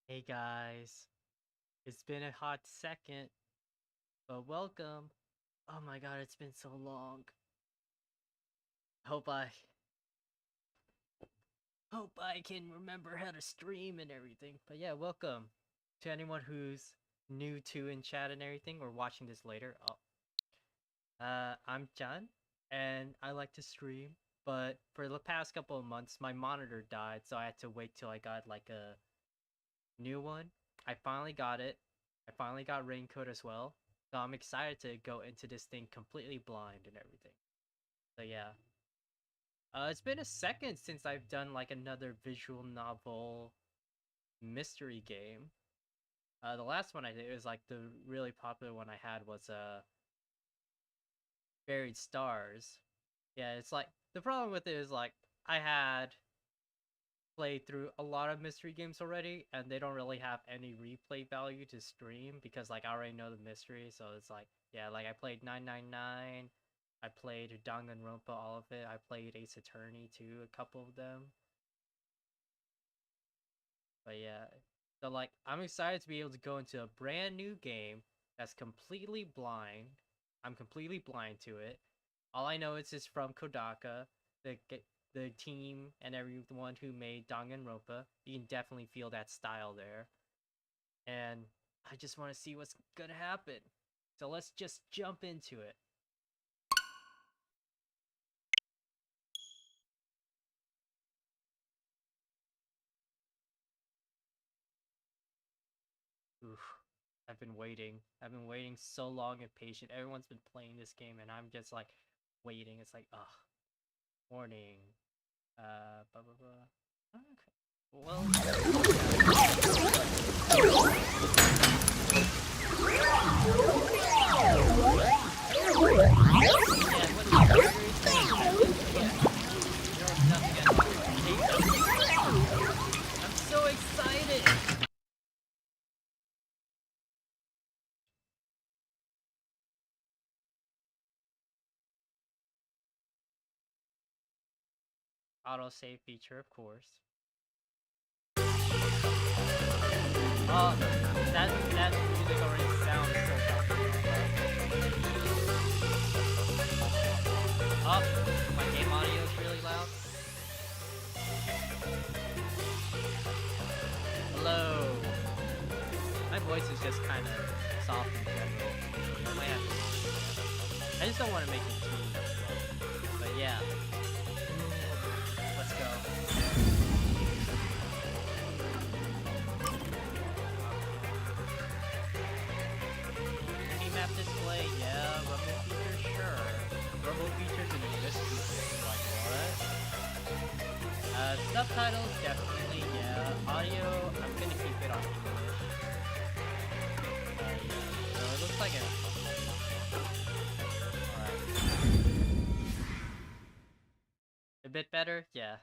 Hey guys, it's been a hot second, but welcome. Oh my god, it's been so long. Hope I hope I can remember how to stream and everything. But yeah, welcome to anyone who's new to in chat and everything or watching this later. I'm Chanh and I like to stream, but for the past couple of months my monitor died, so I had to wait till I got like a new one. I finally got it. I finally got Raincoat as well. So I'm excited to go into this thing completely blind and everything. So yeah. It's been a second since I've done like another visual novel mystery game. The last one I did was like the really popular one I had was Buried Stars. Yeah, it's like the problem with it is like I had played through a lot of mystery games already, and they don't really have any replay value to stream because like I already know the mystery. So it's like, yeah, like I played 999, I played Danganronpa, all of it. I played Ace Attorney too, a couple of them. But yeah, so like I'm excited to be able to go into a brand new game that's completely blind. I'm completely blind to it. All I know is it's from Kodaka, the the team and everyone who made Danganronpa. You can definitely feel that style there. And I just want to see what's gonna happen. So let's just jump into it. Oof. I've been waiting. I've been waiting so long and patient. Everyone's been playing this game and I'm just like waiting. It's like, ugh. Warning. Blah blah blah. Okay. Well, I'm so excited! Autosave feature, of course. Oh, that music already sounds so comfortable. Oh, my game audio is really loud. Hello. My voice is just kind of soft in general. I might have to. I just don't want to make it too low. But yeah. Let's go. Map display, yeah. Rumble features, sure. Rumble features in English, like what? Subtitles, definitely, yeah. Audio, I'm gonna keep it on English. Yeah. So it looks like it. Alright. A bit better? Yeah.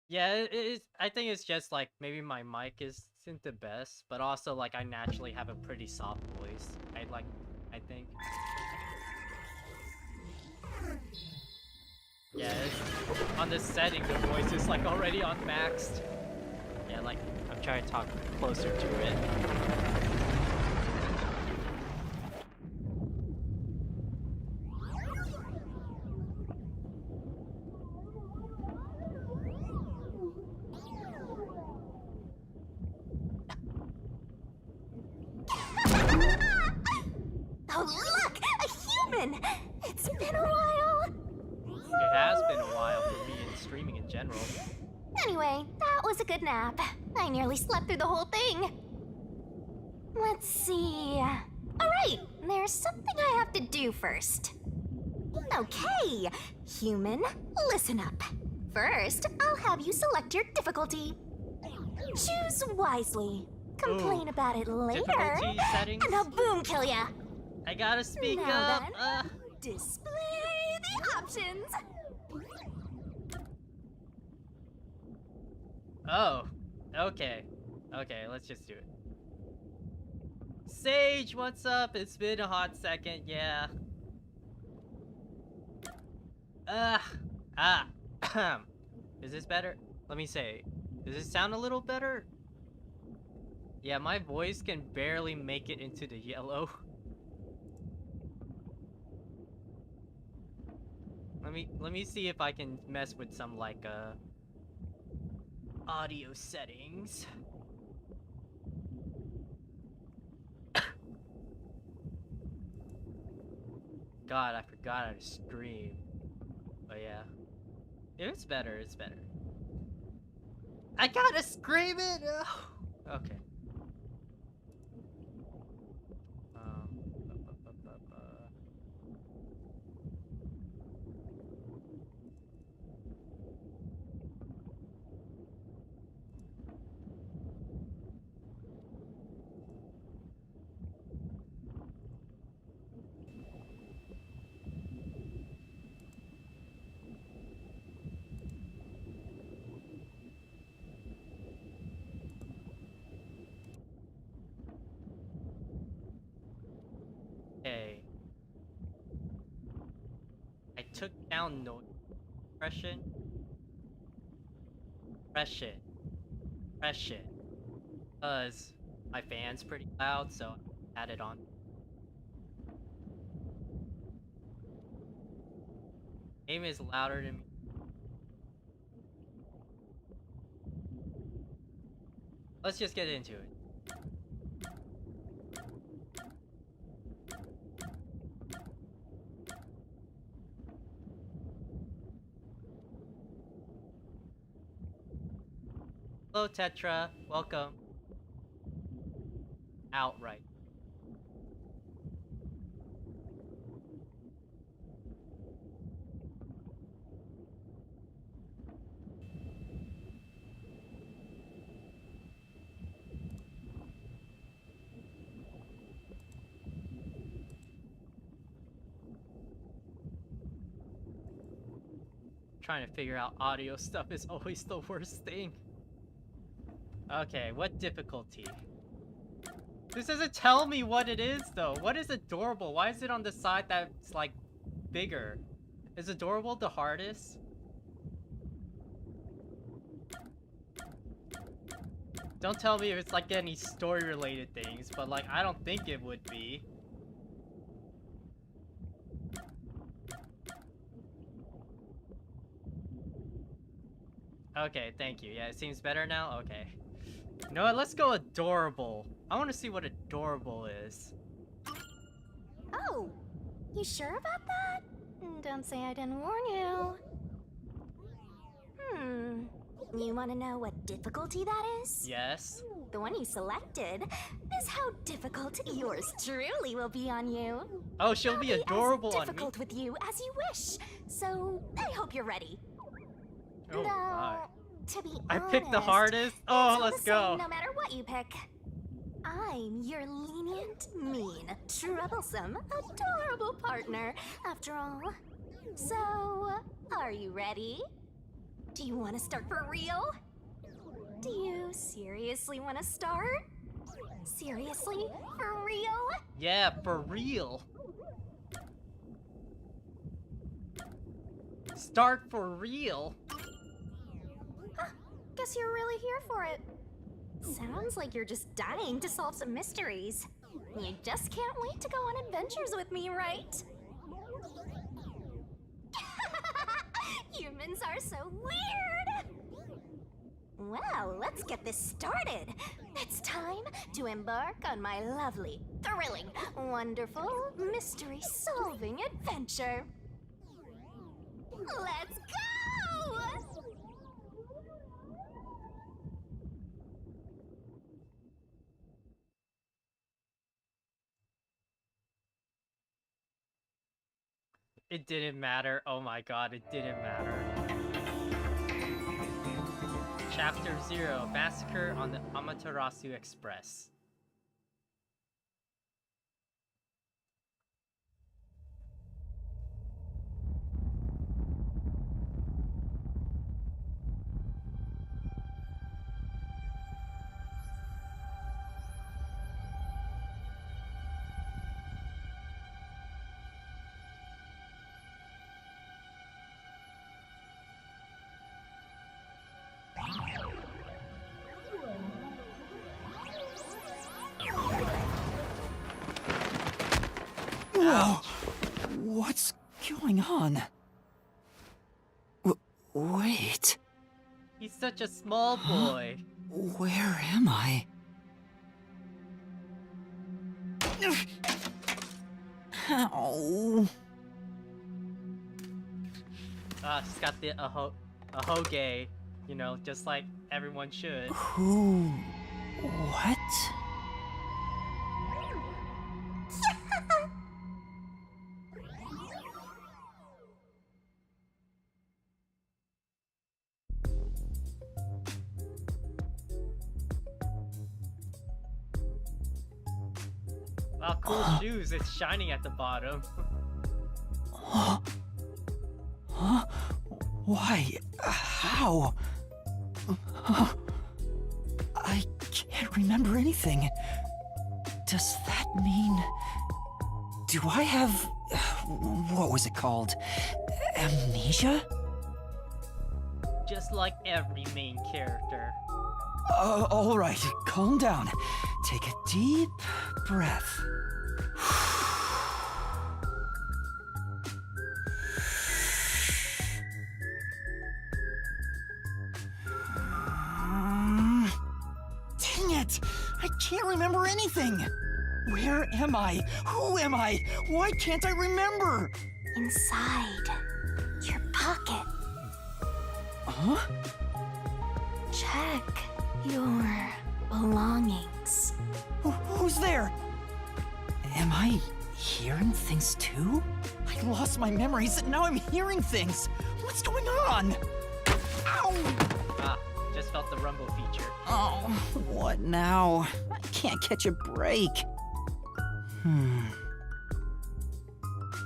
Yeah, it is. I think it's just like maybe my mic isn't the best, but also like I naturally have a pretty soft voice. I think. Yeah, on this setting, the voice is like already on maxed. Yeah, like I'm trying to talk closer to it. Oh, look! A human! It's been a while! It has been a while for me in streaming in general. Anyway, that was a good nap. I nearly slept through the whole thing. Let's see. Alright, there's something I have to do first. Okay, human, listen up. First, I'll have you select your difficulty. Choose wisely. Complain about it later, Difficulty settings? and I'll boom kill ya. I gotta speak Now up. then, display the options. Oh, okay. Okay, let's just do it. Sage, what's up? It's been a hot second, yeah. Ah. Is this better? Let me say, does it sound a little better? Yeah, my voice can barely make it into the yellow. Let me see if I can mess with some like audio settings. God, I forgot how to stream. But yeah. It's better, it's better. I gotta scream it! Okay. Um, bu- bu- bu- bu- Okay. I took down noise suppression. Suppression. Cause my fan's pretty loud, so I added on. Game is louder than me. Let's just get into it. Hello Tetra, welcome. Outright. Trying to figure out audio stuff is always the worst thing. Okay, what difficulty? This doesn't tell me what it is though. What is adorable? Why is it on the side that's like bigger? Is adorable the hardest? Don't tell me if it's like any story related things, but like I don't think it would be. Okay, thank you. Yeah, it seems better now? Okay. You know what? Let's go adorable. I want to see what adorable is. Oh, you sure about that? Don't say I didn't warn you. You want to know what difficulty that is? Yes. The one you selected is how difficult yours truly will be on you. Oh, she'll be adorable as on me. difficult with you as you wish. So I hope you're ready. Oh my. To be I honest, picked the hardest? Oh, it's all let's the same go. no matter what you pick. I'm your lenient, mean, troublesome, adorable partner, after all. So, are you ready? Do you want to start for real? Do you seriously want to start? Seriously? For real? Yeah, for real. Start for real. Guess you're really here for it. Sounds like you're just dying to solve some mysteries. You just can't wait to go on adventures with me, right? Humans are so weird! Well, let's get this started. It's time to embark on my lovely, thrilling, wonderful, mystery-solving adventure. Let's go! It didn't matter. Oh my god, it didn't matter. Chapter 0, Massacre on the Amaterasu Express. Whoa! What's going on? Wait. He's such a small boy. Where am I? Ow. He's got the ahoge, you know, just like everyone should. Who? What? Wow, cool shoes. It's shining at the bottom. Huh? Huh? Why? How? I can't remember anything. Does that mean... Do I have... What was it called? Amnesia? Just like every main character. Alright, calm down. Take a deep breath. Dang it! I can't remember anything! Where am I? Who am I? Why can't I remember? Inside your pocket. Huh? Check your belongings. Who's there? Am I hearing things too? I lost my memories and now I'm hearing things. What's going on? Ow! Just felt the rumble feature. Oh, what now? I can't catch a break.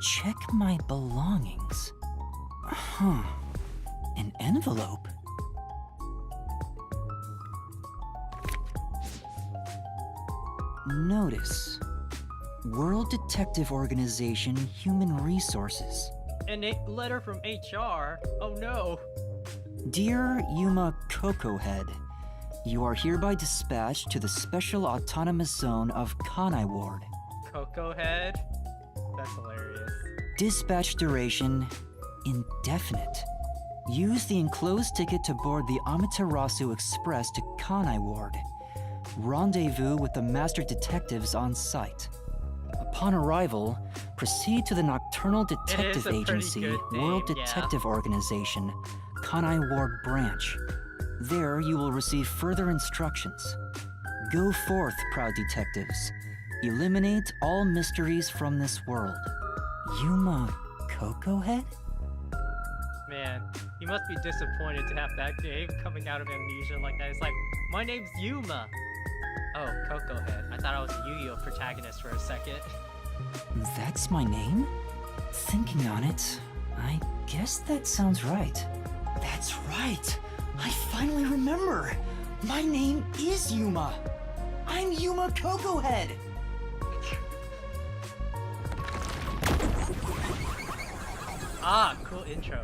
Check my belongings. Huh. An envelope? Notice. World Detective Organization Human Resources. And a letter from HR. Oh no. Dear Yuma Cocohead, you are hereby dispatched to the Special Autonomous Zone of Kanai Ward. Coco Head? That's hilarious. Dispatch duration indefinite. Use the enclosed ticket to board the Amaterasu Express to Kanai Ward. Rendezvous with the master detectives on site. Upon arrival, proceed to the Nocturnal Detective a pretty Agency, good name, World yeah. Detective Organization, Kanai Ward Branch. There you will receive further instructions. Go forth, proud detectives. Eliminate all mysteries from this world. Yuma Cocohead? Man, he must be disappointed to have that name coming out of Amnesia like that. It's like, my name's Yuma. Oh, Coco Head. I thought I was a Yu-Gi-Oh protagonist for a second. That's my name? Thinking on it, I guess that sounds right. That's right! I finally remember! My name is Yuma! I'm Yuma Cocohead! Ah, cool intro.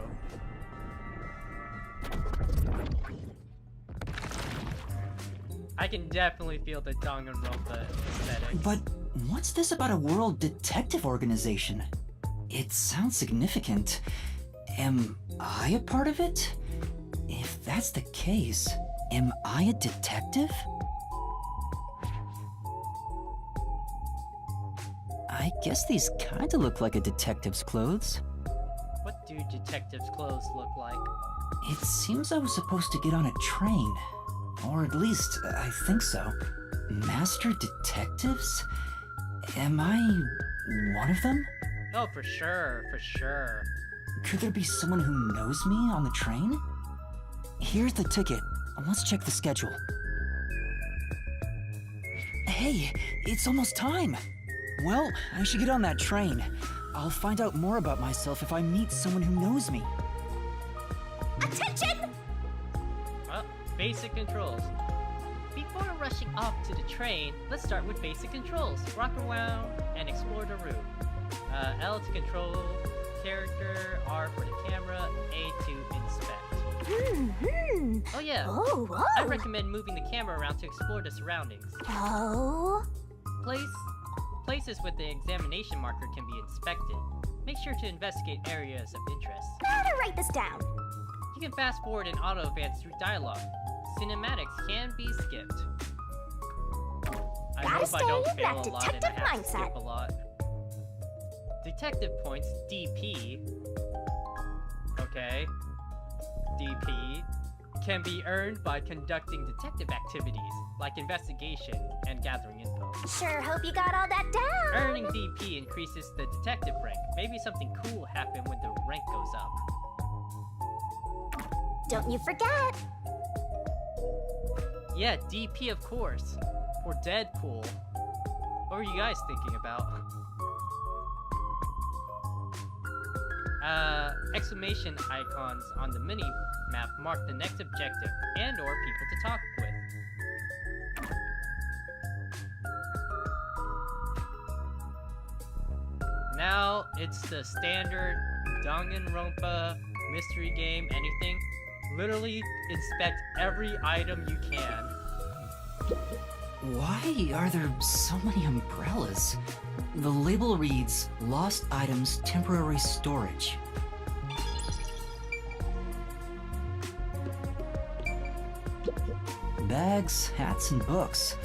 I can definitely feel the Danganronpa aesthetic. But what's this about a World Detective Organization? It sounds significant. Am I a part of it? If that's the case, am I a detective? I guess these kinda look like a detective's clothes. What do detectives' clothes look like? It seems I was supposed to get on a train. Or at least, I think so. Master detectives? Am I one of them? Oh, for sure, for sure. Could there be someone who knows me on the train? Here's the ticket. Let's check the schedule. Hey, it's almost time. Well, I should get on that train. I'll find out more about myself if I meet someone who knows me. Attention! Well, basic controls. Before rushing off to the train, let's start with basic controls. Rock around and explore the room. L to control character, R for the camera, A to inspect. Oh yeah, Oh, I whoa. recommend moving the camera around to explore the surroundings. Oh. Place Places with the examination marker can be inspected. Make sure to investigate areas of interest. Better write this down. You can fast forward and auto-advance through dialogue. Cinematics can be skipped. I Gotta hope I don't stay in fail that a lot and I detective have to mindset. skip a lot. Detective points, DP. Okay. DP can be earned by conducting detective activities, like investigation and gathering info. Sure hope you got all that down. Earning DP increases the detective rank. Maybe something cool happened when the rank goes up. Don't you forget. Yeah, DP of course. Or Deadpool. What were you guys thinking about? Exclamation icons on the mini map mark the next objective and or people to talk with. Now it's the standard Danganronpa mystery game, anything. Literally inspect every item you can. Why are there so many umbrellas? The label reads, Lost Items Temporary Storage. Bags, hats, and books.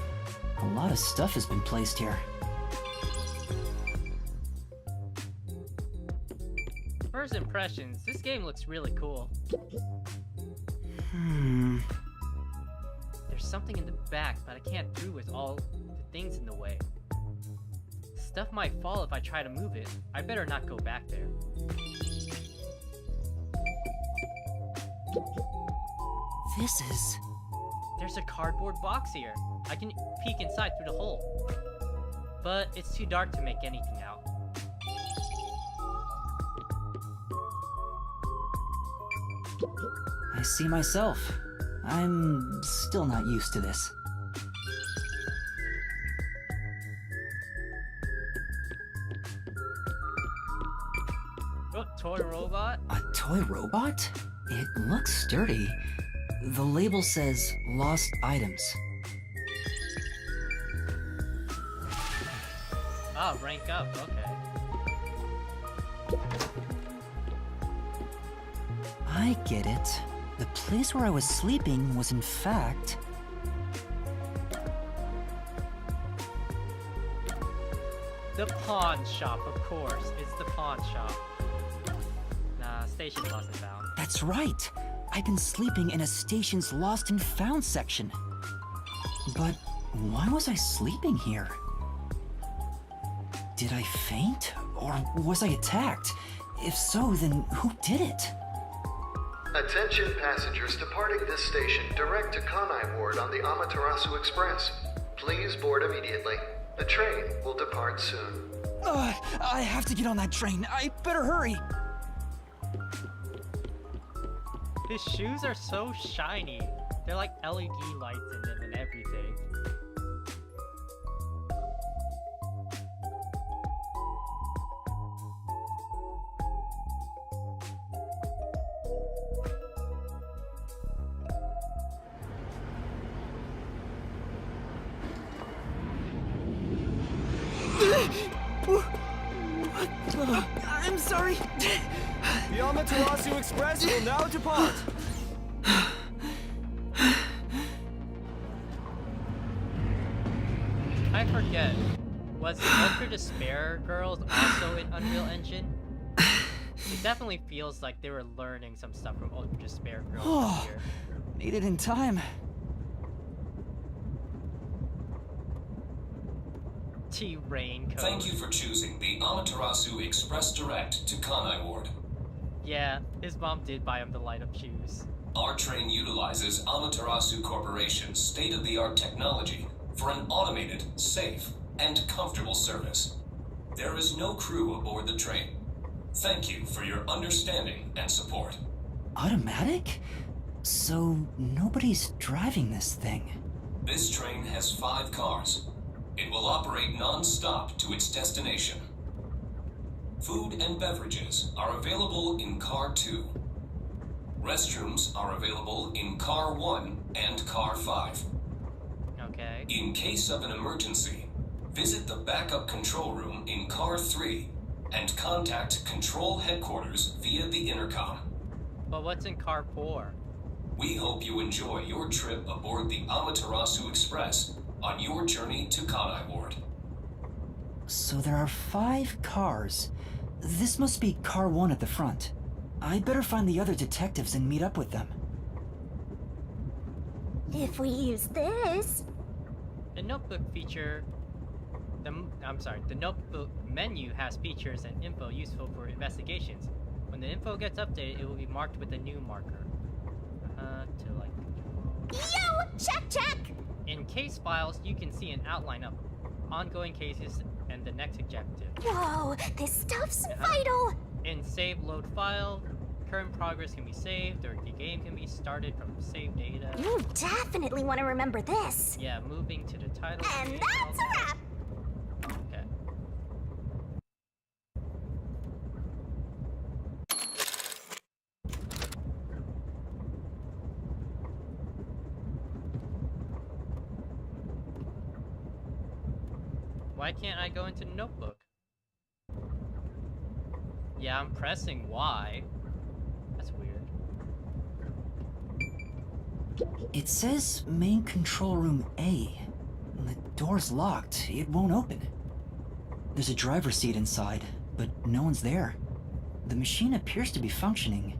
A lot of stuff has been placed here. First impressions, this game looks really cool. There's something in the back, but I can't through with all the things in the way. Stuff might fall if I try to move it. I better not go back there. This is... There's a cardboard box here. I can peek inside through the hole. But it's too dark to make anything out. I see myself. I'm still not used to this. Oh, toy robot? A toy robot? It looks sturdy. The label says Lost Items. Ah, rank up, okay. I get it. The place where I was sleeping was in fact... The pawn shop, of course. It's the pawn shop. Nah, station lost and found. That's right! I've been sleeping in a station's lost and found section. But why was I sleeping here? Did I faint? Or was I attacked? If so, then who did it? Attention passengers departing this station direct to Kanai Ward on the Amaterasu Express. Please board immediately. The train will depart soon. I have to get on that train. I better hurry. His shoes are so shiny. They're like LED lights in them and everything. I'm sorry. The Amaterasu Express will now depart. I forget. Was Ultra Despair Girls also in Unreal Engine? It definitely feels like they were learning some stuff from Ultra Despair Girls Oh, here. made it in time. T-Rain code. Thank you for choosing the Amaterasu Express Direct to Kanai Ward. Yeah, his mom did buy him the light-up shoes. Our train utilizes Amaterasu Corporation's state-of-the-art technology for an automated, safe, and comfortable service. There is no crew aboard the train. Thank you for your understanding and support. Automatic? So nobody's driving this thing. This train has 5 cars. It will operate non-stop to its destination. Food and beverages are available in Car 2. Restrooms are available in Car 1 and Car 5. Okay. In case of an emergency, visit the backup control room in Car 3 and contact Control Headquarters via the intercom. But what's in car 4? We hope you enjoy your trip aboard the Amaterasu Express on your journey to Kanai Ward. So there are 5 cars. This must be car 1 at the front. I'd better find the other detectives and meet up with them. If we use this... The notebook feature... The notebook menu has features and info useful for investigations. When the info gets updated, it will be marked with a new marker. To like control... Yo! Check! In case files, you can see an outline of ongoing cases and the next objective. Whoa, this stuff's vital! In save load file, current progress can be saved, or the game can be started from saved data. You definitely want to remember this. Yeah, moving to the title. And screen, that's a wrap! Okay. Why can't I go into notebook? Yeah, I'm pressing Y. That's weird. It says main control room A. The door's locked. It won't open. There's a driver's seat inside, but no one's there. The machine appears to be functioning.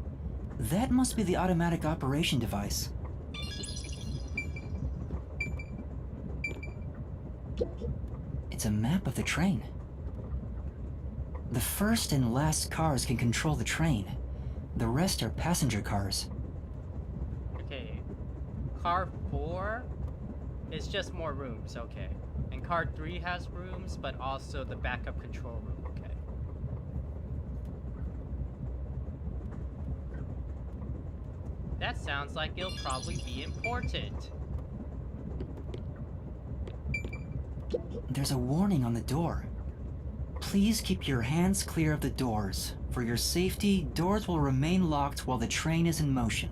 That must be the automatic operation device. It's a map of the train. The first and last cars can control the train. The rest are passenger cars. Okay. Car 4 is just more rooms, okay. And car 3 has rooms, but also the backup control room, okay. That sounds like it'll probably be important. There's a warning on the door. Please keep your hands clear of the doors. For your safety, doors will remain locked while the train is in motion.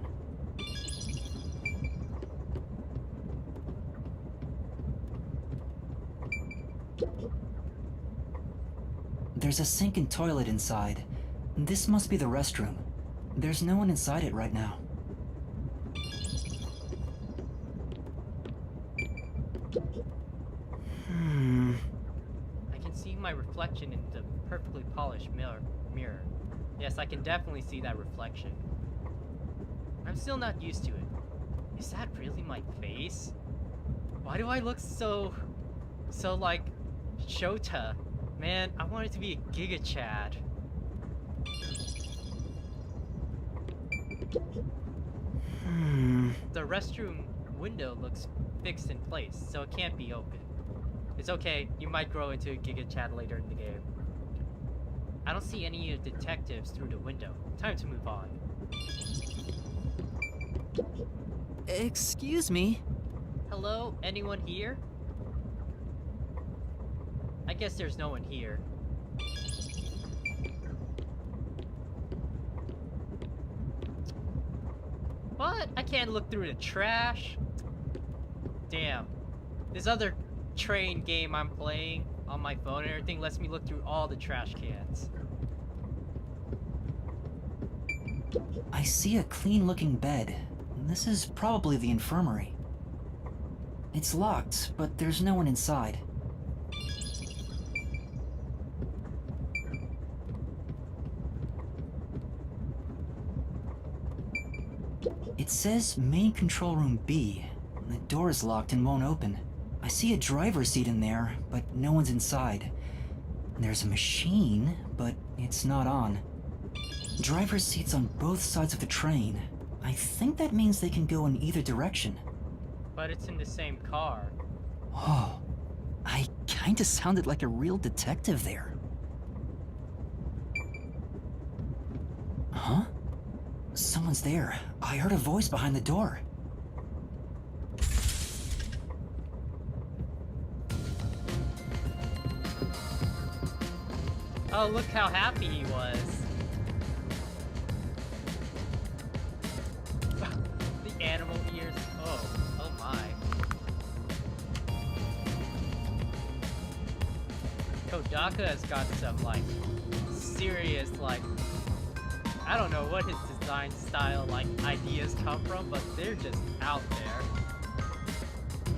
There's a sink and toilet inside. This must be the restroom. There's no one inside it right now. I can see my reflection in the perfectly polished mirror. Yes, I can definitely see that reflection. I'm still not used to it. Is that really my face? Why do I look so like Shota? Man, I want it to be a Giga Chad. The restroom window looks fixed in place, so it can't be open. It's okay, you might grow into a Giga Chad later in the game. I don't see any of the detectives through the window. Time to move on. Excuse me? Hello? Anyone here? I guess there's no one here. What? I can't look through the trash? Damn. This other train game I'm playing on my phone and everything lets me look through all the trash cans. I see a clean-looking bed. This is probably the infirmary. It's locked, but there's no one inside. It says main control room B. The door is locked and won't open. I see a driver's seat in there, but no one's inside. There's a machine, but it's not on. Driver's seats on both sides of the train. I think that means they can go in either direction. But it's in the same car. Oh, I kinda sounded like a real detective there. Huh? Someone's there. I heard a voice behind the door. Oh, look how happy he was. The animal ears. Oh my. Kodaka has got some like serious like I don't know what his design style like ideas come from, but they're just out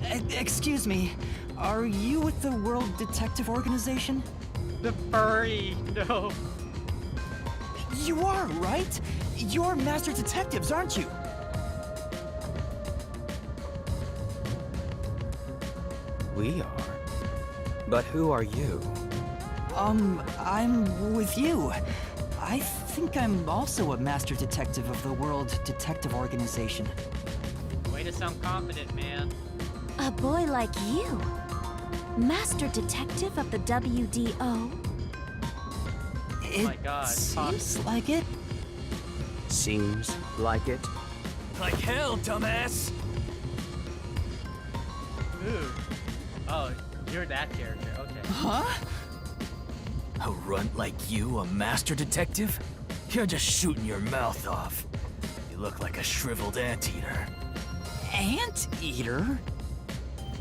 there. Excuse me, are you with the World Detective Organization? The furry, no. You are, right? You're master detectives, aren't you? We are. But who are you? I'm with you. I think I'm also a master detective of the World Detective Organization. Way to sound confident, man. A boy like you? Master Detective of the WDO? It my God, seems like it. Seems like it. Like hell, dumbass! Ooh. Oh, you're that character, okay. Huh? A runt like you, a master detective? You're just shooting your mouth off. You look like a shriveled anteater. Anteater?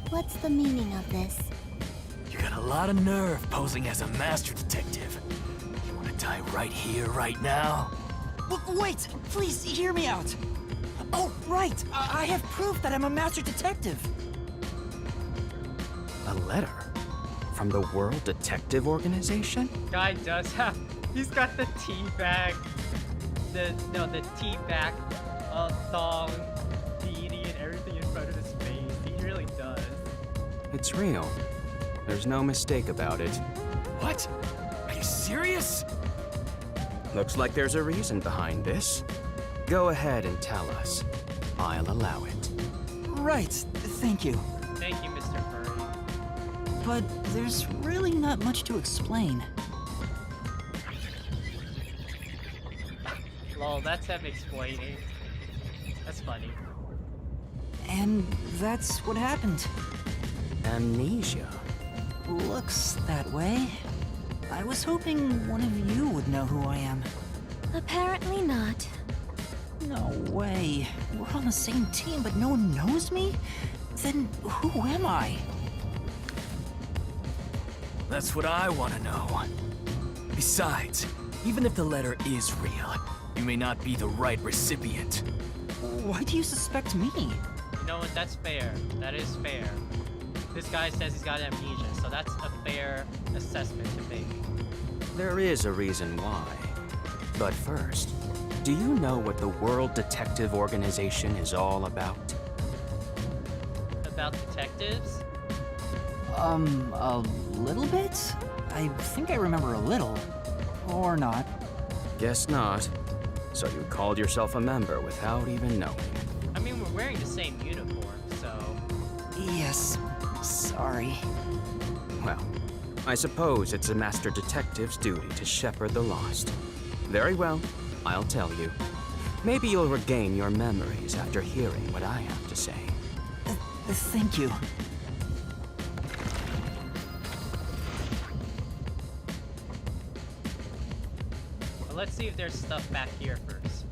What's the meaning of this? You got a lot of nerve posing as a master detective. You wanna die right here, right now? Wait, please hear me out. Oh, right. I have proof that I'm a master detective. A letter? From the World Detective Organization? Guy does have, he's got the tea bag, the tea bag, thong, beanie and everything in front of his face. He really does. It's real. There's no mistake about it. What? Are you serious? Looks like there's a reason behind this. Go ahead and tell us. I'll allow it. Right, thank you. Thank you, Mr. Furry. But there's really not much to explain. Lol, that's him explaining. That's funny. And that's what happened. Amnesia. Looks that way. I was hoping one of you would know who I am. Apparently not. No way. We're on the same team, but no one knows me? Then who am I? That's what I want to know. Besides, even if the letter is real, you may not be the right recipient. Why do you suspect me? You know what, that's fair. That is fair. This guy says he's got amnesia, so that's a fair assessment to make. There is a reason why. But first, do you know what the World Detective Organization is all about? About detectives? A little bit? I think I remember a little. Or not. Guess not. So you called yourself a member without even knowing. I mean, we're wearing the same uniform, so... Yes, sorry. Well, I suppose it's a master detective's duty to shepherd the lost. Very well, I'll tell you. Maybe you'll regain your memories after hearing what I have to say. Thank you. But let's see if there's stuff back here first.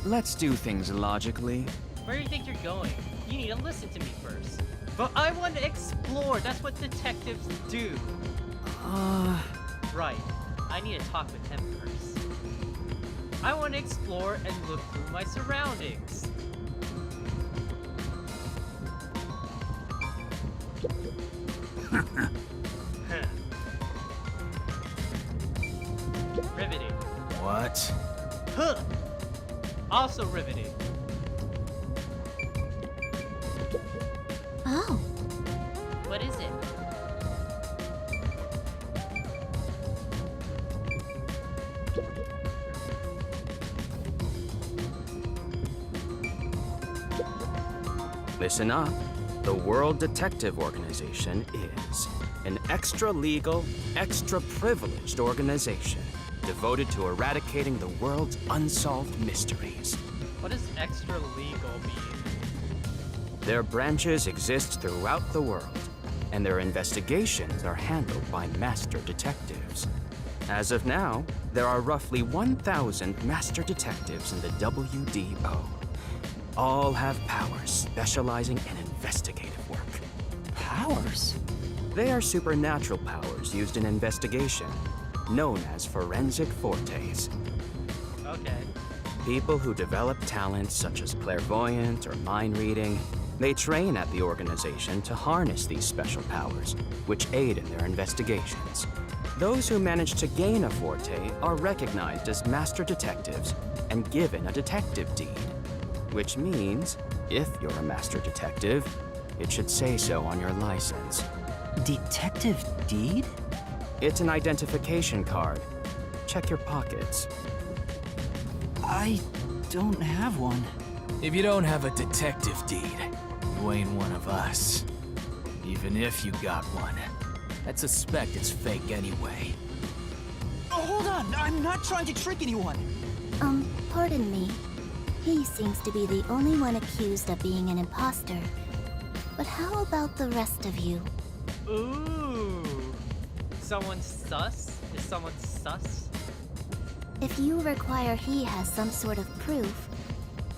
Let's do things logically. Where do you think you're going? You need to listen to me first. But I want to explore. That's what detectives do. Right. I need to talk with him first. I want to explore and look through my surroundings. Riveting. What? Huh. Also riveting. Oh, What is it? Listen up. The World Detective Organization is an extra-legal, extra-privileged organization devoted to eradicating the world's unsolved mysteries. What does extra legal mean? Their branches exist throughout the world, and their investigations are handled by master detectives. As of now, there are roughly 1,000 master detectives in the WDO. All have powers specializing in investigative work. Powers? They are supernatural powers used in investigation, known as forensic fortes. Okay. People who develop talents such as clairvoyant or mind reading, they train at the organization to harness these special powers, which aid in their investigations. Those who manage to gain a forte are recognized as master detectives and given a detective deed, which means, if you're a master detective, it should say so on your license. Detective deed? It's an identification card. Check your pockets. I don't have one. If you don't have a detective deed, you ain't one of us. Even if you got one, I'd suspect it's fake anyway. Oh, hold on! I'm not trying to trick anyone! Pardon me. He seems to be the only one accused of being an imposter. But how about the rest of you? Ooh. Someone sus? Is someone sus? If you require he has some sort of proof,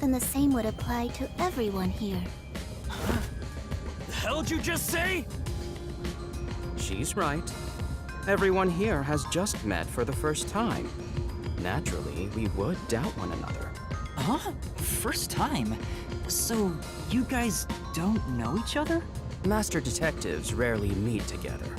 then the same would apply to everyone here. The hell'd you just say? She's right. Everyone here has just met for the first time. Naturally, we would doubt one another. Huh? First time? So, you guys don't know each other? Master detectives rarely meet together.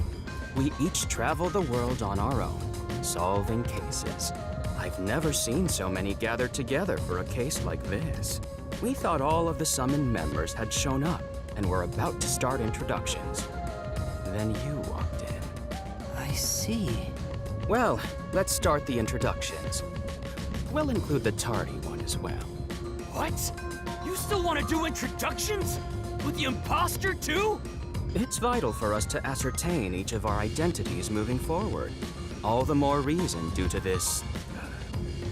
We each travel the world on our own, solving cases. I've never seen so many gathered together for a case like this. We thought all of the summoned members had shown up and were about to start introductions. Then you walked in. I see. Well, let's start the introductions. We'll include the tardy one as well. What? You still want to do introductions? With the imposter too? It's vital for us to ascertain each of our identities moving forward. All the more reason due to this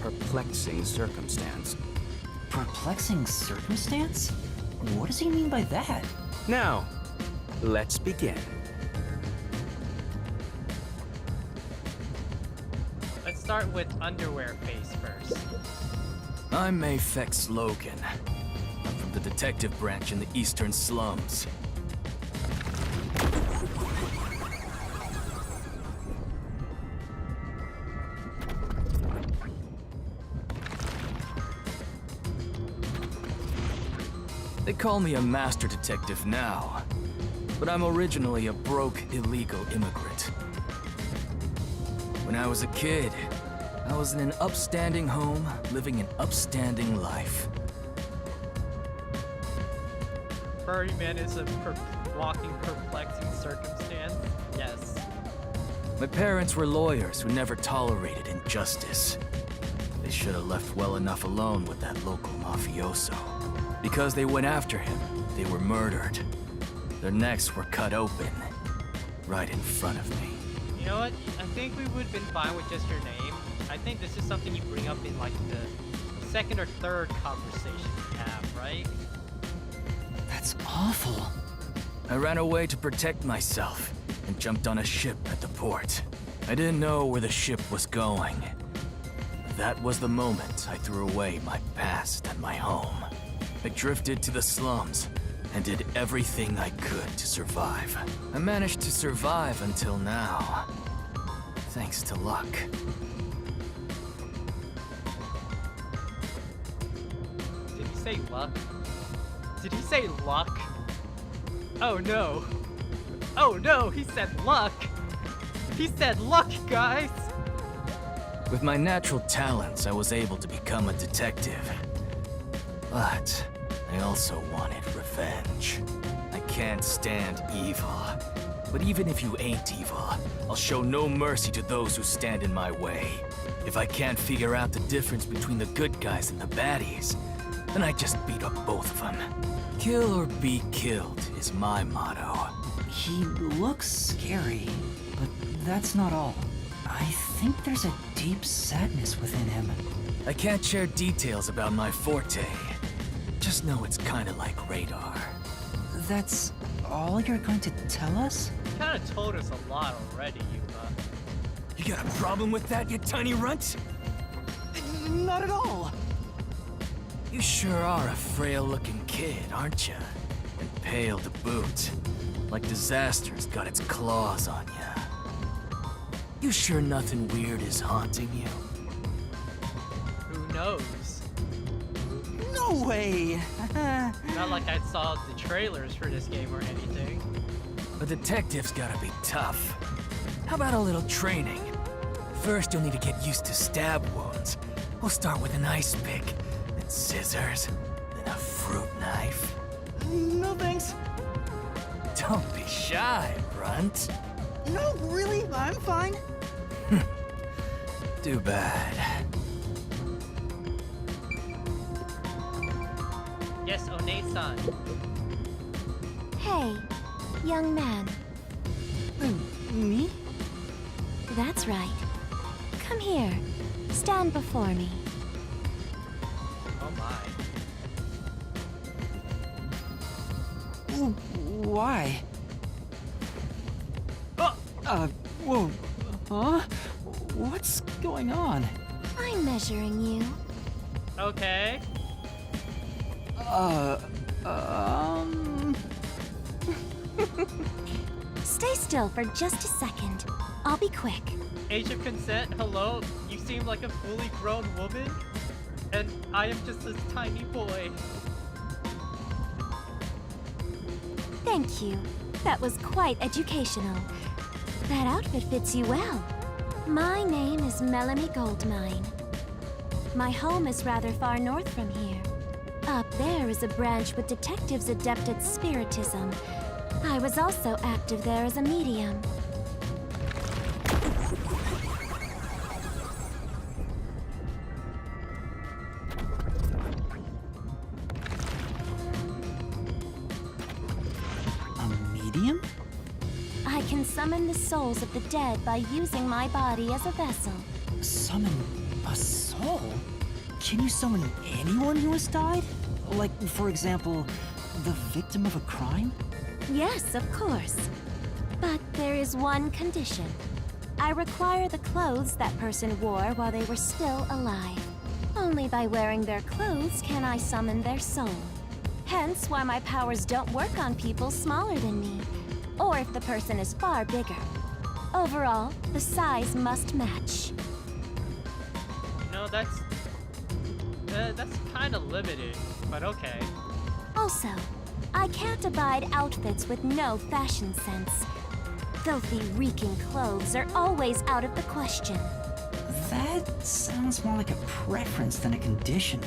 perplexing circumstance. Perplexing circumstance? What does he mean by that? Now, let's begin. Let's start with underwear face first. I'm Mayfex Logan. I'm from the detective branch in the eastern slums. They call me a master detective now, but I'm originally a broke, illegal immigrant. When I was a kid, I was in an upstanding home, living an upstanding life. Furry man is a walking perplexing circumstance. Yes. My parents were lawyers who never tolerated injustice. They should have left well enough alone with that local mafioso. Because they went after him, they were murdered. Their necks were cut open, right in front of me. You know what? I think we would have been fine with just your name. I think this is something you bring up in like the second or third conversation you have, right? That's awful. I ran away to protect myself and jumped on a ship at the port. I didn't know where the ship was going. That was the moment I threw away my past and my home. I drifted to the slums and did everything I could to survive. I managed to survive until now, thanks to luck. Did he say luck? Did he say luck? Oh no. Oh no, he said luck. He said luck, guys. With my natural talents, I was able to become a detective. But I also wanted revenge. I can't stand evil. But even if you ain't evil, I'll show no mercy to those who stand in my way. If I can't figure out the difference between the good guys and the baddies, then I just beat up both of them. Kill or be killed is my motto. He looks scary, but that's not all. I think there's a deep sadness within him. I can't share details about my forte. Just know it's kinda like radar. That's all you're going to tell us? You kind of told us a lot already, You got a problem with that, you tiny runt? Not at all. You sure are a frail-looking kid, aren't you? And pale to boot. Like disaster's got its claws on ya. You sure nothing weird is haunting you? Who knows? No way! Not like I saw the trailers for this game or anything. A detective's gotta be tough. How about a little training? First, you'll need to get used to stab wounds. We'll start with an ice pick, then scissors, then a fruit knife. No thanks. Don't be shy, Brunt. No, really, I'm fine. Too bad. Yes, One-san. Hey, young man. Me? That's right. Come here. Stand before me. Oh my. Why? Oh! Whoa. Huh? What's going on? I'm measuring you. Okay. Stay still for just a second. I'll be quick. Age of consent, hello? You seem like a fully grown woman? And I am just a tiny boy. Thank you. That was quite educational. That outfit fits you well. My name is Melanie Goldmine. My home is rather far north from here. Up there is a branch with detectives adept at spiritism. I was also active there as a medium. A medium? I can summon the souls of the dead by using my body as a vessel. Summon a soul? Can you summon anyone who has died? Like, for example, the victim of a crime? Yes, of course. But there is one condition. I require the clothes that person wore while they were still alive. Only by wearing their clothes can I summon their soul. Hence why my powers don't work on people smaller than me, or if the person is far bigger. Overall, the size must match. No, that's kind of limited, but okay. Also, I can't abide outfits with no fashion sense. Filthy, reeking clothes are always out of the question. That sounds more like a preference than a condition.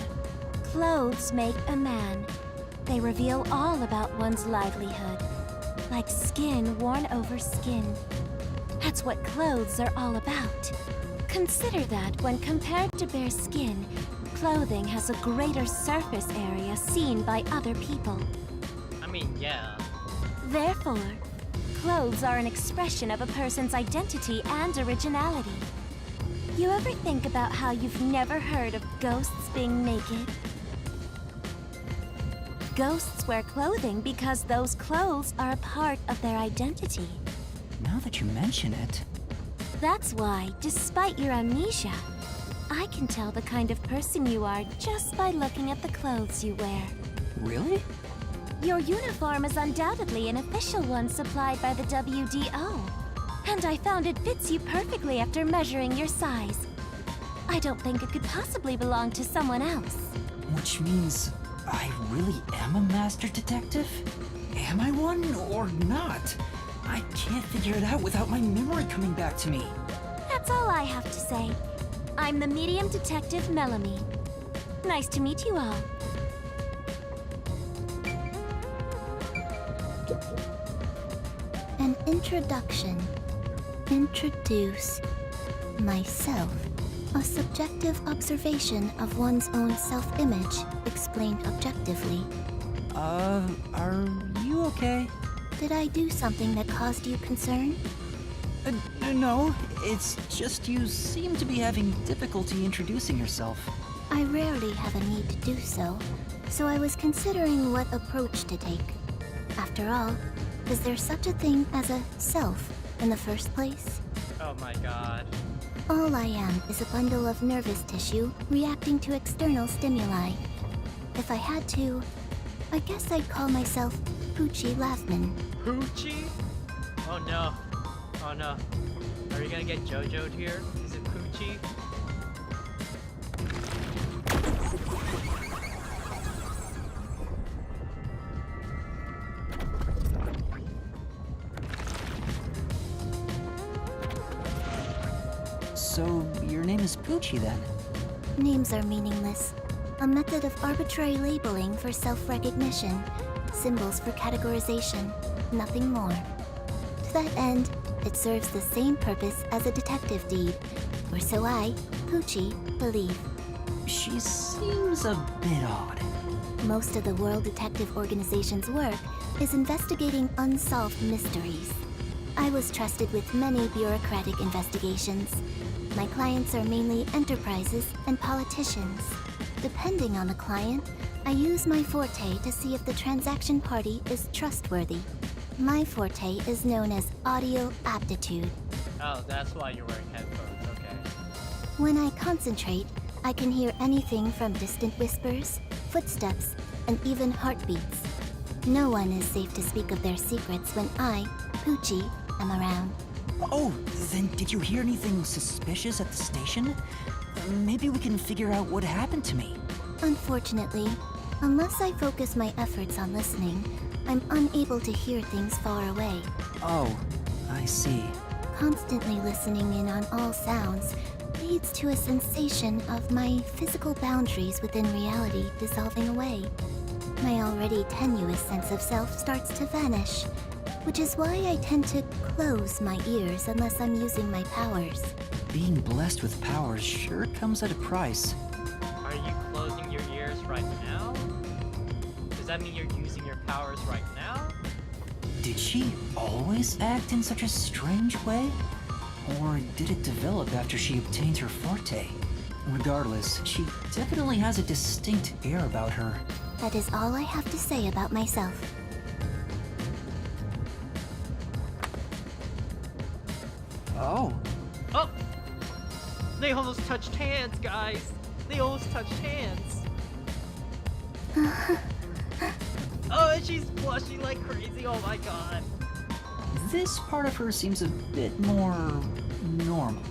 Clothes make a man. They reveal all about one's livelihood, like skin worn over skin. That's what clothes are all about. Consider that when compared to bare skin, clothing has a greater surface area seen by other people. I mean, yeah. Therefore, clothes are an expression of a person's identity and originality. You ever think about how you've never heard of ghosts being naked? Ghosts wear clothing because those clothes are a part of their identity. Now that you mention it... That's why, despite your amnesia, I can tell the kind of person you are just by looking at the clothes you wear. Really? Your uniform is undoubtedly an official one supplied by the WDO. And I found it fits you perfectly after measuring your size. I don't think it could possibly belong to someone else. Which means I really am a master detective? Am I one or not? I can't figure it out without my memory coming back to me. That's all I have to say. I'm the medium detective Melanie. Nice to meet you all. An introduction. Introduce myself. A subjective observation of one's own self-image, explained objectively. Are you okay? Did I do something that caused you concern? No, it's just you seem to be having difficulty introducing yourself. I rarely have a need to do so, so I was considering what approach to take. After all, is there such a thing as a self in the first place? Oh my god. All I am is a bundle of nervous tissue reacting to external stimuli. If I had to, I guess I'd call myself Poochie Laughman. Poochie? Oh no. Oh no. Are you gonna get JoJo'd here? Is it Poochie? So, your name is Poochie then? Names are meaningless. A method of arbitrary labeling for self-recognition. Symbols for categorization. Nothing more. To that end, it serves the same purpose as a detective deed. Or so I, Poochie, believe. She seems a bit odd. Most of the World Detective Organization's work is investigating unsolved mysteries. I was trusted with many bureaucratic investigations. My clients are mainly enterprises and politicians. Depending on the client, I use my forte to see if the transaction party is trustworthy. My forte is known as audio aptitude. Oh, that's why you're wearing headphones, okay. When I concentrate, I can hear anything from distant whispers, footsteps, and even heartbeats. No one is safe to speak of their secrets when I, Poochie, am around. Oh, then did you hear anything suspicious at the station? Maybe we can figure out what happened to me. Unfortunately, unless I focus my efforts on listening, I'm unable to hear things far away. Oh, I see. Constantly listening in on all sounds leads to a sensation of my physical boundaries within reality dissolving away. My already tenuous sense of self starts to vanish, which is why I tend to close my ears unless I'm using my powers. Being blessed with powers sure comes at a price. Are you closing your ears right now? Does that mean you're using your powers right now? Did she always act in such a strange way? Or did it develop after she obtained her forte? Regardless, she definitely has a distinct air about her. That is all I have to say about myself. Oh. Oh! They almost touched hands, guys! They almost touched hands! Oh, and she's blushing like crazy, oh my god! This part of her seems a bit more normal.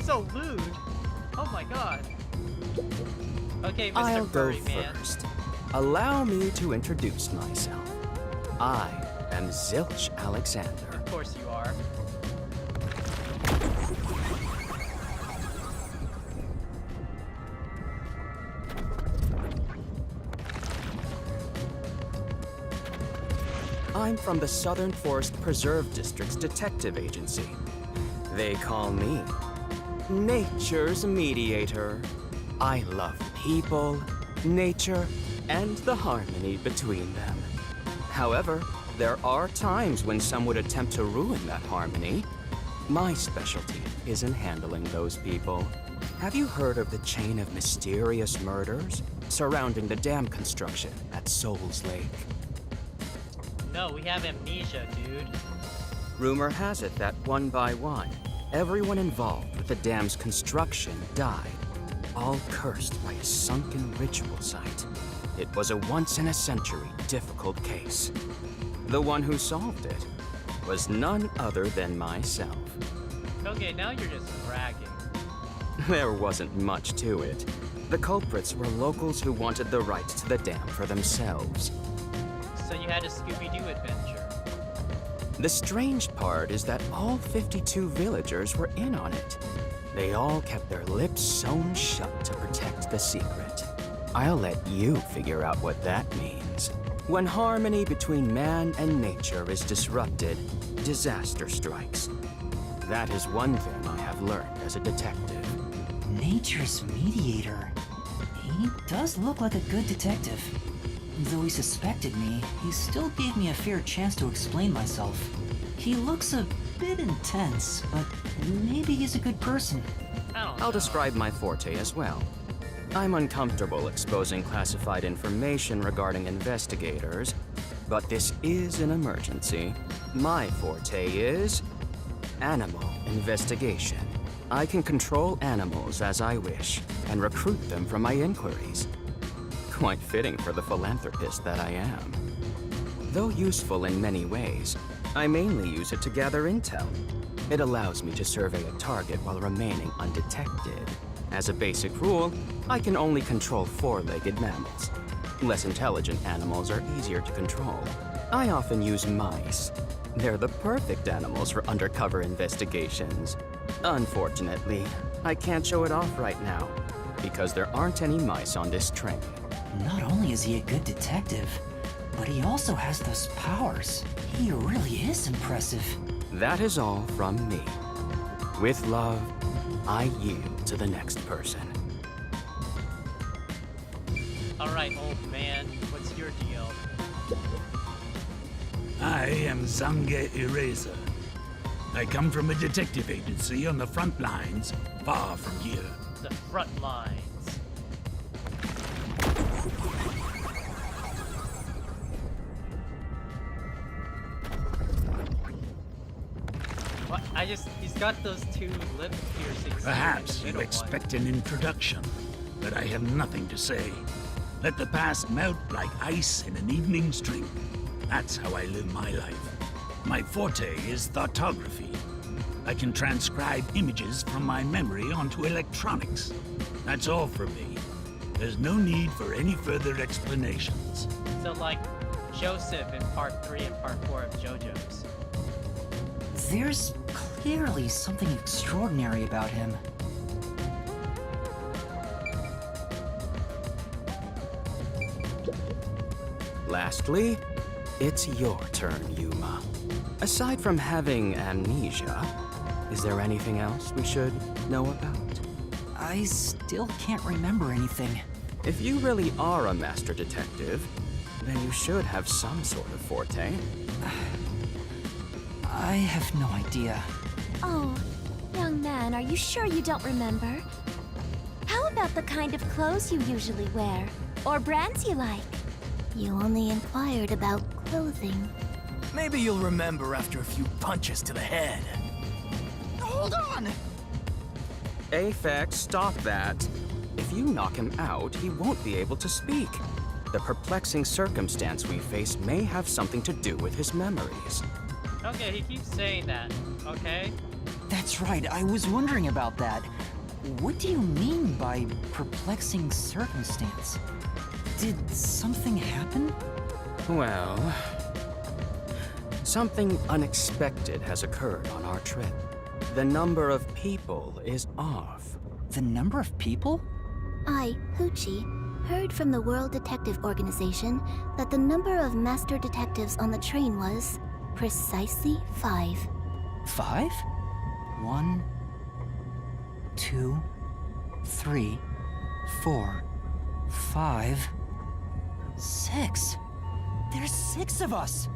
So lewd! Oh my god. Okay, Mr. I'll go Furry Man. first. Allow me to introduce myself. I am Zilch Alexander. Of course you are. I'm from the Southern Forest Preserve District's detective agency. They call me Nature's Mediator. I love people, nature, and the harmony between them. However, there are times when some would attempt to ruin that harmony. My specialty is in handling those people. Have you heard of the chain of mysterious murders surrounding the dam construction at Souls Lake? No, we have amnesia, dude. Rumor has it that one by one, everyone involved with the dam's construction died, all cursed by a sunken ritual site. It was a once-in-a-century difficult case. The one who solved it was none other than myself. Okay, now you're just bragging. There wasn't much to it. The culprits were locals who wanted the rights to the dam for themselves. So you had a Scooby-Doo adventure. The strange part is that all 52 villagers were in on it. They all kept their lips sewn shut to protect the secret. I'll let you figure out what that means. When harmony between man and nature is disrupted, disaster strikes. That is one thing I have learned as a detective. Nature's mediator. He does look like a good detective. Though he suspected me, he still gave me a fair chance to explain myself. He looks a bit intense, but maybe he's a good person. I'll describe my forte as well. I'm uncomfortable exposing classified information regarding investigators, but this is an emergency. My forte is animal investigation. I can control animals as I wish and recruit them from my inquiries. Quite fitting for the philanthropist that I am. Though useful in many ways, I mainly use it to gather intel. It allows me to survey a target while remaining undetected. As a basic rule, I can only control four-legged mammals. Less intelligent animals are easier to control. I often use mice. They're the perfect animals for undercover investigations. Unfortunately, I can't show it off right now, because there aren't any mice on this train. Not only is he a good detective, but he also has those powers. He really is impressive. That is all from me. With love, I yield to the next person. Alright, old man, what's your deal? I am Zange Eraser. I come from a detective agency on the front lines, far from here. The front lines. What? He's got those two lip piercings. Perhaps you expect an introduction, but I have nothing to say. Let the past melt like ice in an evening's drink. That's how I live my life. My forte is thoughtography. I can transcribe images from my memory onto electronics. That's all for me. There's no need for any further explanations. So like Joseph in part 3 and part 4 of JoJo's. There's clearly something extraordinary about him. Lastly, it's your turn, Yuma. Aside from having amnesia, is there anything else we should know about? I still can't remember anything. If you really are a master detective, then you should have some sort of forte. I have no idea. Oh, young man, are you sure you don't remember? How about the kind of clothes you usually wear? Or brands you like? You only inquired about clothing. Maybe you'll remember after a few punches to the head. Hold on! Aphex, stop that. If you knock him out, he won't be able to speak. The perplexing circumstance we face may have something to do with his memories. Okay, he keeps saying that, okay? That's right, I was wondering about that. What do you mean by perplexing circumstance? Did something happen? Well, something unexpected has occurred on our trip. The number of people is off. The number of people? I, Hoochie, heard from the World Detective Organization that the number of master detectives on the train was precisely 5. 5? 1, 2, 3, 4, 5, 6. There's 6 of us!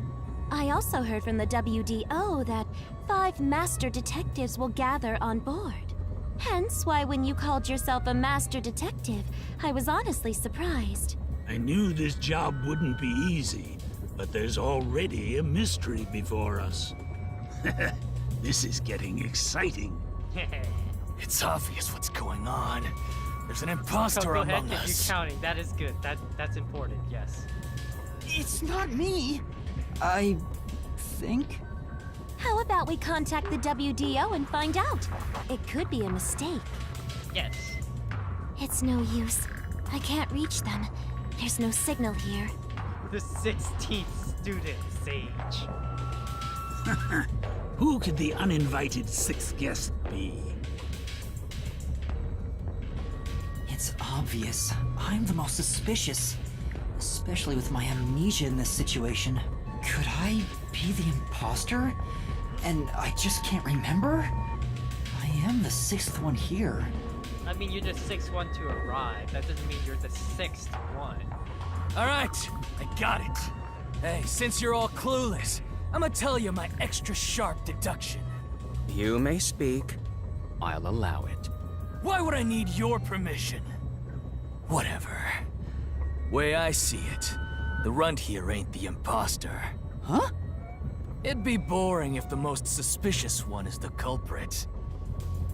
I also heard from the WDO that 5 master detectives will gather on board. Hence why when you called yourself a master detective, I was honestly surprised. I knew this job wouldn't be easy, but there's already a mystery before us. This is getting exciting. It's obvious what's going on. There's an imposter Go ahead, among if us. you're counting. That is good. That's important, yes. It's not me! I think? How about we contact the WDO and find out? It could be a mistake. Yes. It's no use. I can't reach them. There's no signal here. The 16th student, Sage. Who could the uninvited 6th guest be? It's obvious. I'm the most suspicious. Especially with my amnesia in this situation. Could I be the imposter? And I just can't remember? I am the 6th one here. I mean, you're the 6th one to arrive. That doesn't mean you're the 6th one. All right, I got it. Hey, since you're all clueless, I'm gonna tell you my extra sharp deduction. You may speak. I'll allow it. Why would I need your permission? Whatever. Way I see it, the runt here ain't the imposter. Huh? It'd be boring if the most suspicious one is the culprit.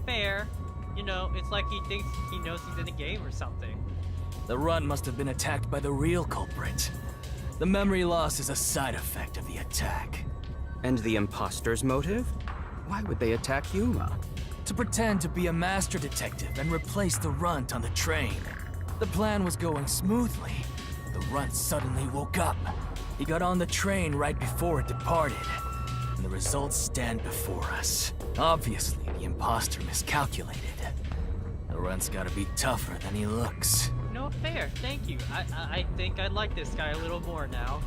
fair. You know, it's like he thinks he knows he's in a game or something. The run must have been attacked by the real culprit. The memory loss is a side effect of the attack. And the imposter's motive? Why would they attack Yuma? To pretend to be a master detective and replace the runt on the train. The plan was going smoothly. The runt suddenly woke up. He got on the train right before it departed. And the results stand before us. Obviously, the imposter miscalculated. The runt's gotta be tougher than he looks. No, fair. Thank you. I think I like this guy a little more now.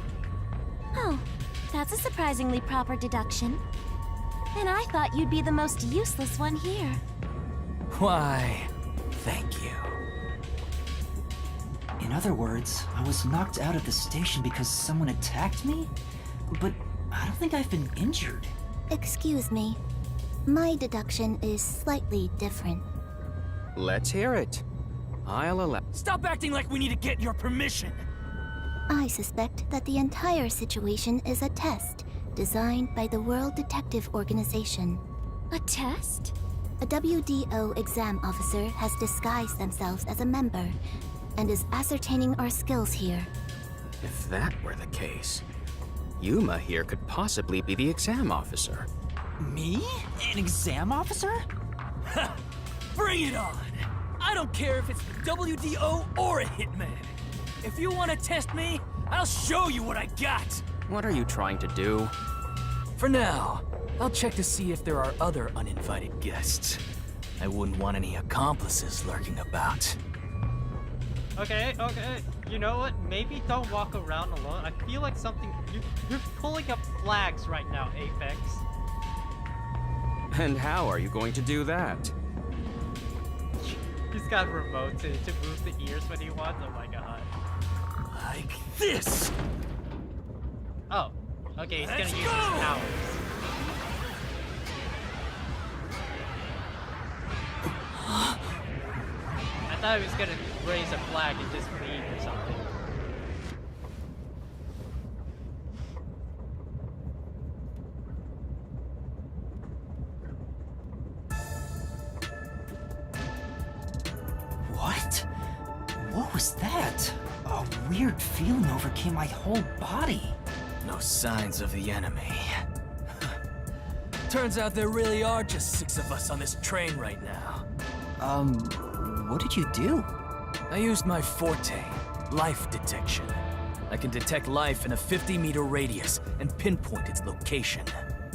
Oh, that's a surprisingly proper deduction. And I thought you'd be the most useless one here. Why, thank you. In other words, I was knocked out of the station because someone attacked me? But I don't think I've been injured. Excuse me. My deduction is slightly different. Let's hear it. I'll allow. Stop acting like we need to get your permission! I suspect that the entire situation is a test designed by the World Detective Organization. A test? A WDO exam officer has disguised themselves as a member and is ascertaining our skills here. If that were the case, Yuma here could possibly be the exam officer. Me? An exam officer? Bring it on! I don't care if it's the WDO or a hitman. If you want to test me, I'll show you what I got! What are you trying to do? For now, I'll check to see if there are other uninvited guests. I wouldn't want any accomplices lurking about. Okay. You know what? Maybe don't walk around alone. I feel like something... You're pulling up flags right now, Apex. And how are you going to do that? He's got a remote to move the ears when he wants. Oh my god. Like this! Oh. Okay, he's Let's gonna use go! his powers. I thought he was gonna raise a flag and just leave or something. What? What was that? A weird feeling overcame my whole body. No signs of the enemy. Turns out there really are just 6 of us on this train right now. What did you do? I used my forte, life detection. I can detect life in a 50-meter radius and pinpoint its location.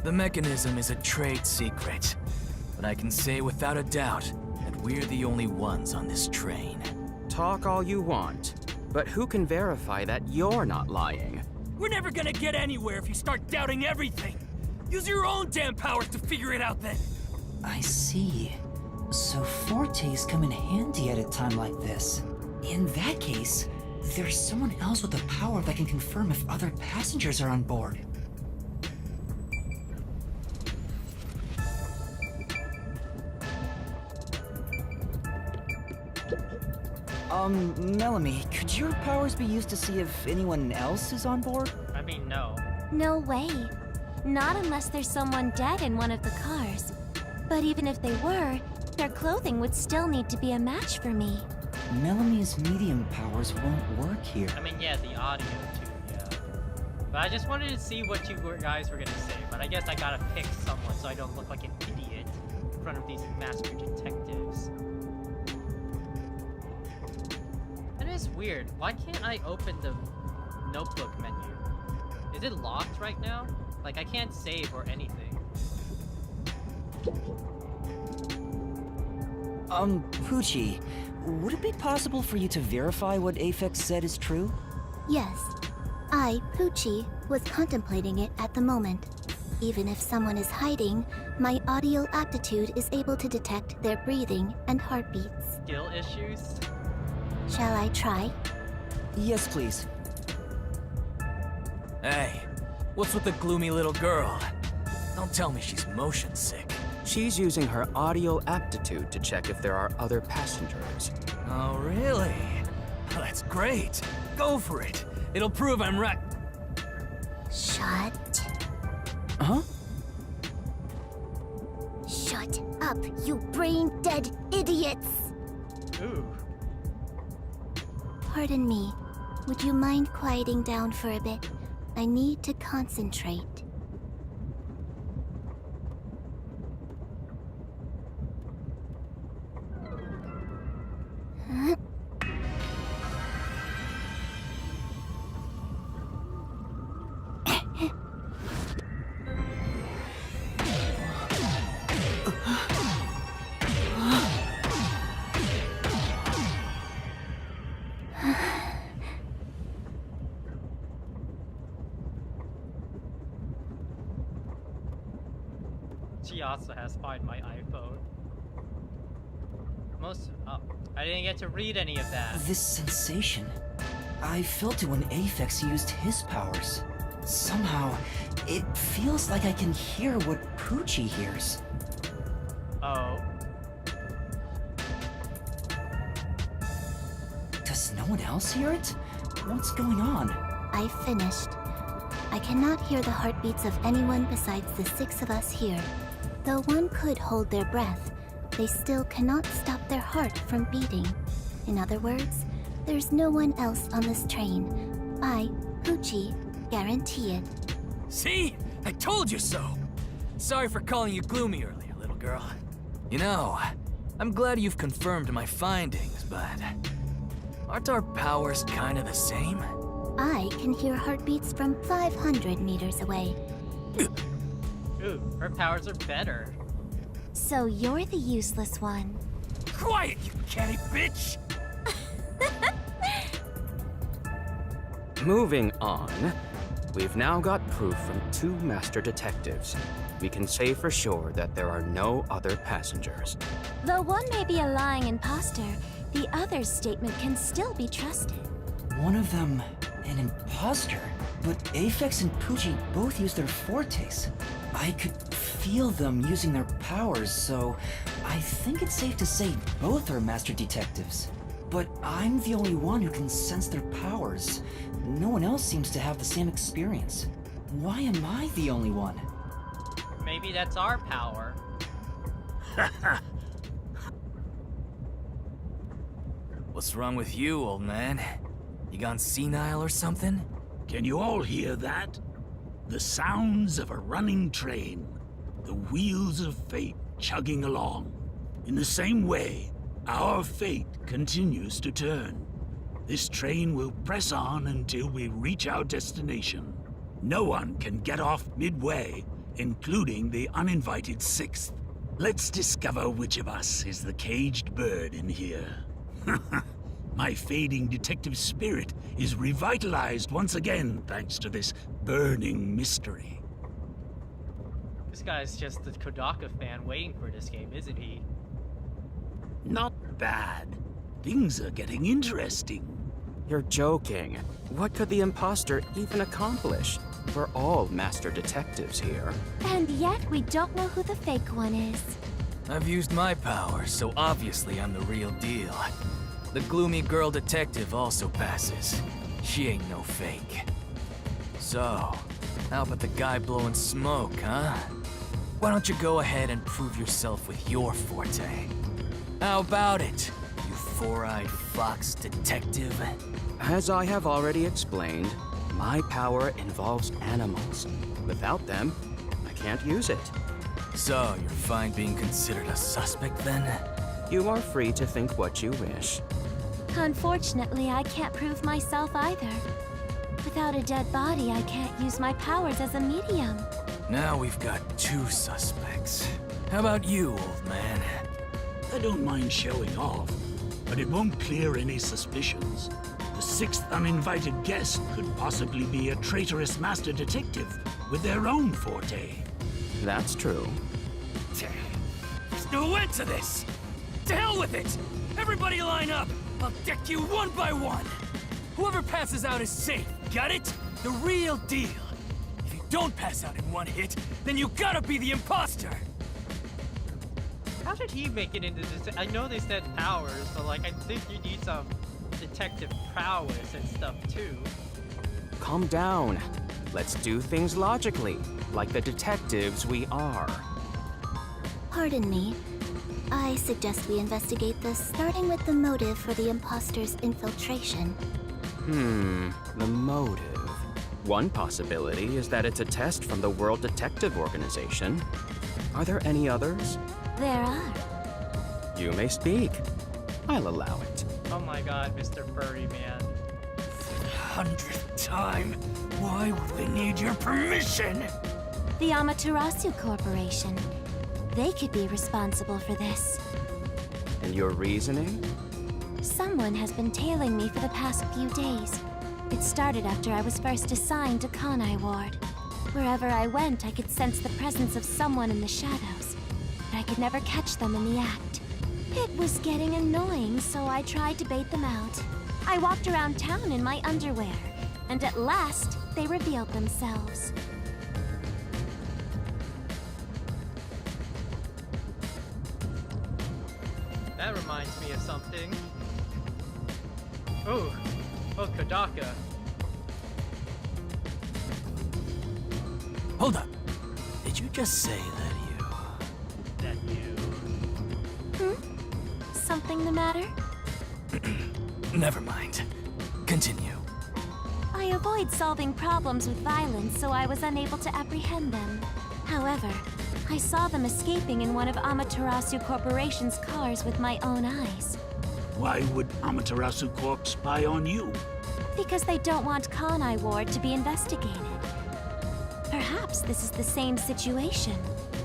The mechanism is a trade secret, but I can say without a doubt that we're the only ones on this train. Talk all you want, but who can verify that you're not lying? We're never gonna get anywhere if you start doubting everything. Use your own damn powers to figure it out then. I see. So fortes come in handy at a time like this. In that case, there's someone else with a power that can confirm if other passengers are on board. Melanie, could your powers be used to see if anyone else is on board? I mean, no. No way. Not unless there's someone dead in one of the cars. But even if they were, their clothing would still need to be a match for me. Melanie's medium powers won't work here. I mean, yeah, the audio too, yeah. But I just wanted to see what you guys were gonna say. But I guess I gotta pick someone so I don't look like an idiot in front of these master detectives. That is weird. Why can't I open the notebook menu? Is it locked right now? Like, I can't save or anything. Poochie, would it be possible for you to verify what Aphex said is true? Yes. I, Poochie, was contemplating it at the moment. Even if someone is hiding, my audio aptitude is able to detect their breathing and heartbeats. Skill issues? Shall I try? Yes, please. Hey, what's with the gloomy little girl? Don't tell me she's motion sick. She's using her audio aptitude to check if there are other passengers. Oh, really? Well, that's great. Go for it. It'll prove I'm right. Shut Huh? Shut up. up, you brain-dead idiots! Ooh. Pardon me. Would you mind quieting down for a bit? I need to concentrate. She also has Find My iPhone. I didn't get to read any of that. This sensation. I felt it when Aphex used his powers. Somehow, it feels like I can hear what Poochie hears. Oh. Does no one else hear it? What's going on? I finished. I cannot hear the heartbeats of anyone besides the 6 of us here. Though one could hold their breath, they still cannot stop their heart from beating. In other words, there's no one else on this train. I, Poochie, guarantee it. See? I told you so! Sorry for calling you gloomy earlier, little girl. You know, I'm glad you've confirmed my findings, but aren't our powers kinda the same? I can hear heartbeats from 500 meters away. Ooh, her powers are better. So you're the useless one. Quiet, you catty bitch! Moving on, we've now got proof from 2 master detectives. We can say for sure that there are no other passengers. Though one may be a lying imposter, the other's statement can still be trusted. One of them, an imposter. But Aphex and Poochie both use their fortes. I could feel them using their powers, so I think it's safe to say both are master detectives. But I'm the only one who can sense their powers. No one else seems to have the same experience. Why am I the only one? Maybe that's our power. What's wrong with you, old man? You gone senile or something? Can you all hear that? The sounds of a running train. The wheels of fate chugging along. In the same way, our fate continues to turn. This train will press on until we reach our destination. No one can get off midway, including the uninvited 6th. Let's discover which of us is the caged bird in here. My fading detective spirit is revitalized once again thanks to this burning mystery. This guy's just a Kodaka fan waiting for this game, isn't he? Not bad. Things are getting interesting. You're joking. What could the imposter even accomplish? We're all master detectives here. And yet we don't know who the fake one is. I've used my powers, so obviously I'm the real deal. The gloomy girl detective also passes. She ain't no fake. So, how about the guy blowing smoke, huh? Why don't you go ahead and prove yourself with your forte? How about it, you four-eyed fox detective? As I have already explained, my power involves animals. Without them, I can't use it. So, you're fine being considered a suspect then? You are free to think what you wish. Unfortunately, I can't prove myself either. Without a dead body, I can't use my powers as a medium. Now we've got 2 suspects. How about you, old man? I don't mind showing off, but it won't clear any suspicions. The 6th uninvited guest could possibly be a traitorous master detective with their own forte. That's true. There's no end to this! To hell with it! Everybody line up! I'll deck you one by one! Whoever passes out is safe, got it? The real deal! If you don't pass out in one hit, then you gotta be the imposter! How did he make it into this? I know they said powers, so like I think you need some detective prowess and stuff too. Calm down. Let's do things logically, like the detectives we are. Pardon me, I suggest we investigate this, starting with the motive for the imposter's infiltration. The motive. One possibility is that it's a test from the World Detective Organization. Are there any others? There are. You may speak. I'll allow it. Oh my god, Mr. Furry Man. 100th time. Why would we need your permission? The Amaterasu Corporation. They could be responsible for this. And your reasoning? Someone has been tailing me for the past few days. It started after I was first assigned to Kanai Ward. Wherever I went, I could sense the presence of someone in the shadows, but I could never catch them in the act. It was getting annoying, so I tried to bait them out. I walked around town in my underwear, and at last, they revealed themselves. That reminds me of something. Oh, Kodaka. Hold up. Did you just say That you. Something the matter? Never mind. Continue. I avoid solving problems with violence, so I was unable to apprehend them. However, I saw them escaping in one of Amaterasu Corporation's cars with my own eyes. Why would Amaterasu Corp spy on you? Because they don't want Kanai Ward to be investigated. Perhaps this is the same situation,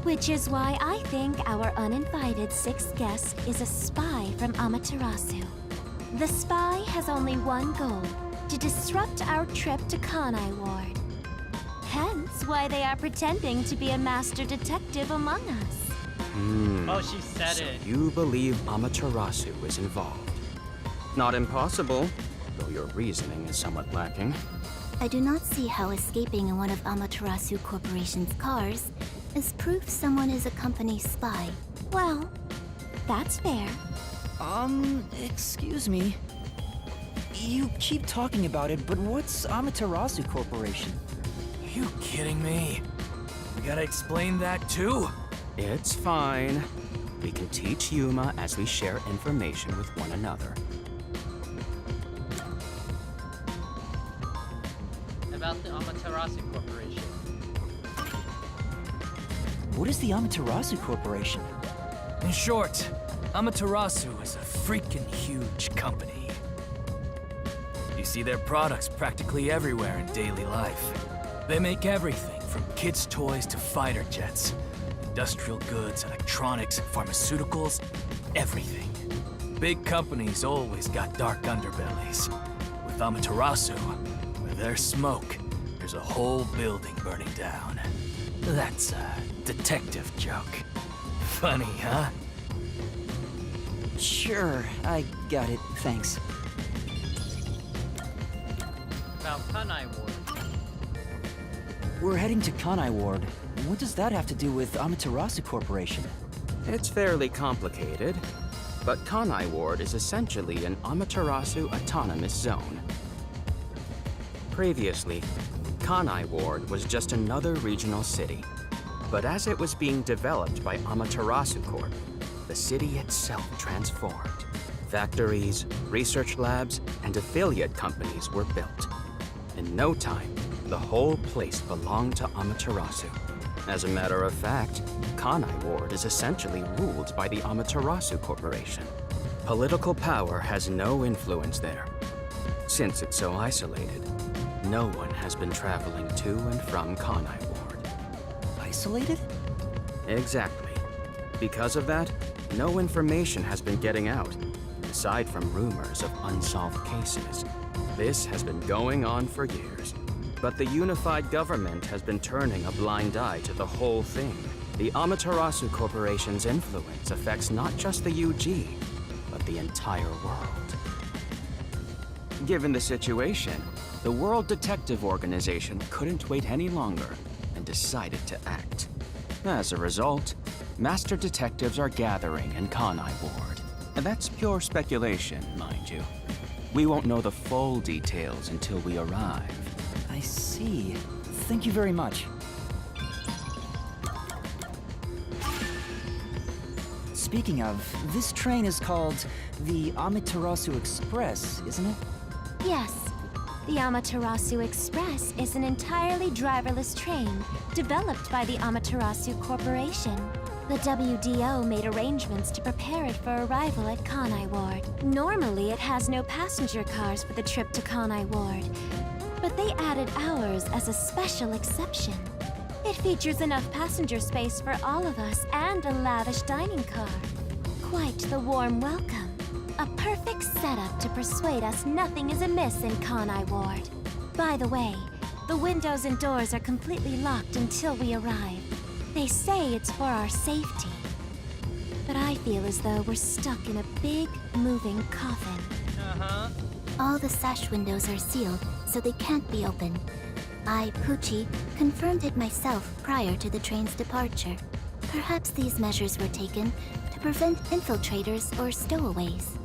which is why I think our uninvited sixth guest is a spy from Amaterasu. The spy has only one goal, to disrupt our trip to Kanai Ward. Hence why they are pretending to be a master detective among us. Oh, she said So it. you believe Amaterasu is involved. Not impossible, though your reasoning is somewhat lacking. I do not see how escaping in one of Amaterasu Corporation's cars is proof someone is a company spy. Well, that's fair. Excuse me. You keep talking about it, but what's Amaterasu Corporation? You kidding me? We gotta explain that too? It's fine. We can teach Yuma as we share information with one another. About the Amaterasu Corporation. What is the Amaterasu Corporation? In short, Amaterasu is a freaking huge company. You see their products practically everywhere in daily life. They make everything from kids' toys to fighter jets, industrial goods, electronics, pharmaceuticals, everything. Big companies always got dark underbellies. With Amaterasu, where there's smoke, there's a whole building burning down. That's a detective joke. Funny, huh? Sure, I got it. Thanks. About Kanai Ward. We're heading to Kanai Ward. What does that have to do with Amaterasu Corporation? It's fairly complicated, but Kanai Ward is essentially an Amaterasu autonomous zone. Previously, Kanai Ward was just another regional city. But as it was being developed by Amaterasu Corp, the city itself transformed. Factories, research labs, and affiliate companies were built. In no time, the whole place belonged to Amaterasu. As a matter of fact, Kanai Ward is essentially ruled by the Amaterasu Corporation. Political power has no influence there. Since it's so isolated, no one has been traveling to and from Kanai Ward. Isolated? Exactly. Because of that, no information has been getting out, aside from rumors of unsolved cases. This has been going on for years. But the unified government has been turning a blind eye to the whole thing. The Amaterasu Corporation's influence affects not just the UG, but the entire world. Given the situation, the World Detective Organization couldn't wait any longer and decided to act. As a result, master detectives are gathering in Kanai Ward. And that's pure speculation, mind you. We won't know the full details until we arrive. I see. Thank you very speaking of, this train is called the Amaterasu Express, isn't it? Yes. The Amaterasu Express is an entirely driverless train developed by the Amaterasu Corporation. The WDO made arrangements to prepare it for arrival at Kanai Ward. Normally, it has no passenger cars for the trip to Kanai Ward, but they added ours as a special exception. It features enough passenger space for all of us and a lavish dining car. Quite the warm welcome. A perfect setup to persuade us nothing is amiss in Kanai Ward. By the way, the windows and doors are completely locked until we arrive. They say it's for our safety. But I feel as though we're stuck in a big, moving coffin. Uh-huh. All the sash windows are sealed, so they can't be opened. I, Pucci, confirmed it myself prior to the train's departure. Perhaps these measures were taken to prevent infiltrators or stowaways.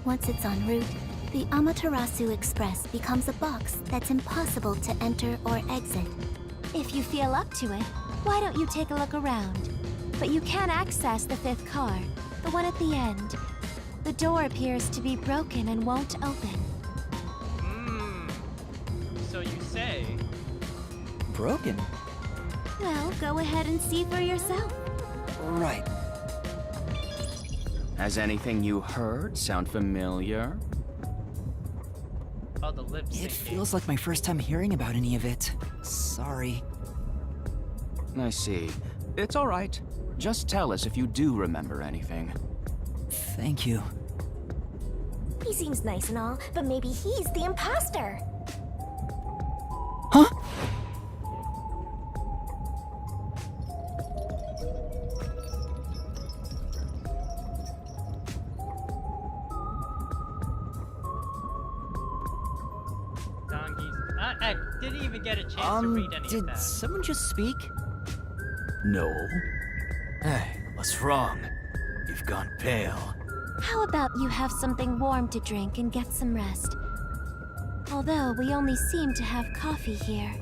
Once it's en route, the Amaterasu Express becomes a box that's impossible to enter or exit. If you feel up to it, why don't you take a look around? But you can access the 5th car, the one at the end. The door appears to be broken and won't open. So you say? Broken? Well, go ahead and see for yourself. Right. Has anything you heard sound familiar? Oh, the lip syncing. It feels like my first time hearing about any of it. Sorry. I see. It's all right. Just tell us if you do remember anything. Thank you. He seems nice and all, but maybe he's the imposter. Huh? I didn't even get a chance to read any of Did that. someone just speak? No. Hey, what's wrong? You've gone pale. How about you have something warm to drink and get some rest? Although we only seem to have coffee here.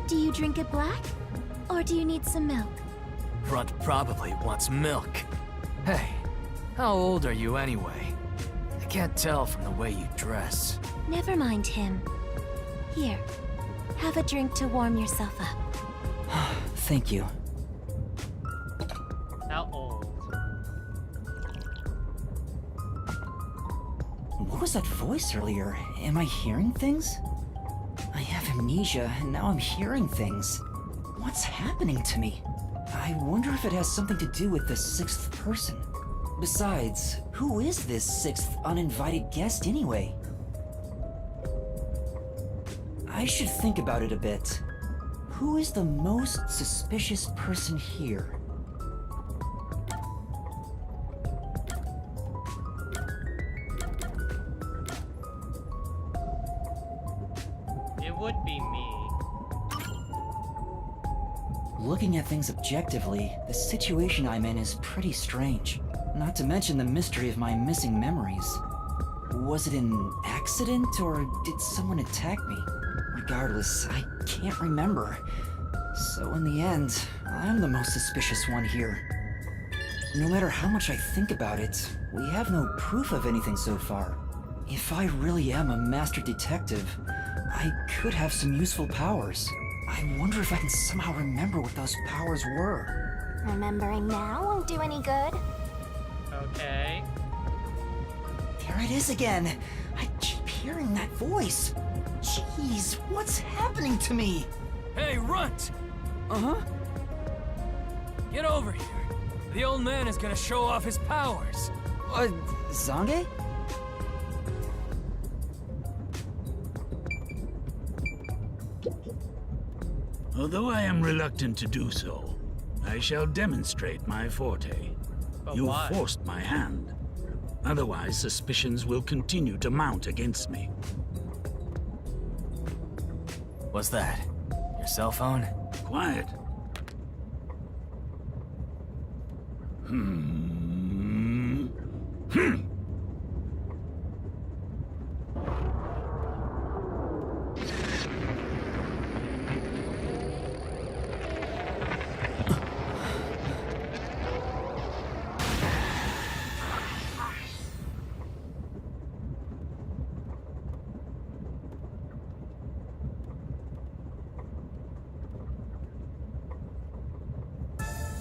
Do you drink it black? Or do you need some milk? Front probably wants milk. Hey, how old are you anyway? I can't tell from the way you dress. Never mind him. Here, have a drink to warm yourself up. Thank you. How old? What was that voice earlier? Am I hearing things? I have amnesia, and now I'm hearing things. What's happening to me? I wonder if it has something to do with the 6th person. Besides, who is this 6th uninvited guest anyway? I should think about it a bit. Who is the most suspicious person here? It would be me. Looking at things objectively, the situation I'm in is pretty strange. Not to mention the mystery of my missing memories. Was it an accident, or did someone attack me? Regardless, I can't remember. So in the end, I'm the most suspicious one here. No matter how much I think about it, we have no proof of anything so far. If I really am a master detective, I could have some useful powers. I wonder if I can somehow remember what those powers were. Remembering now won't do any good. Okay. There it is again. I keep hearing that voice. Jeez, what's happening to me? Hey, Runt! Uh-huh? Get over here. The old man is gonna show off his powers. Zange? Although I am reluctant to do so, I shall demonstrate my forte. But You why? forced my hand. Otherwise, suspicions will continue to mount against me. What's that? Your cell phone? Quiet.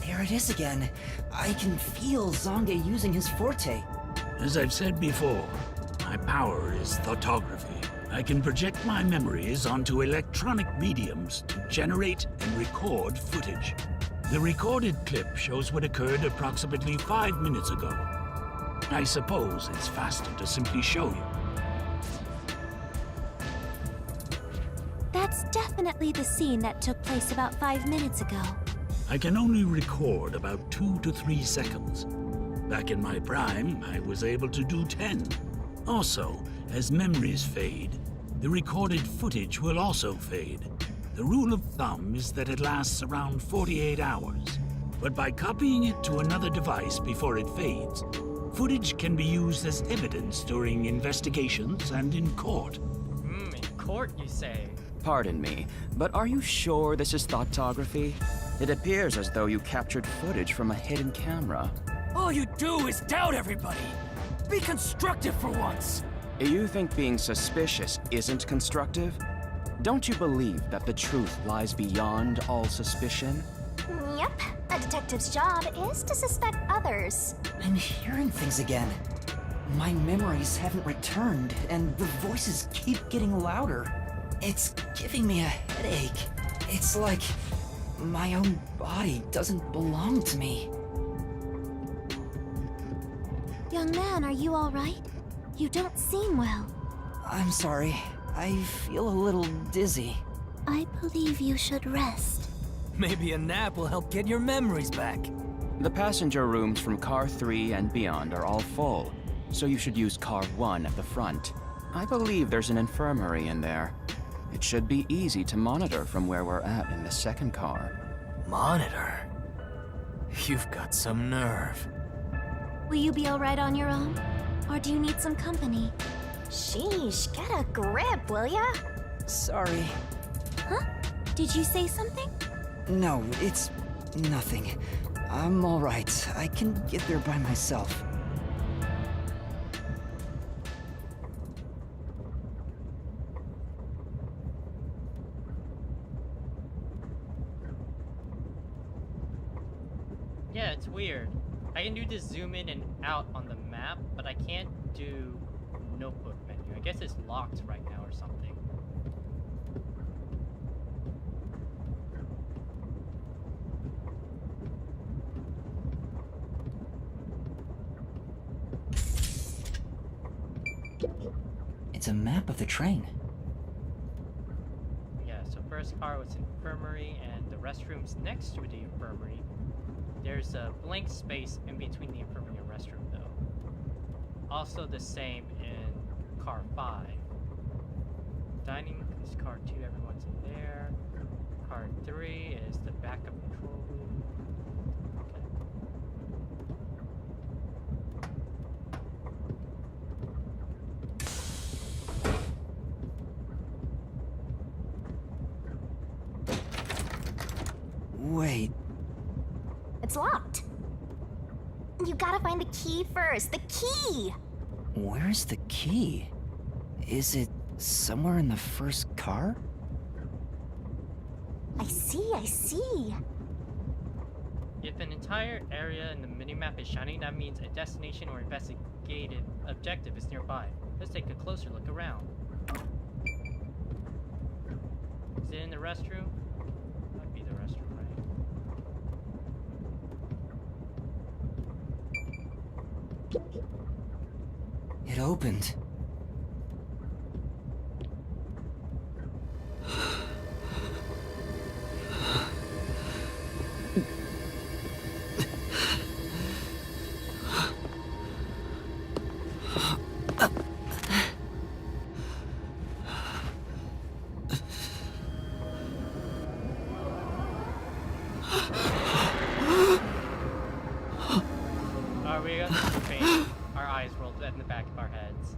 There it is again. I can feel Zonge using his forte. As I've said before, my power is thoughtography. I can project my memories onto electronic mediums to generate and record footage. The recorded clip shows what occurred approximately 5 minutes ago. I suppose it's faster to simply show you. That's definitely the scene that took place about 5 minutes ago. I can only record about 2 to 3 seconds. Back in my prime, I was able to do 10. Also, as memories fade, the recorded footage will also fade. The rule of thumb is that it lasts around 48 hours. But by copying it to another device before it fades, footage can be used as evidence during investigations and in court. In court, you say? Pardon me, but are you sure this is thoughtography? It appears as though you captured footage from a hidden camera. All you do is doubt everybody. Be constructive for once. You think being suspicious isn't constructive? Don't you believe that the truth lies beyond all suspicion? Yep, a detective's job is to suspect others. I'm hearing things again. My memories haven't returned, and the voices keep getting louder. It's giving me a headache. It's like my own body doesn't belong to me. Young man, are you all right? You don't seem well. I'm sorry. I feel a little dizzy. I believe you should rest. Maybe a nap will help get your memories back. The passenger rooms from Car 3 and beyond are all full, so you should use Car 1 at the front. I believe there's an infirmary in there. It should be easy to monitor from where we're at in the second car. Monitor? You've got some nerve. Will you be all right on your own? Or do you need some company? Sheesh, get a grip, will ya? Sorry. Huh? Did you say something? No, it's nothing. I'm all right. I can get there by myself. Yeah, it's weird. I can do the zoom in and out on the map, but I can't do notebook menu. I guess it's locked right now or something. It's a map of the train. Yeah, so first car was infirmary and the restrooms next to the infirmary. There's a blank space in between the infirmary and restroom though. Also the same in car 5. Dining is car 2, everyone's in there. Car 3 is the backup control room. Okay. Wait, It's locked. You gotta find the key first. The key! where's the key? Is it somewhere in the first car? I see. If an entire area in the minimap is shining, that means a destination or investigative objective is nearby. Let's take a closer look around. Is it in the restroom? Might be the restroom, right? It opened. Are we gonna faint? Our eyes rolled in the back of our heads.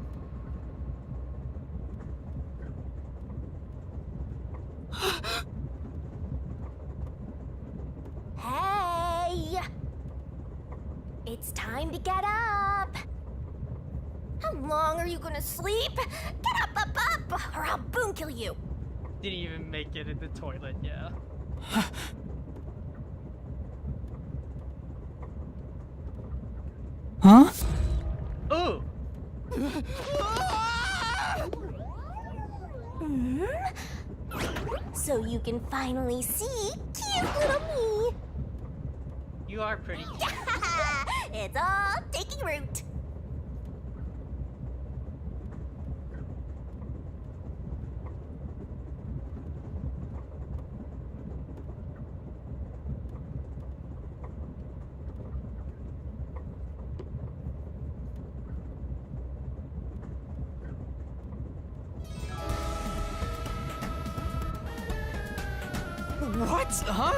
Hey! It's time to get up! How long are you gonna sleep? Get up, or I'll boom kill you! Didn't even make it in the toilet, yeah. Huh? Ooh! So you can finally see cute little me. You are pretty cute. It's all taking root. What? Huh?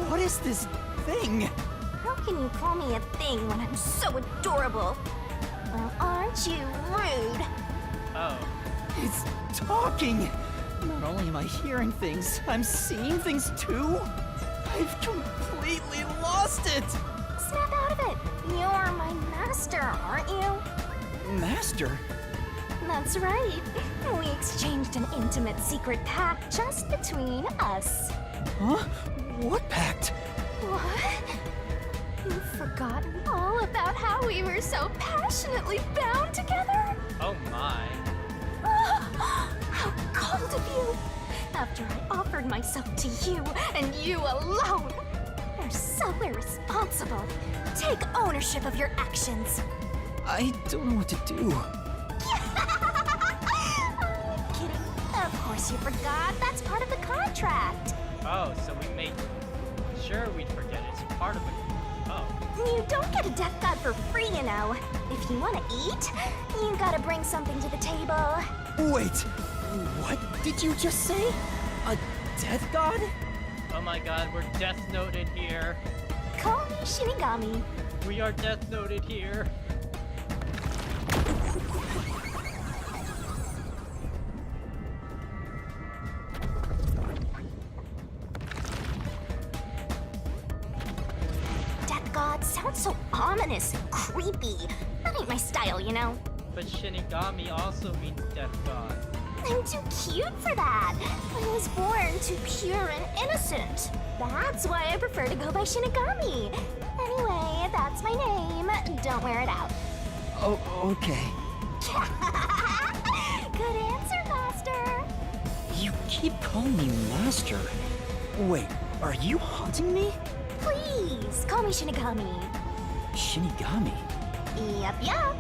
What is this thing? How can you call me a thing when I'm so adorable? Well, aren't you rude? Oh. It's talking! Not only am I hearing things, I'm seeing things too? I've completely lost it! Snap out of it. You're my master, aren't you? Master? That's right. We exchanged an intimate secret pact just between us. Huh? What pact? What? You've forgotten all about how we were so passionately bound together? Oh my. How cold of you! After I offered myself to you, and you alone! You're so irresponsible. Take ownership of your actions. I don't know what to do. I'm kidding. Of course you forgot. That's part of the contract. Oh, so we made sure we'd forget it's part of it. Oh. You don't get a death god for free, you know. If you want to eat, you gotta bring something to the table. Wait, what did you just say? A death god? Oh my god, we're death noted here. Call me Shinigami. We are death noted here. Death god sounds so ominous and creepy. That ain't my style, you know. But Shinigami also means death god. I'm too cute for that. I was born too pure and innocent. That's why I prefer to go by Shinigami. Anyway, that's my name. Don't wear it out. Oh, okay. Good answer, Master. You keep calling me Master. Wait, are you haunting me? Please, call me Shinigami. Shinigami? Yup.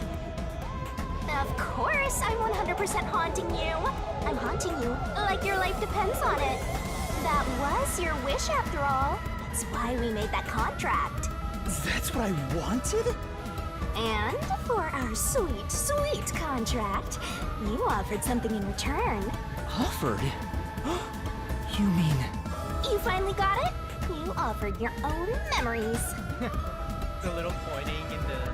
Of course, I'm 100% haunting you. I'm haunting you like your life depends on it. That was your wish after all. That's why we made that contract. That's what I wanted? And for our sweet, sweet contract, you offered something in return. Offered? You mean... You finally got it? You offered your own memories. The little pointing in the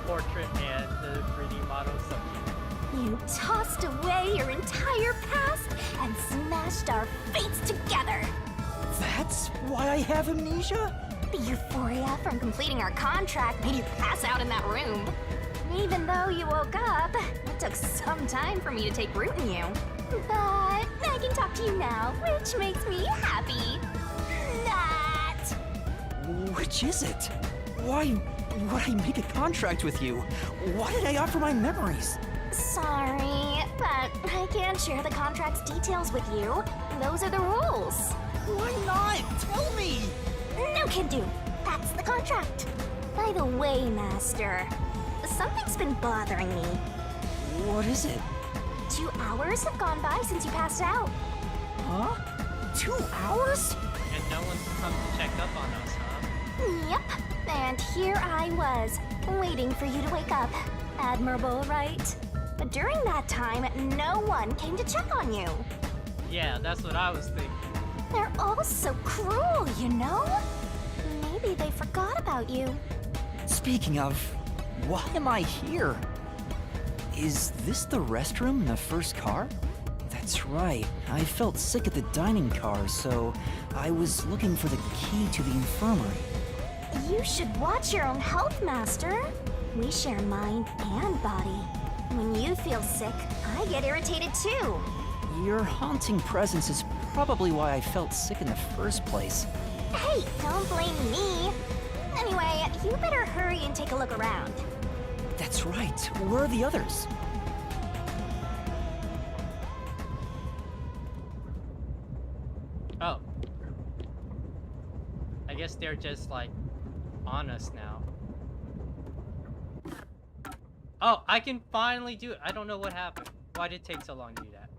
portrait and the 3D model subject. You tossed away your entire past and smashed our fates together. That's why I have amnesia? The euphoria from completing our contract made you pass out in that room. Even though you woke up, it took some time for me to take root in you. But I can talk to you now, which makes me happy. That! Which is it? Why would I make a contract with you? Why did I offer my memories? Sorry, but I can't share the contract's details with you. Those are the rules. Why not? Tell me! No can do. That's the contract. By the way, Master, something's been bothering me. What is it? 2 hours have gone by since you passed out. Huh? 2 hours? And no one's come to check up on us, huh? Yep. And here I was, waiting for you to wake up. Admirable, right? But during that time, no one came to check on you. Yeah, that's what I was thinking. They're all so cruel, you know? Maybe they forgot about you. Speaking of, why am I here? Is this the restroom in the first car? That's right. I felt sick at the dining car, so I was looking for the key to the infirmary. You should watch your own health, Master. We share mind and body. When you feel sick, I get irritated too. Your haunting presence is probably why I felt sick in the first place. Hey, don't blame me. Anyway, you better hurry and take a look around. That's right. Where are the others? Oh. I guess they're just like on us now. Oh, I can finally do it. I don't know what happened. Why did it take so long to do that?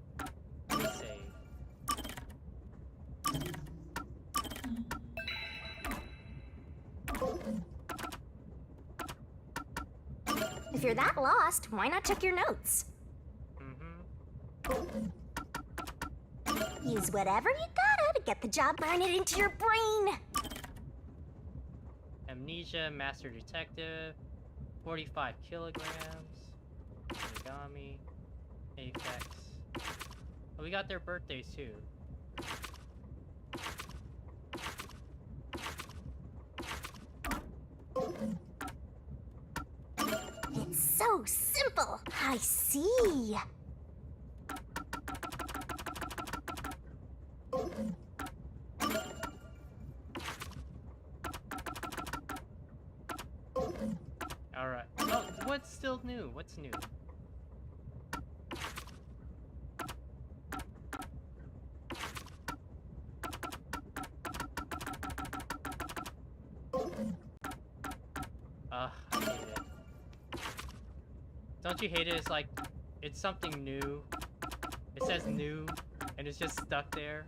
Let me save. If you're that lost, why not check your notes? Use whatever you gotta to get the job burned into your brain. Amnesia, Master Detective, 45 kilograms, Origami, Apex. Oh, we got their birthdays too. It's so simple. I see. Alright. Oh, what's still new? What's new? I hate it. Don't you hate it? It's like, it's something new. It says new, and it's just stuck there.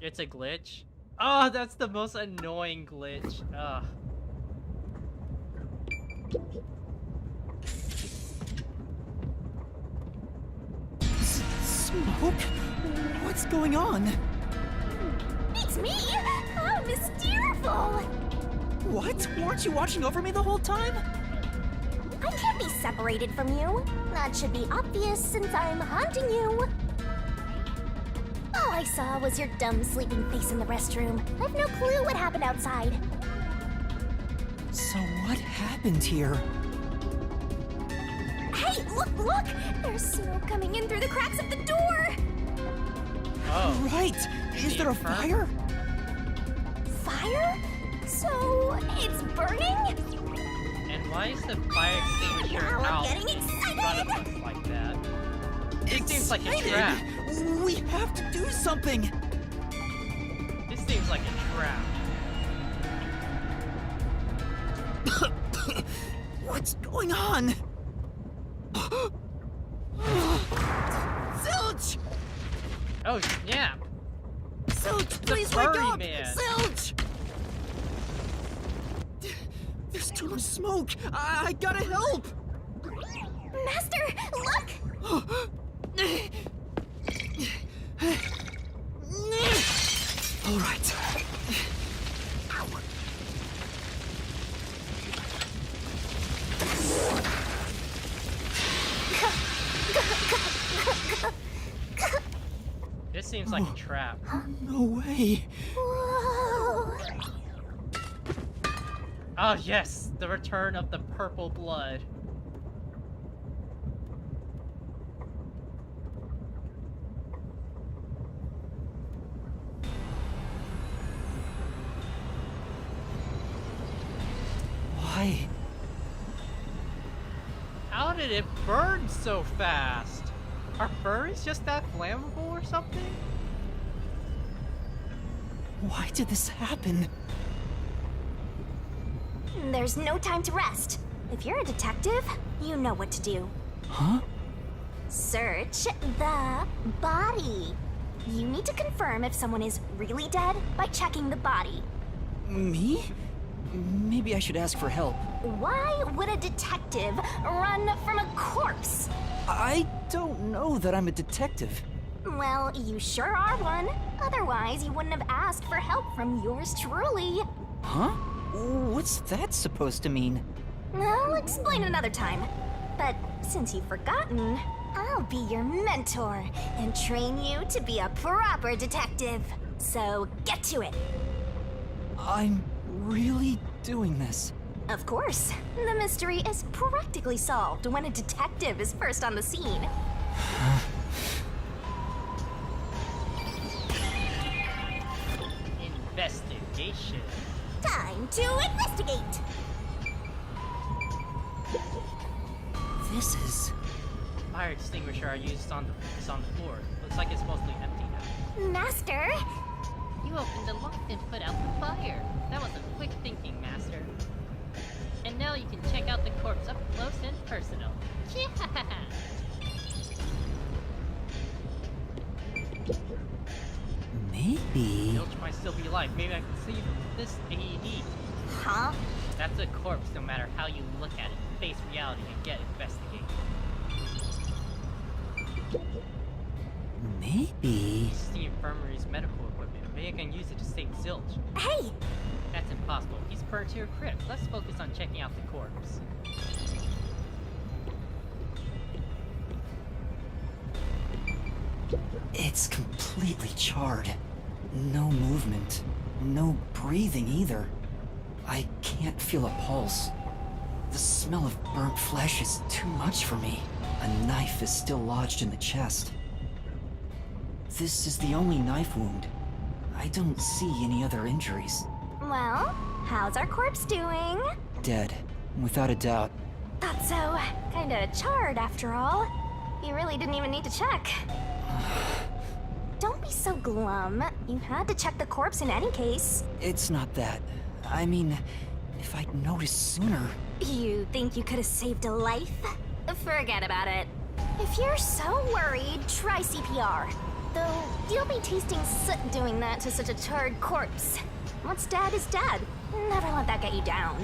It's a glitch. Oh, that's the most annoying glitch. Ugh. Smoke? What's going on? It's me! Oh, mysterful! What? Weren't you watching over me the whole time? I can't be separated from you. That should be obvious since I'm haunting you. All I saw was your dumb sleeping face in the restroom. I've no clue what happened outside. So what happened here? Hey, look! There's smoke coming in through the cracks of the door! Oh. Right! Is there a fire? Fire? So, it's burning? And why is the fire extinguisher Now I'm out getting in front of excited! us like that? It seems like a trap. We have to do something! This seems like a trap. What's going on? Zilch! Oh, snap! Zilch, The please wake furry up! man. Zilch! There's too much smoke! I gotta help! Master, look! All right. This seems like a trap. No way. Whoa! Oh yes, the return of the purple blood. Why? How did it burn so fast? Are furries just that flammable or something? Why did this happen? There's no time to rest. If you're a detective, you know what to do. Huh? Search the body. You need to confirm if someone is really dead by checking the body. Me? Maybe I should ask for help. Why would a detective run from a corpse? I don't know that I'm a detective. Well, you sure are one. Otherwise, you wouldn't have asked for help from yours truly. Huh? What's that supposed to mean? I'll explain another time. But since you've forgotten, I'll be your mentor and train you to be a proper detective. So get to it. I'm really doing this. Of course. The mystery is practically solved when a detective is first on the scene. investigation. Time to investigate! This is... Fire extinguisher I used is on the floor. Looks like it's mostly empty now. Master? You opened the lock and put out the fire. That was a quick thinking, Master. And now you can check out the corpse up close and personal. Maybe... Zilch might still be alive. Maybe I can see this AED. Huh? That's a corpse no matter how you look at it. Face reality and get investigated. Maybe... This is the infirmary's medical equipment. Maybe I can use it to save Zilch. Hey! That's impossible. He's burned to your crypt. Let's focus on checking out the corpse. It's completely charred. No movement. No breathing either. I can't feel a pulse. The smell of burnt flesh is too much for me. A knife is still lodged in the chest. This is the only knife wound. I don't see any other injuries. Well, how's our corpse doing? Dead, without a doubt. Thought so. Kinda charred after all. You really didn't even need to check. Don't be so glum. You had to check the corpse in any case. It's not that. I mean, if I'd noticed sooner... You think you could have saved a life? Forget about it. If you're so worried, try CPR. Though, you'll be tasting soot doing that to such a charred corpse. What's dead is dead. Never let that get you down.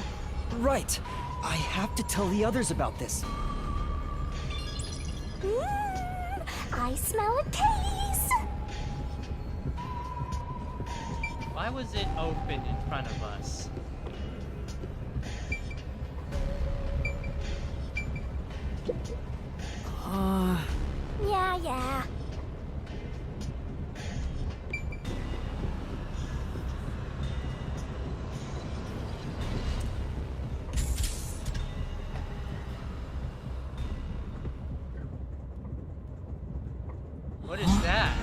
Right! I have to tell the others about this. I smell a case! Why was it open in front of us? Yeah. What is that?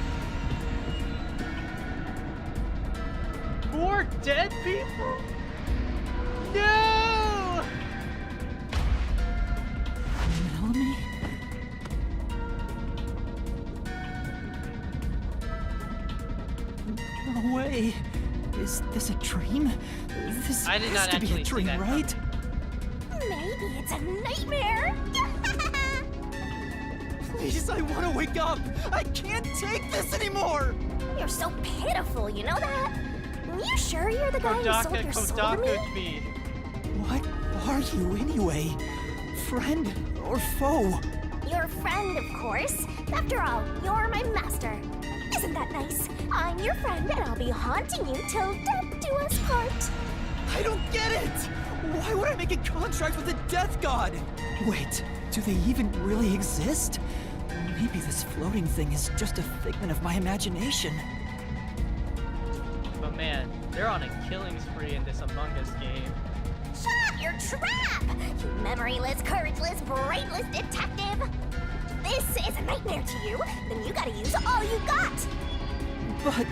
More dead people? No! Melanie? No way. Is this a dream? This I did has not to be a actually see dream, that right? Maybe it's a nightmare! Please, I want to wake up! I can't take this anymore! You're so pitiful, you know that? You sure you're the guy who sold your soul to me? Kodaka me. What are you anyway? Friend or foe? You're a friend, of course. After all, you're my master. Isn't that nice? I'm your friend and I'll be haunting you till death do us part. I don't get it! Why would I make a contract with the death god? Wait, do they even really exist? Maybe this floating thing is just a figment of my imagination. But man, they're on a killing spree in this Among Us game. Shut up your trap! You memoryless, courageless, brainless detective! This is a nightmare to you, then you gotta use all you got! But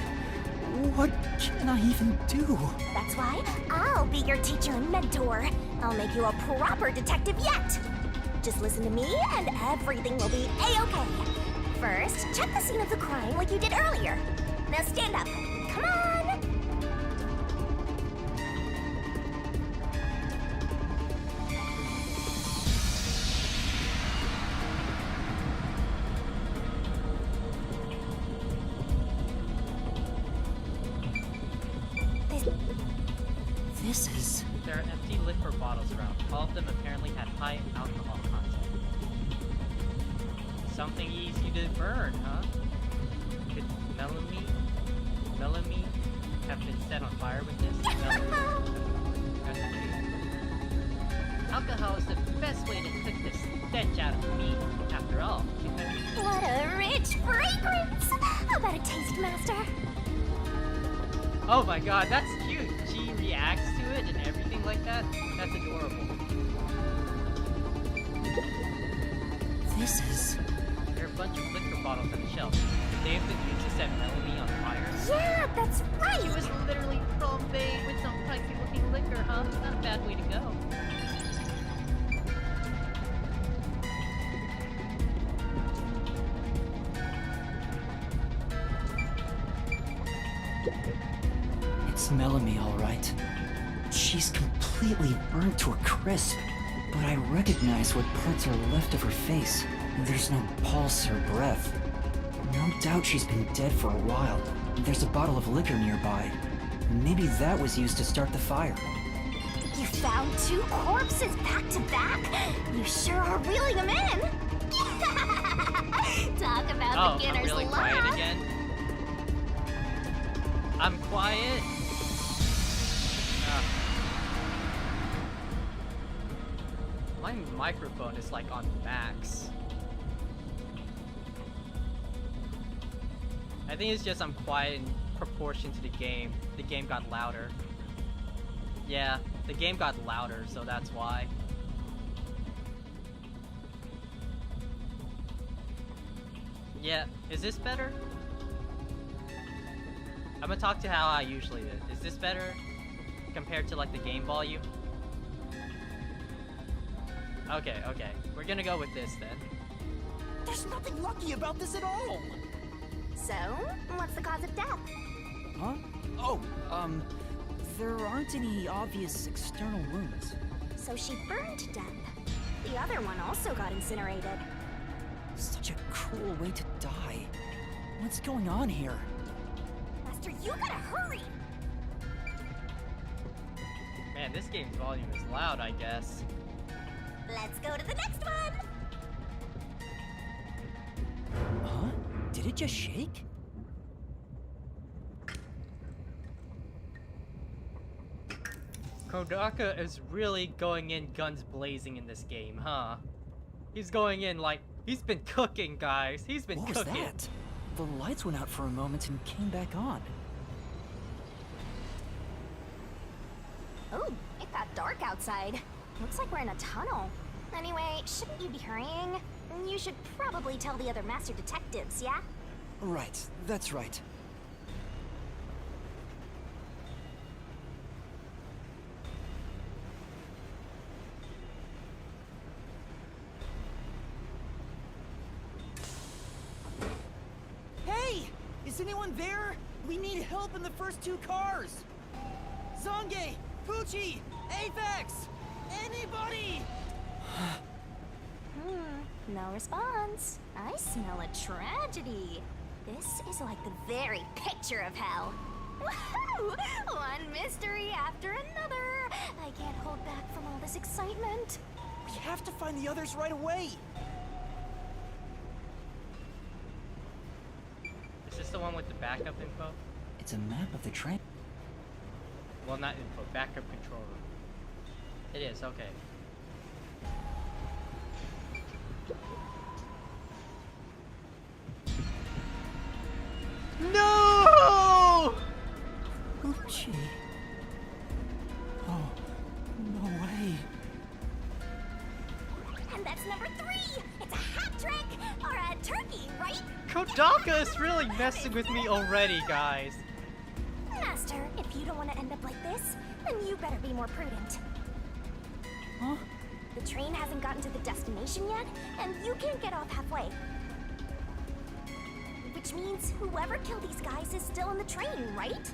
what can I even do? That's why I'll be your teacher and mentor. I'll make you a proper detective yet! Just listen to me and everything will be A-okay. First, check the scene of the crime like you did earlier. Now stand up. Come on! This is... There are empty liquor bottles around. All of them apparently had high alcohol content. Something easy to burn, huh? Could melamine have been set on fire with this? Alcohol is the best way to cook the stench out of meat. After all, What a rich fragrance! How about a taste, Master? oh my god, that's cute. She reacts to it and everything like that. That's adorable. This is... There are a bunch of liquor bottles on the shelf. Could they have been used to set Melanie on fire? Yeah, that's right! She was literally trombone with some pricey looking liquor, huh? Not a bad way to go. It's Melanie, all right. She's completely burnt to a crisp, but I recognize what parts are left of her face. There's no pulse or breath. No doubt she's been dead for a while. There's a bottle of liquor nearby. Maybe that was used to start the fire. You found 2 corpses back to back? You sure are reeling them in! Talk about Oh, I'm beginner's really luck! quiet again. I'm quiet. My microphone is like on max. I think it's just I'm quiet in proportion to the game. The game got louder. Yeah, the game got louder, so that's why. Yeah, is this better? I'm gonna talk to how I usually do. Is this better compared to like the game volume? Okay, okay. We're gonna go with this then. There's nothing lucky about this at all! So, what's the cause of death? Huh? Oh, there aren't any obvious external wounds. So she burned to death. The other one also got incinerated. Such a cruel way to die. What's going on here? Master, you gotta hurry! Man, this game's volume is loud, I guess. Let's go to the next one! Huh? Did it just shake? Kodaka is really going in guns blazing in this game, huh? He's going in like, he's been cooking, guys. He's been What was cooking. that? The lights went out for a moment and came back on. Ooh, it got dark outside. Looks like we're in a tunnel. Anyway, shouldn't you be hurrying? You should probably tell the other master detectives, yeah? Right, that's right. Hey! Is anyone there? We need help in the first 2 cars! Zange! Fuchi! Apex! Anybody! No response. I smell a tragedy. This is like the very picture of hell. Woohoo! One mystery after another. I can't hold back from all this excitement. We have to find the others right away! Is this the one with the backup info? It's a map of the train. Well, not info, backup control room. It is, okay. No! Uchi. Oh, no way. And that's number 3. It's a hat trick or a turkey, right? Kodaka is really messing with me already, guys. Master, if you don't want to end up like this, then you better be more prudent. Huh? The train hasn't gotten to the destination yet, and you can't get off halfway. Which means whoever killed these guys is still in the train, right?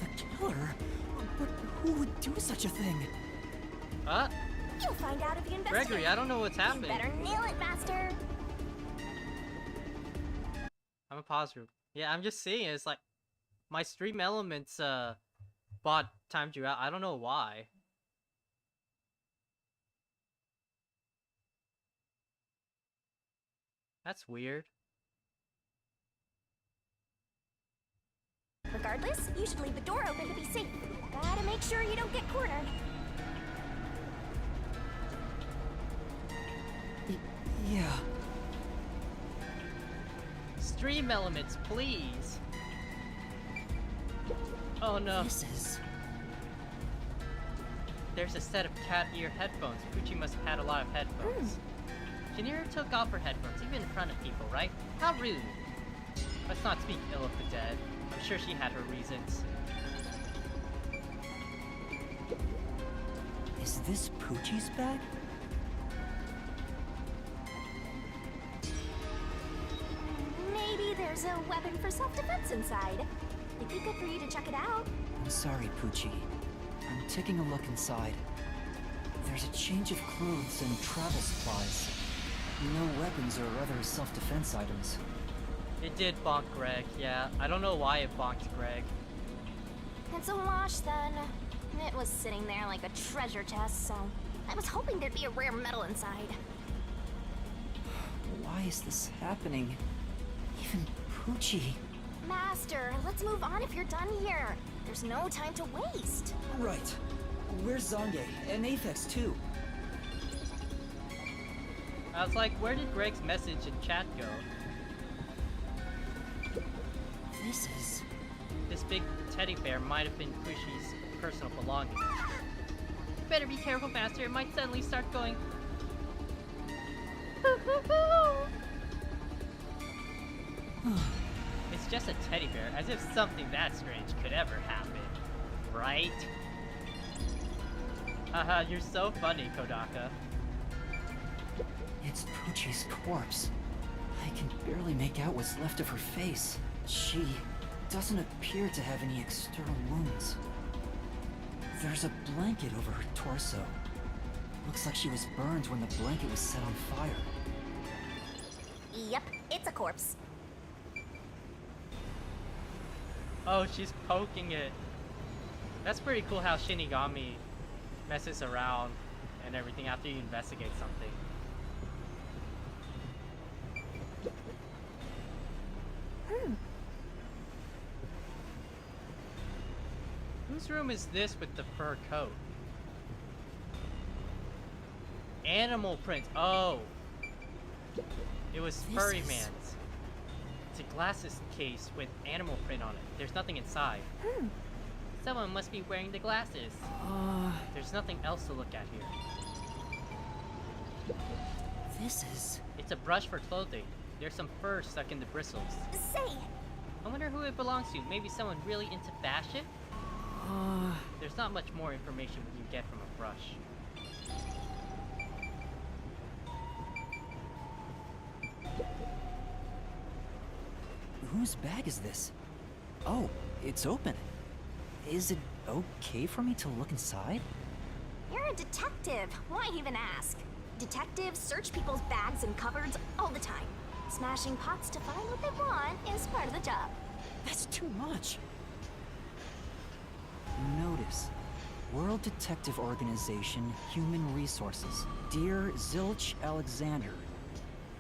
The killer? But who would do such a thing? You'll find out if you investigate. Gregory, I don't know what's happening. You better nail it, Master. I'm a pause group. Yeah, I'm just seeing it. It's like my stream elements bot timed you out. I don't know why. That's weird. Regardless, you should leave the door open to be safe. Gotta make sure you don't get cornered. Yeah. Stream elements, please. Oh no. This is... There's a set of cat ear headphones. Fuchi must have had a lot of headphones. She never took off her headphones, even in front of people, right? How rude. Let's not speak ill of the dead. I'm sure she had her reasons. Is this Poochie's bag? Maybe there's a weapon for self-defense inside. It'd be good for you to check it out. I'm sorry, Poochie. I'm taking a look inside. There's a change of clothes and travel supplies. No weapons or other self-defense items. It did bonk Greg, yeah. I don't know why it bonked Greg. It's a wash then. It was sitting there like a treasure chest, so I was hoping there'd be a rare metal inside. Why is this happening? Even Poochie. Master, let's move on if you're done here. There's no time to waste. Right. Where's Zange? And Apex too. I was like, where did Greg's message in chat go? This big teddy bear might have been Pushi's personal belonging. Better be careful, Master. It might suddenly start going. It's just a teddy bear, as if something that strange could ever happen. Right? Haha, you're so funny, Kodaka. It's Poochie's corpse. I can barely make out what's left of her face. She doesn't appear to have any external wounds. There's a blanket over her torso. Looks like she was burned when the blanket was set on fire. Yep, it's a corpse. Oh, she's poking it. That's pretty cool how Shinigami messes around and everything after you investigate something. Whose room is this with the fur coat? Animal print. Oh. It was Furry Man's. It's a glasses case with animal print on it. There's nothing inside. Someone must be wearing the glasses. There's nothing else to look at here. This is... It's a brush for clothing. There's some fur stuck in the bristles. Say! I wonder who it belongs to. Maybe someone really into fashion? There's not much more information you get from a brush. Whose bag is this? Oh, it's open. Is it okay for me to look inside? You're a detective. Why even ask? Detectives search people's bags and cupboards all the time. Smashing pots to find what they want is part of the job. That's too much. Notice. World Detective Organization, Human Resources. Dear Zilch Alexander,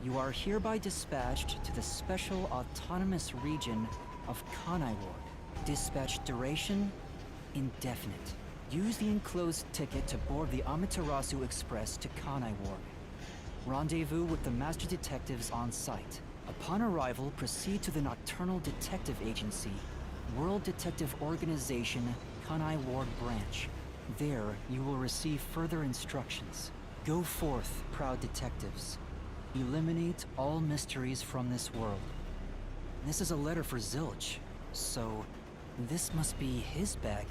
you are hereby dispatched to the Special Autonomous Region of Kanai Ward. Dispatch duration, indefinite. Use the enclosed ticket to board the Amaterasu Express to Kanai Ward. Rendezvous with the Master Detectives on site. Upon arrival, proceed to the Nocturnal Detective Agency, World Detective Organization, Kanai Ward Branch. There, you will receive further instructions. Go forth, proud detectives. Eliminate all mysteries from this world. This is a letter for Zilch, so this must be his bag.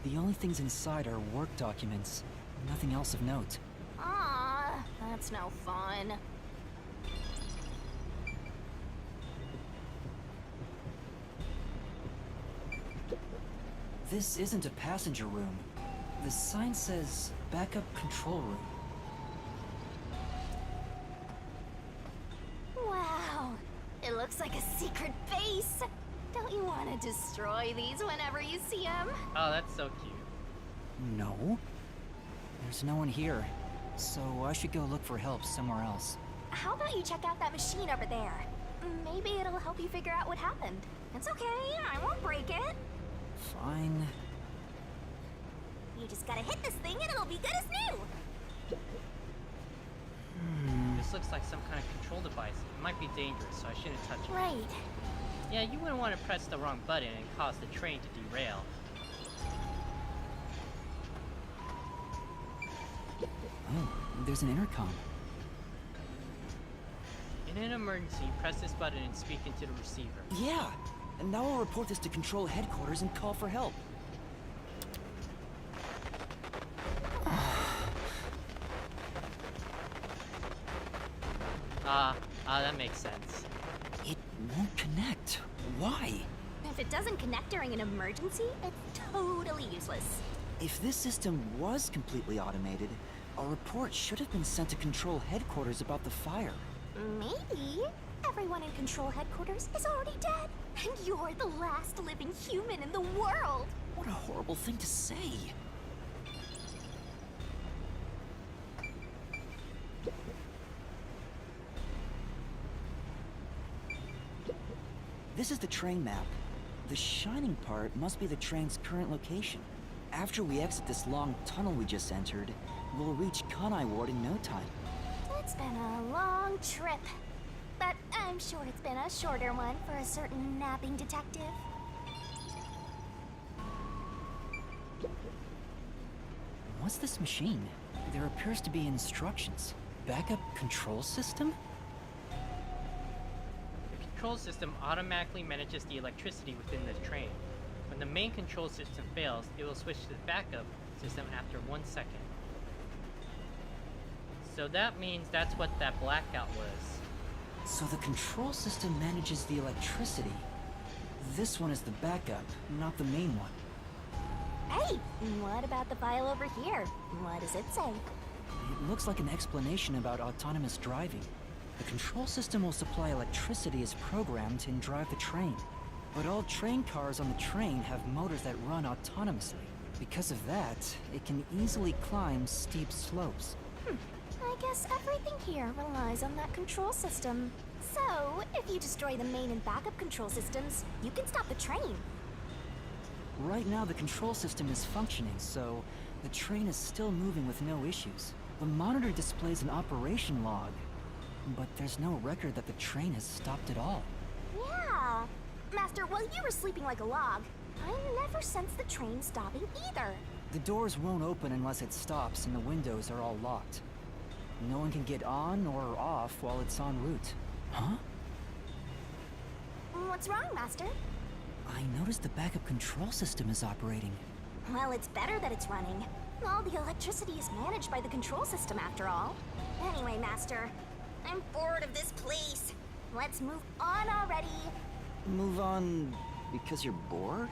The only things inside are work documents, nothing else of note. Ah, that's no fun. This isn't a passenger room. The sign says backup control room. Wow, it looks like a secret base. Don't you want to destroy these whenever you see them? Oh, that's so cute. No. There's no one here, so I should go look for help somewhere else. How about you check out that machine over there? Maybe it'll help you figure out what happened. It's okay, I won't break it. Fine. You just gotta hit this thing and it'll be good as new. This looks like some kind of control device. It might be dangerous, so I shouldn't touch it. Right. Yeah, you wouldn't want to press the wrong button and cause the train to derail. Oh, there's an intercom. In an emergency, press this button and speak into the receiver. Yeah, and now I'll report this to Control Headquarters and call for help. That makes sense. It won't connect. Why? If it doesn't connect during an emergency, it's totally useless. If this system was completely automated, a report should have been sent to Control Headquarters about the fire. Maybe. Everyone in Control Headquarters is already dead, and you're the last living human in the world. What a horrible thing to say. This is the train map. The shining part must be the train's current location. After we exit this long tunnel we just entered, we'll reach Kanai Ward in no time. It's been a long trip, but I'm sure it's been a shorter one for a certain napping detective. What's this machine? There appears to be instructions. Backup control system? The control system automatically manages the electricity within the train. When the main control system fails, it will switch to the backup system after 1 second. So that means that's what that blackout was. So the control system manages the electricity. This one is the backup, not the main one. Hey, what about the file over here? What does it say? It looks like an explanation about autonomous driving. The control system will supply electricity as programmed and drive the train. But all train cars on the train have motors that run autonomously. Because of that, it can easily climb steep slopes. I guess everything here relies on that control system. So, if you destroy the main and backup control systems, you can stop the train. Right now, the control system is functioning, so the train is still moving with no issues. The monitor displays an operation log, but there's no record that the train has stopped at all. Yeah. Master, while you were sleeping like a log, I never sensed the train stopping either. The doors won't open unless it stops, and the windows are all locked. No one can get on or off while it's en route. Huh? What's wrong, Master? I noticed the backup control system is operating. Well, it's better that it's running. All the electricity is managed by the control system after all. Anyway, Master, I'm bored of this place. Let's move on already. Move on because you're bored?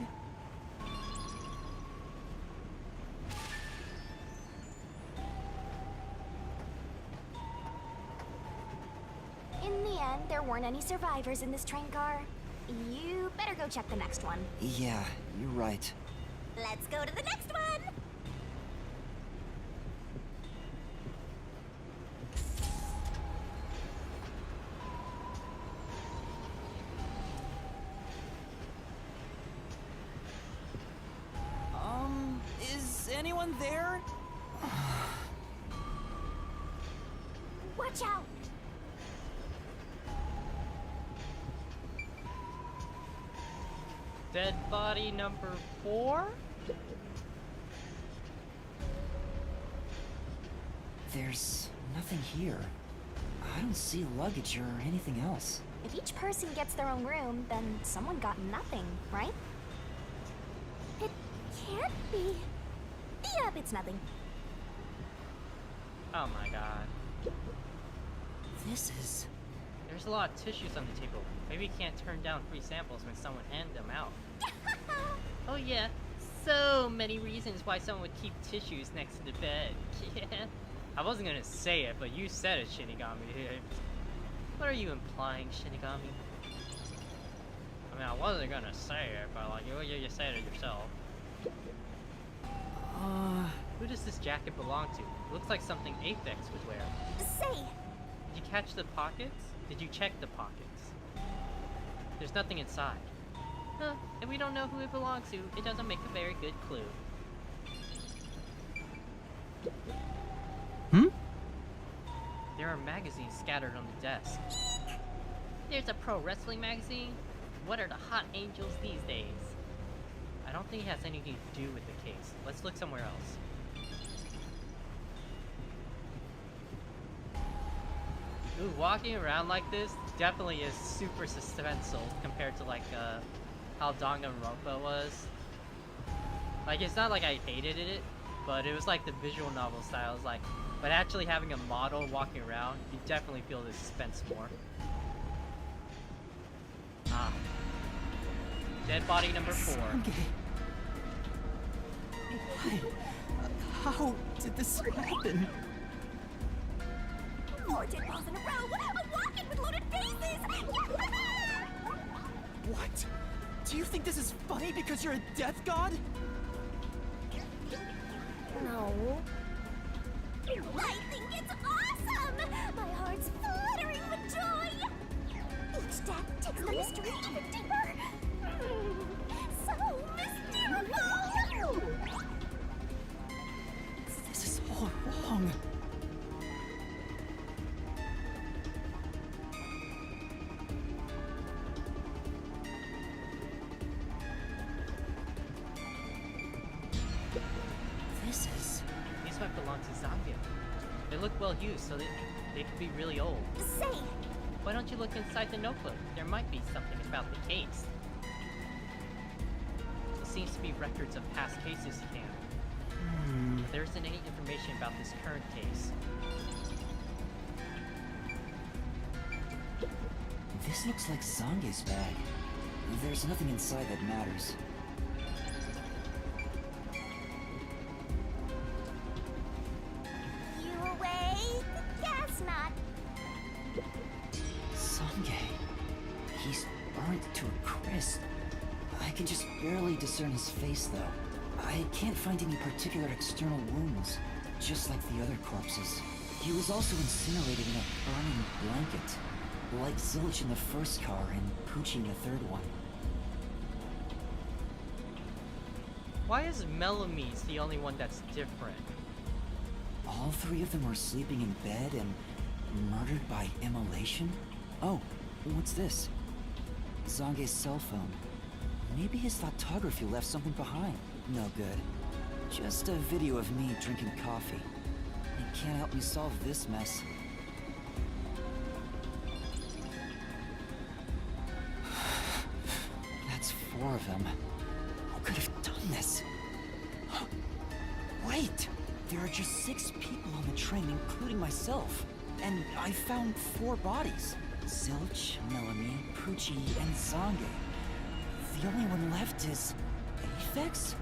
In the end, there weren't any survivors in this train car. You better go check the next one. Yeah, you're right. Let's go to the next one! Is anyone there? Watch out! Dead body number 4? There's nothing here. I don't see luggage or anything else. If each person gets their own room, then someone got nothing, right? It can't be. Yep, it's nothing. Oh my god. This is... There's a lot of tissues on the table. Maybe you can't turn down free samples when someone hands them out. Oh yeah, so many reasons why someone would keep tissues next to the bed. Yeah. I wasn't gonna say it, but you said it, Shinigami. What are you implying, Shinigami? I mean, I wasn't gonna say it, but like, you said it yourself. Who does this jacket belong to? It looks like something Aphex would wear. Say! Did you catch the pockets? Did you check the pockets? There's nothing inside. Huh, and we don't know who it belongs to. It doesn't make a very good clue. There are magazines scattered on the desk. There's a pro wrestling magazine? What are the hot angels these days? I don't think it has anything to do with the case. Let's look somewhere else. Ooh, walking around like this definitely is super suspenseful compared to like how Danganronpa was. Like, it's not like I hated it, but it was like the visual novel style. It's like, but actually having a model walking around, you definitely feel the suspense more. Ah. Dead body number 4. Okay. Why? How did this happen? 4 dead balls in a row! A walk-in with loaded faces! What? Do you think this is funny because you're a death god? No. I think it's awesome! My heart's fluttering with joy! Each death takes the mystery even deeper. So mystical! This is all wrong. These might belong to Zambia. They look well used, so they could be really old. Say! Why don't you look inside the notebook? There might be something about the case. It seems to be records of past cases he handled. There isn't any information about this current case. This looks like Zange's bag. There's nothing inside that matters. You awake? Guess not. Zange. He's burnt to a crisp. I can just barely discern his face, though. I can't find any particular external wounds, just like the other corpses. He was also incinerated in a burning blanket, like Zilch in the first car and Poochie in the third one. Why is Melamese the only one that's different? All 3 of them were sleeping in bed and murdered by immolation? Oh, what's this? Zange's cell phone. Maybe his photography left something behind. No good. Just a video of me drinking coffee. It can't help me solve this mess. That's 4 of them. Who could have done this? Wait! There are just 6 people on the train, including myself. And I found 4 bodies. Zilch, Melanie, Poochie, and Zange. The only one left is... Aphex?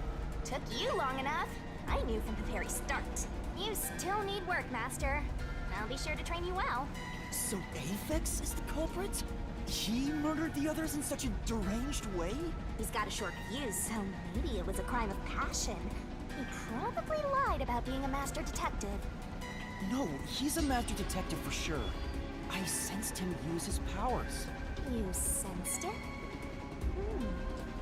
Took you long enough. I knew from the very start. You still need work, Master. I'll be sure to train you well. So Aphex is the culprit? He murdered the others in such a deranged way? He's got a short fuse, so maybe it was a crime of passion. He probably lied about being a master detective. No, he's a master detective for sure. I sensed him use his powers. You sensed it?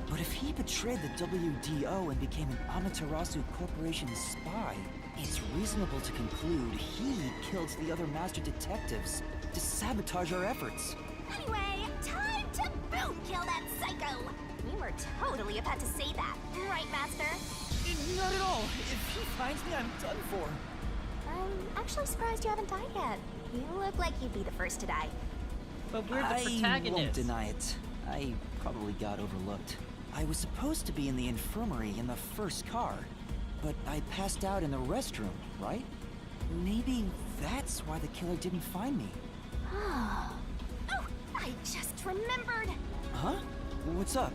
But if he betrayed the WDO and became an Amaterasu Corporation spy, it's reasonable to conclude he killed the other master detectives to sabotage our efforts. Anyway, time to boom kill that psycho! You were totally about to say that, right, Master? Not at all. If he finds me, I'm done for. I'm actually surprised you haven't died yet. You look like you'd be the first to die. But we're the I won't protagonists. deny it. I probably got overlooked. I was supposed to be in the infirmary in the first car, but I passed out in the restroom, right? Maybe that's why the killer didn't find me. Oh, I just remembered! Huh? What's up?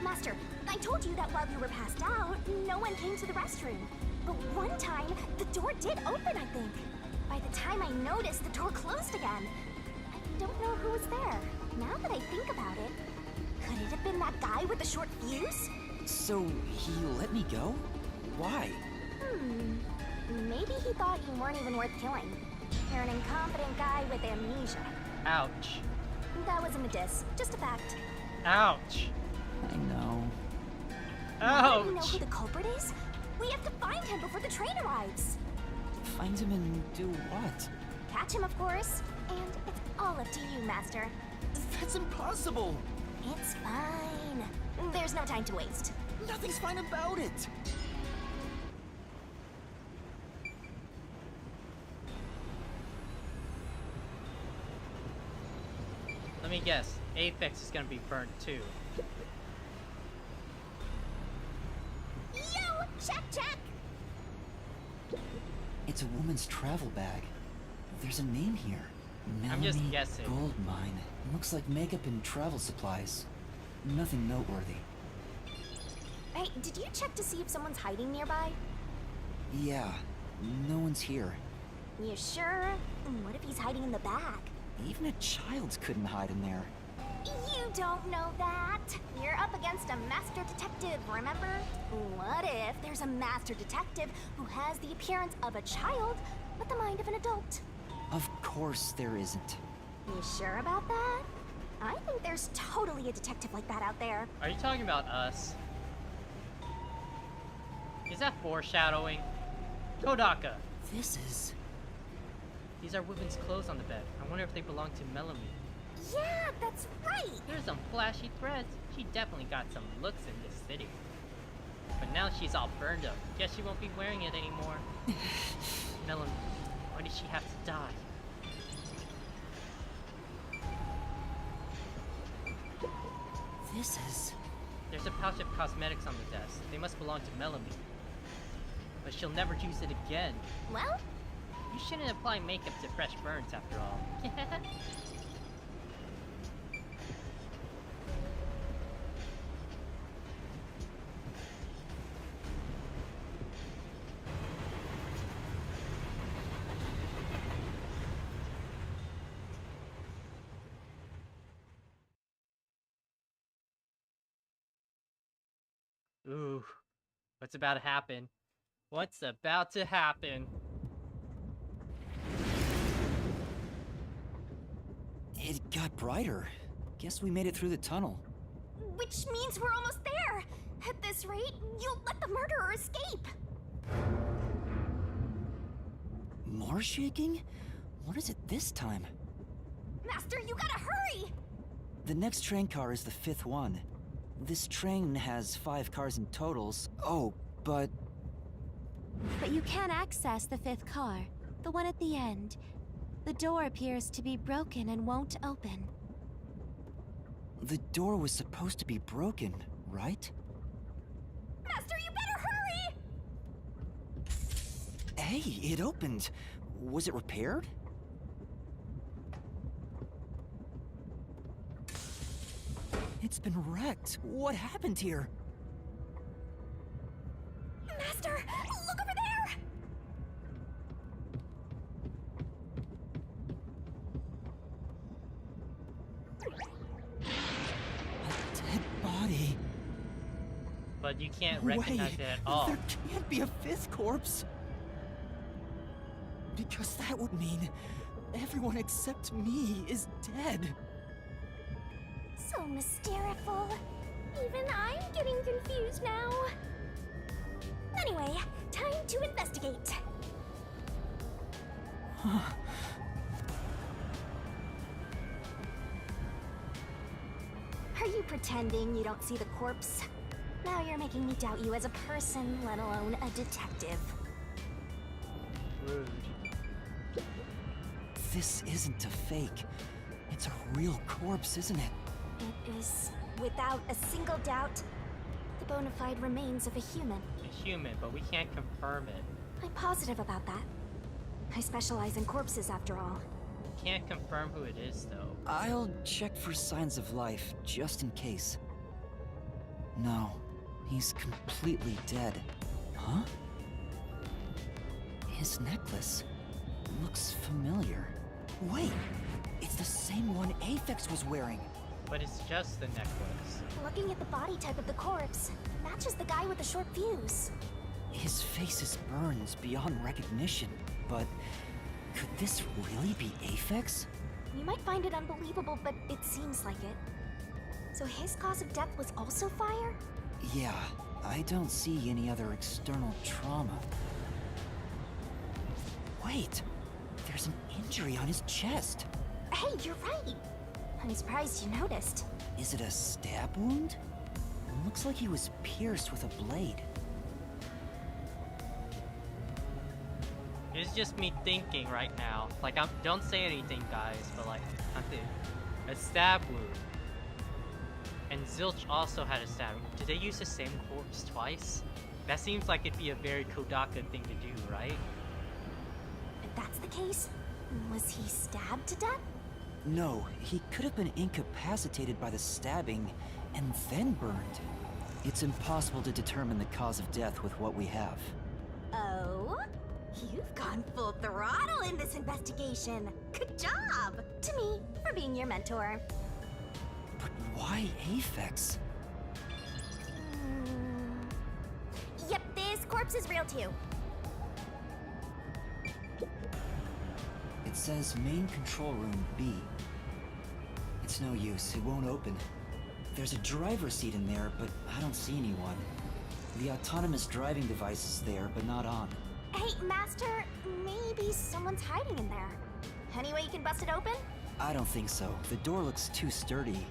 Master, I told you that while you were passed out, no one came to the restroom. But one time, the door did open, I think. By the time I noticed, the door closed again. I don't know who was there. Now that I think about it, could it have been that guy with the short fuse? So he let me go? Why? Maybe he thought you weren't even worth killing. You're an incompetent guy with amnesia. Ouch. That wasn't a diss, just a fact. Ouch. I know. Now that we know Ouch. who the culprit is, we have to find him before the train arrives. Find him and do what? Catch him, of course. And it's all up to you, Master. That's impossible. It's fine. There's no time to waste. Nothing's fine about it. Let me guess. Apex is gonna be burned too. Yo! Check, check! It's a woman's travel bag. There's a name here. I'm just Melanie guessing. Gold Mine. Looks like makeup and travel supplies. Nothing noteworthy. Hey, did you check to see if someone's hiding nearby? Yeah, no one's here. You sure? What if he's hiding in the bag? Even a child couldn't hide in there. You don't know that. You're up against a master detective, remember? What if there's a master detective who has the appearance of a child, but the mind of an adult? Of course there isn't. You sure about that? I think there's totally a detective like that out there. Are you talking about us? Is that foreshadowing? Kodaka! This These are women's clothes on the bed. I wonder if they belong to Melanie. Yeah, that's right. There's some flashy threads. She definitely got some looks in this city. But now she's all burned up. Guess she won't be wearing it anymore. Melanie, why did she have to die? There's a pouch of cosmetics on the desk. They must belong to Melanie. But she'll never use it again. Well, You shouldn't apply makeup to fresh burns after all. Ooh, what's about to happen? What's about to happen? It got brighter. Guess we made it through the tunnel. which means we're almost there. At this rate, you'll let the murderer escape. More shaking? What is it this time? Master, you gotta hurry! The next train car is the 5th one. This train has 5 cars in totals. Oh, but But you can access the 5th car, the one at the end. The door appears to be broken and won't open. the door was supposed to be broken, right? Master, you better hurry! Hey, it opened. Was it repaired? It's been wrecked. What happened here? Master, look over there! A dead body. But you can't recognize Wait, it at all. there can't be a 5th corpse. Because that would mean everyone except me is dead. So mysteriful. Even I'm getting confused now. Anyway, time to investigate. Are you pretending you don't see the corpse? Now you're making me doubt you as a person, let alone a detective. Rude. This isn't a fake. It's a real corpse, isn't it? It is, without a single doubt, the bona fide remains of a human. A human, but we can't confirm it. I'm positive about that. I specialize in corpses, after all. Can't confirm who it is, though. I'll check for signs of life, just in case. No, he's completely dead. Huh? His necklace looks familiar. Wait, it's the same one Aphex was wearing. But it's just the necklace. Looking at the body type of the corpse, matches the guy with the short fuse. His face is burned beyond recognition, but could this really be Aphex? You might find it unbelievable, but it seems like it. So his cause of death was also fire? Yeah, I don't see any other external trauma. Wait, there's an injury on his chest. Hey, you're right. I'm surprised you noticed. Is it a stab wound? Looks like he was pierced with a blade. It's just me thinking right now. Like, don't say anything, guys, but like, a stab wound. And Zilch also had a stab wound. Did they use the same corpse twice? That seems like it'd be a very Kodaka thing to do, right? If that's the case, was he stabbed to death? No, he could have been incapacitated by the stabbing and then burned. It's impossible to determine the cause of death with what we have. Oh? You've gone full throttle in this investigation. Good job! To me, for being your mentor. But why Aphex? Yep, this corpse is real too. It says main control room B. It's no use, it won't open. There's a driver's seat in there, but I don't see anyone. The autonomous driving device is there, but not on. Hey, Master, maybe someone's hiding in there. Any way you can bust it open? I don't think so. The door looks too sturdy.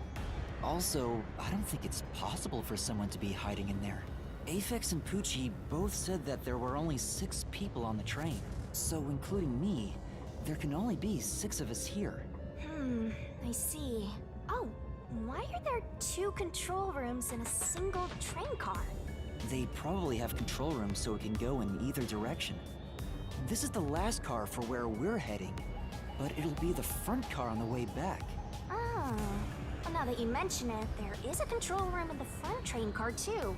Also, I don't think it's possible for someone to be hiding in there. Aphex and Poochie both said that there were only 6 people on the train. So, including me, there can only be 6 of us here. I see. Oh, why are there 2 control rooms in a single train car? They probably have control rooms so it can go in either direction. This is the last car for where we're heading, but it'll be the front car on the way back. Oh. Well, now that you mention it, there is a control room in the front train car, too.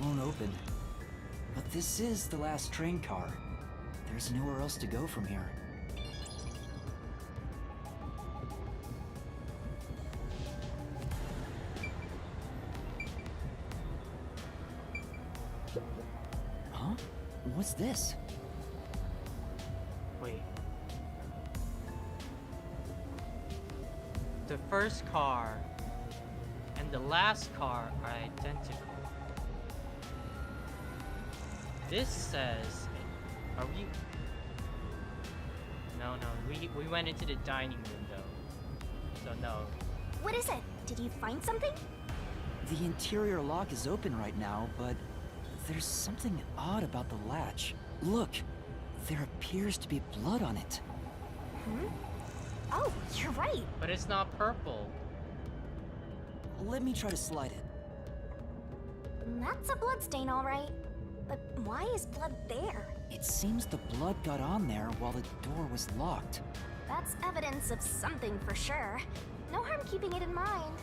Won't open. But this is the last train car. There's nowhere else to go from here. Huh? What's this? Wait. The first car and the last car are identical. This says... Are we... No, we went into the dining window. So no. What is it? Did you find something? The interior lock is open right now, but there's something odd about the latch. Look! There appears to be blood on it. Oh, you're right. But it's not purple. Let me try to slide it. That's a bloodstain, all right. But why is blood there? It seems the blood got on there while the door was locked. That's evidence of something for sure. No harm keeping it in mind.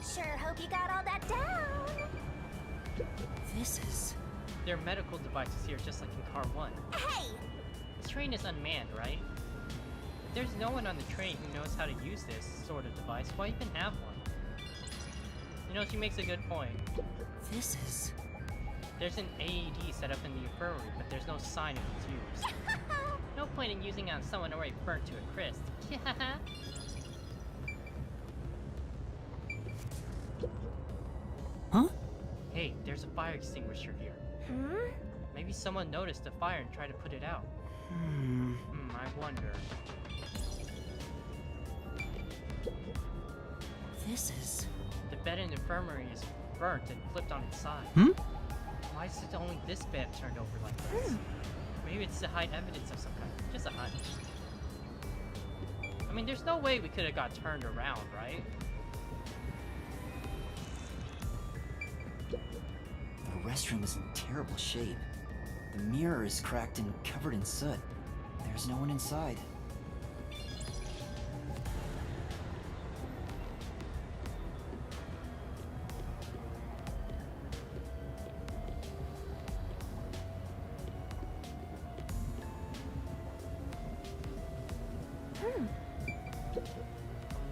Sure hope you got all that down. This is... There are medical devices here just like in car 1. Hey! This train is unmanned, right? If there's no one on the train who knows how to use this sort of device, why even have one? You know, she makes a good point. This is... There's an AED set up in the infirmary, but there's no sign of its use. No point in using it on someone already burnt to a crisp. Huh? Hey, there's a fire extinguisher here. Maybe someone noticed the fire and tried to put it out. I wonder. This is... The bed in the infirmary is burnt and flipped on its side. Why is it only this bed turned over like this? Maybe it's to hide evidence of some kind. Just a hunch. I mean, there's no way we could have got turned around, right? The restroom is in terrible shape. The mirror is cracked and covered in soot. There's no one inside.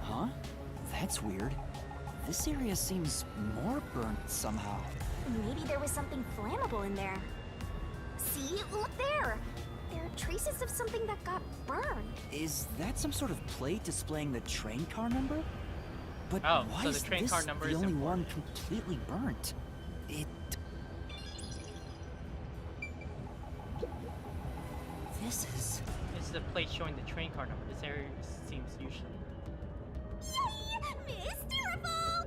Huh? That's weird. This area seems more burnt somehow. Maybe there was something flammable in there. See? Look there! There are traces of something that got burned. Is that some sort of plate displaying the train car number? But Oh, why so the is train this car number the is only important. one completely burnt? It... This is... This is the plate showing the train car number. This area seems usually. Yay! Mysterable!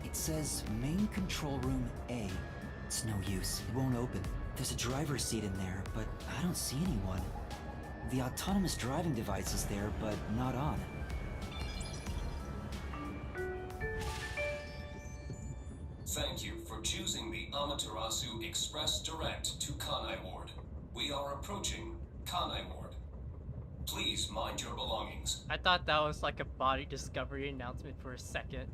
It says main control room A. It's no use. It won't open. There's a driver's seat in there, but I don't see anyone. The autonomous driving device is there, but not on. Thank you for choosing the Amaterasu Express Direct to Kanai Ward. We are approaching Kanai Ward. Please mind your belongings. I thought that was like a body discovery announcement for a second.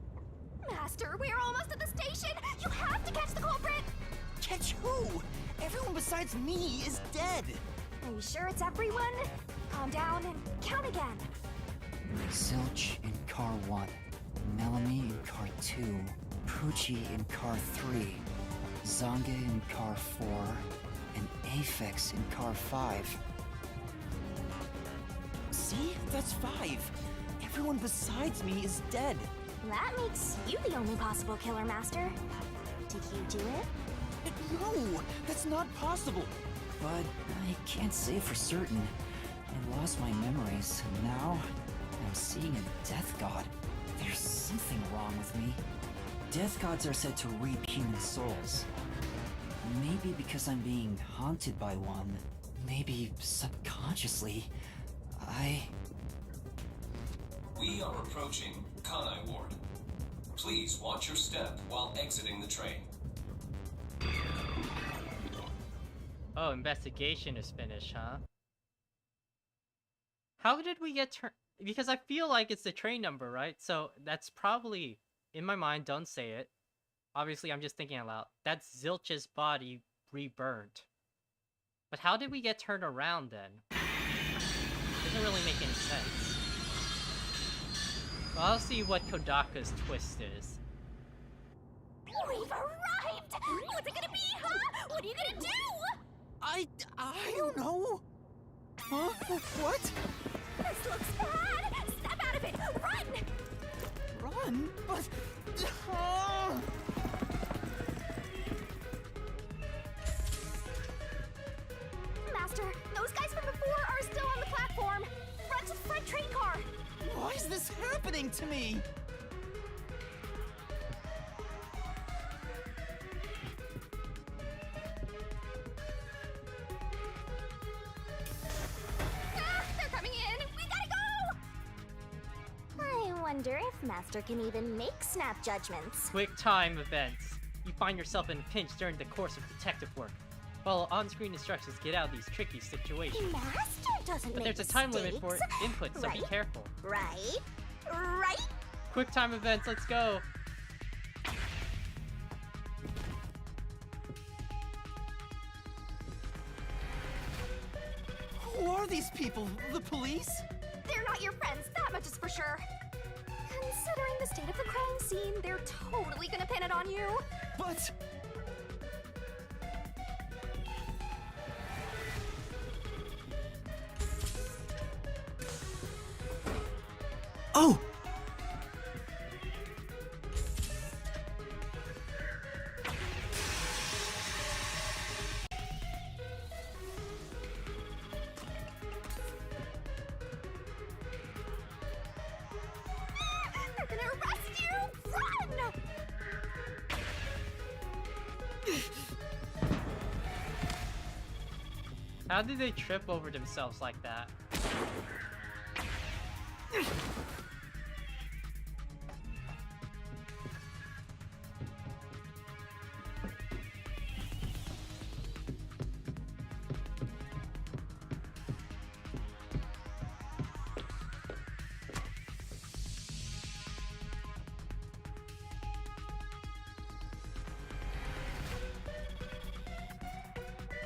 Master, we're almost at the station! You have to catch the culprit! Catch who? Everyone besides me is dead. Are you sure it's everyone? Calm down and count again. Zilch in car 1, Melanie in car 2, Poochie in car 3, Zange in car 4, and Aphex in car 5. See? That's 5. Everyone besides me is dead. That makes you the only possible killer, Master. Did you do it? No, that's not possible. But I can't say for certain. I lost my memories, and now I'm seeing a death god. There's something wrong with me. Death gods are said to reap human souls. Maybe because I'm being haunted by one. Maybe subconsciously. We are approaching Kanai Ward. Please watch your step while exiting the train. Oh, investigation is finished, huh? How did we get because I feel like it's the train number, right? So that's probably, in my mind, don't say it. Obviously, I'm just thinking out loud. That's Zilch's body reburned. But how did we get turned around then? Doesn't really make any sense. Well, I'll see what Kodaka's twist is. We've arrived! What's it gonna be, huh? What are you gonna do? I don't know. Huh? What? This looks bad! Step out of it! Run! Run? But... Master, those guys from before are still on the platform. Run to the front train car. Why is this happening to me? They're coming in! We gotta go! I wonder if Master can even make snap judgments. Quick time events. You find yourself in a pinch during the course of detective work. Follow on-screen instructions to get out of these tricky situations. Master doesn't But make there's a time limit for mistakes. input, so be Right? careful. Right? Right? Quick time events, let's go! Who are these people? The police? They're not your friends, that much is for sure. Considering the state of the crime scene, they're totally gonna pin it on you. But... Oh! They're gonna arrest you! Run! How did they trip over themselves like that?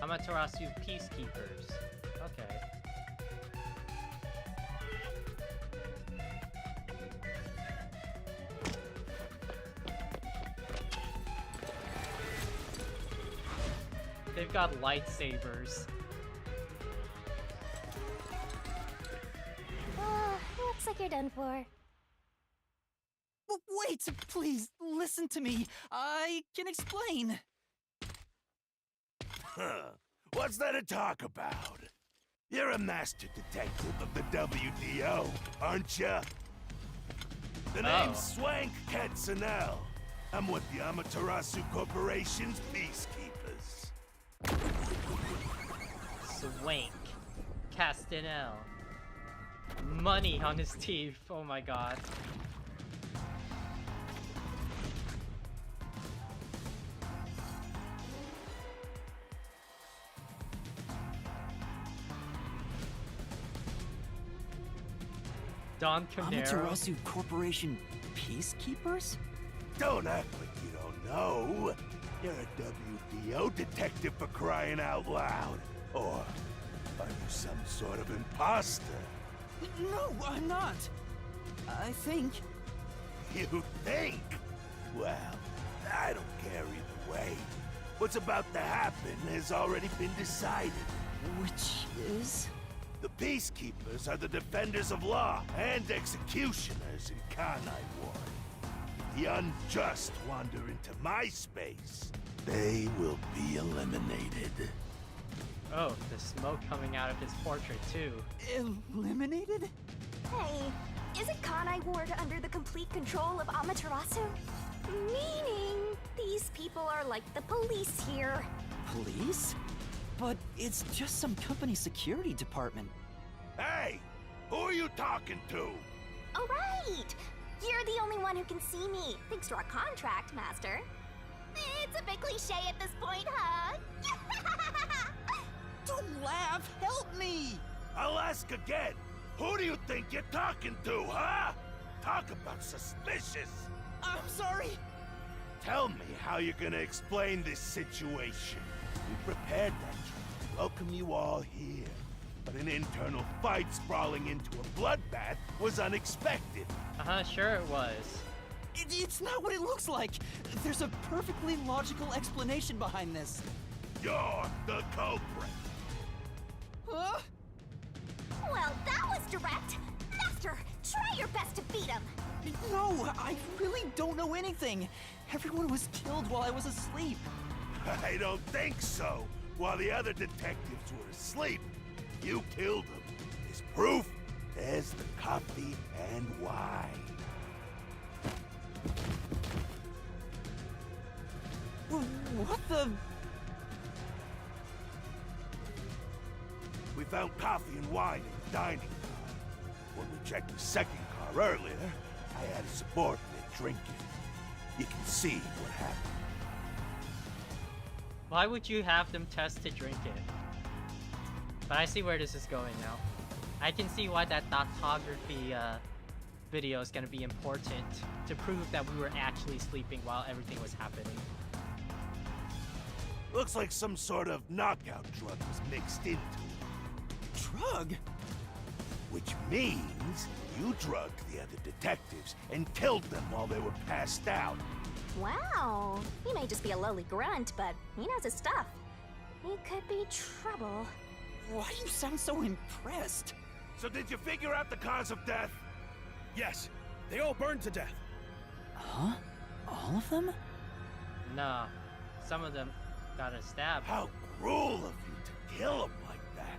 Amaterasu Peacekeepers. Okay. They've got lightsabers. Looks like you're done for. Wait, please, listen to me. I can explain. Huh. What's there to talk about? You're a master detective of the WDO, aren't ya? The name's Swank Katzenell. I'm with the Amaterasu Corporation's peacekeepers. Swank. Castanel. Money on his teeth. Oh my god. Don Camaro. Amaterasu Corporation peacekeepers? Don't act like you don't know. You're a WDO detective for crying out loud. Or are you some sort of imposter? No, I'm not. I think. You think? Well, I don't care either way. What's about to happen has already been decided. Which is? The peacekeepers are the defenders of law and executioners in Kanai Ward. If the unjust wander into my space, they will be eliminated. Oh, the smoke coming out of his portrait too. Eliminated? Hey, isn't Kanai Ward under the complete control of Amaterasu? Meaning, these people are like the police here. Police? But it's just some company security department. Hey! Who are you talking to? Oh, right! You're the only one who can see me, thanks to our contract, Master. It's a bit cliche at this point, huh? Don't laugh! Help me! I'll ask again. Who do you think you're talking to, huh? Talk about suspicious. I'm sorry! Tell me how you're gonna explain this situation. We prepared that trip to welcome you all here. But an internal fight sprawling into a bloodbath was unexpected. Sure it was. It's not what it looks like! There's a perfectly logical explanation behind this. You're the culprit. Huh? Well, that was direct. Master, try your best to beat him. No, I really don't know anything. Everyone was killed while I was asleep. I don't think so. While the other detectives were asleep, you killed them. As proof, there's the coffee and wine. What the... We found coffee and wine in the dining car. When we checked the second car earlier, I had a subordinate drink it. You can see what happened. Why would you have them test to drink it? But I see where this is going now. I can see why that photography video is gonna be important to prove that we were actually sleeping while everything was happening. Looks like some sort of knockout drug was mixed into it. Drug? Which means you drugged the other detectives and killed them while they were passed out. Wow, he may just be a lowly grunt, but he knows his stuff. He could be trouble. Why do you sound so impressed? So did you figure out the cause of death? Yes, they all burned to death. Huh? All of them? Nah, some of them got a stab. How cruel of you to kill them like that.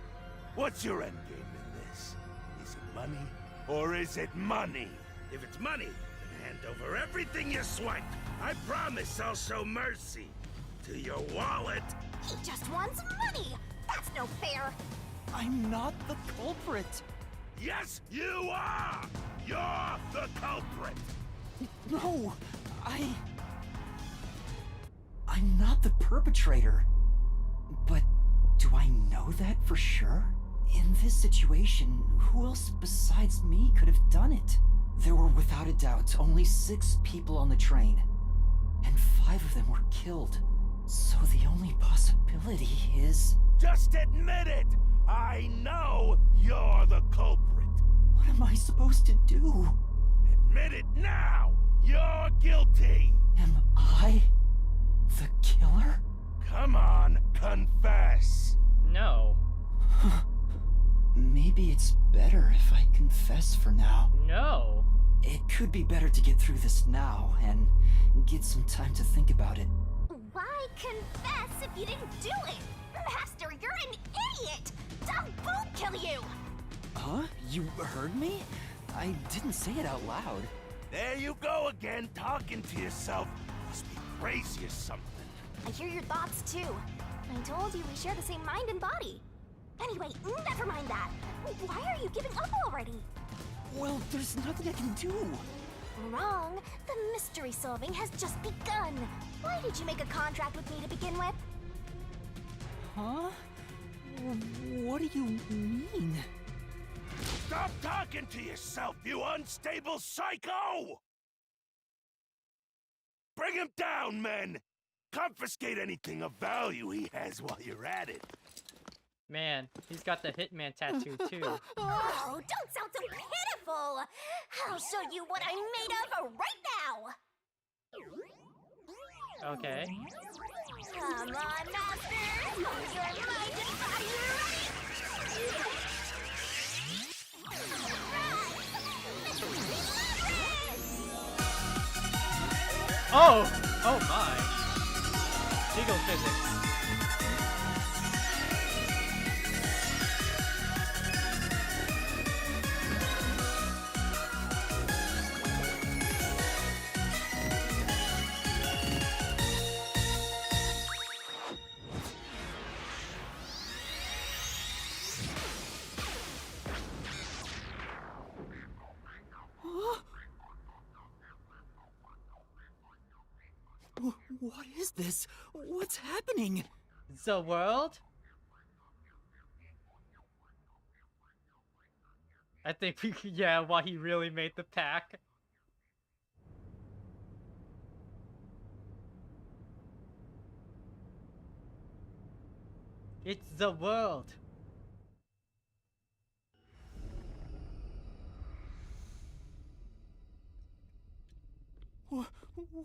What's your endgame in this? Is it money, or is it money? If it's money, then hand over everything you swiped. I promise I'll show mercy. To your wallet. He just wants money! That's no fair! I'm not the culprit. Yes, you are! You're the culprit! No, I'm not the perpetrator. But do I know that for sure? In this situation, who else besides me could have done it? There were without a doubt only 6 people on the train, and 5 of them were killed. So the only possibility is... Just admit it! I know you're the culprit! What am I supposed to do? Admit it now! You're guilty! Am I the killer? Come on, confess! No. Maybe it's better if I confess for now. No. It could be better to get through this now and get some time to think about it. Why confess if you didn't do it? Master, you're an idiot! Don't boom kill you! Huh? You heard me? I didn't say it out loud. There you go again, talking to yourself. crazy or something. I hear your thoughts too. I told you we share the same mind and body. Anyway, never mind that. Why are you giving up already? Well, there's nothing I can do. Wrong. The mystery solving has just begun. Why did you make a contract with me to begin with? Huh? What do you mean? Stop talking to yourself, you unstable psycho! Bring him down, men! Confiscate anything of value he has while you're at it. Man, he's got the Hitman tattoo too. Oh, don't sound so pitiful! I'll show you what I'm made of right now! Okay. Come on, Masters! Use your mind and body right! Oh! Oh my! Jiggle physics. What is this? What's happening? The world? I think we could, yeah, why he really made the pack. It's the world.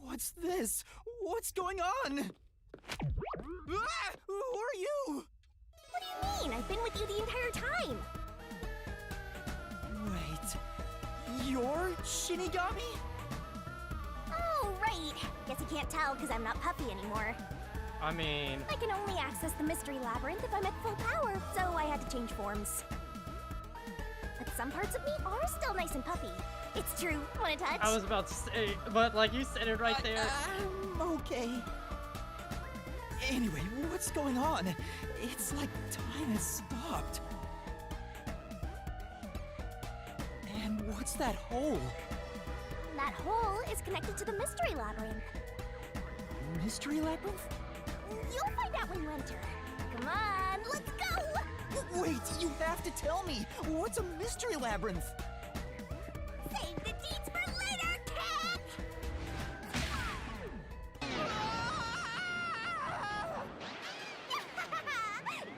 What's this? What's going on? Ah! Who are you? What do you mean? I've been with you the entire time! Wait, you're Shinigami? Oh, right! Guess you can't tell because I'm not Puffy anymore. I mean... I can only access the Mystery Labyrinth if I'm at full power, so I had to change forms. But some parts of me are still nice and puffy. It's true. Wanna touch? I was about to say, but like you said it right there. I'm okay. Anyway, what's going on? It's like time has stopped. And what's that hole? That hole is connected to the Mystery Labyrinth. Mystery Labyrinth? You'll find out when you enter. Come on, let's go! Wait, you have to tell me. What's a Mystery Labyrinth? Save the deeds for later, cat!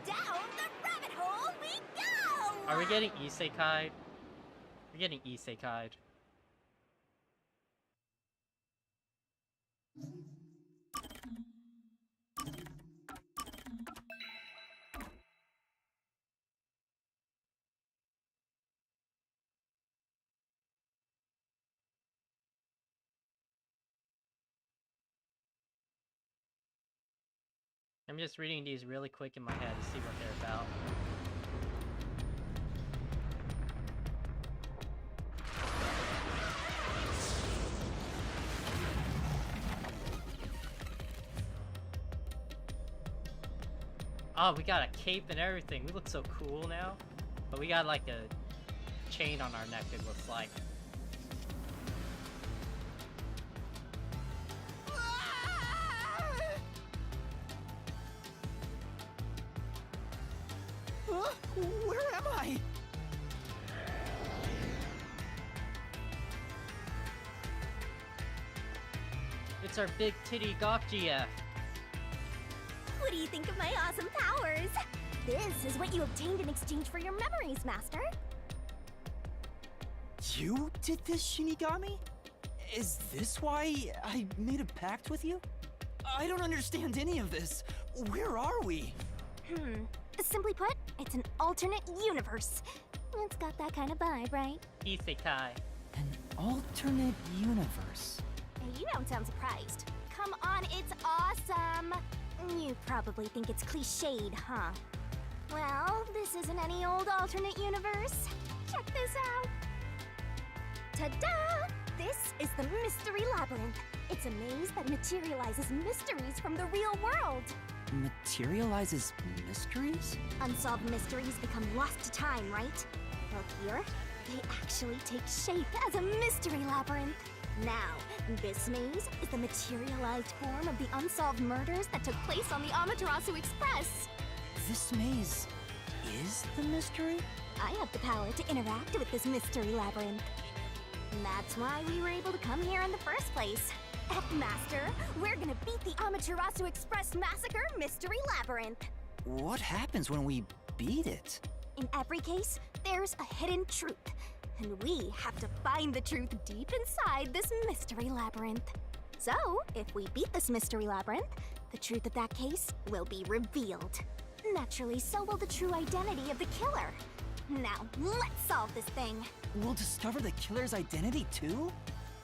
Down the rabbit hole we go! Are we getting isekai'd? We're getting isekai'd. I'm just reading these really quick in my head to see what they're about. Oh, we got a cape and everything. We look so cool now. But we got like a chain on our neck, it looks like. Where am I? It's our big titty Gok GF. What do you think of my awesome powers? This is what you obtained in exchange for your memories, Master. You did this, Shinigami? Is this why I made a pact with you? I don't understand any of this. Where are we? Simply put, it's an alternate universe. It's got that kind of vibe, right? Isekai. An alternate universe. Hey, you don't sound surprised. Come on, it's awesome! You probably think it's cliched, huh? Well, this isn't any old alternate universe. Check this out! Ta-da! This is the Mystery Labyrinth. It's a maze that materializes mysteries from the real world. Materializes mysteries? Unsolved mysteries become lost to time, right? Well, here, they actually take shape as a mystery labyrinth. Now, this maze is the materialized form of the unsolved murders that took place on the Amaterasu Express. This maze is the mystery? I have the power to interact with this mystery labyrinth. And that's why we were able to come here in the first place. Master, we're gonna beat the Amaterasu Express Massacre Mystery Labyrinth. What happens when we beat it? In every case, there's a hidden truth. And we have to find the truth deep inside this mystery labyrinth. So, if we beat this mystery labyrinth, the truth of that case will be revealed. Naturally, so will the true identity of the killer. Now, let's solve this thing. We'll discover the killer's identity too?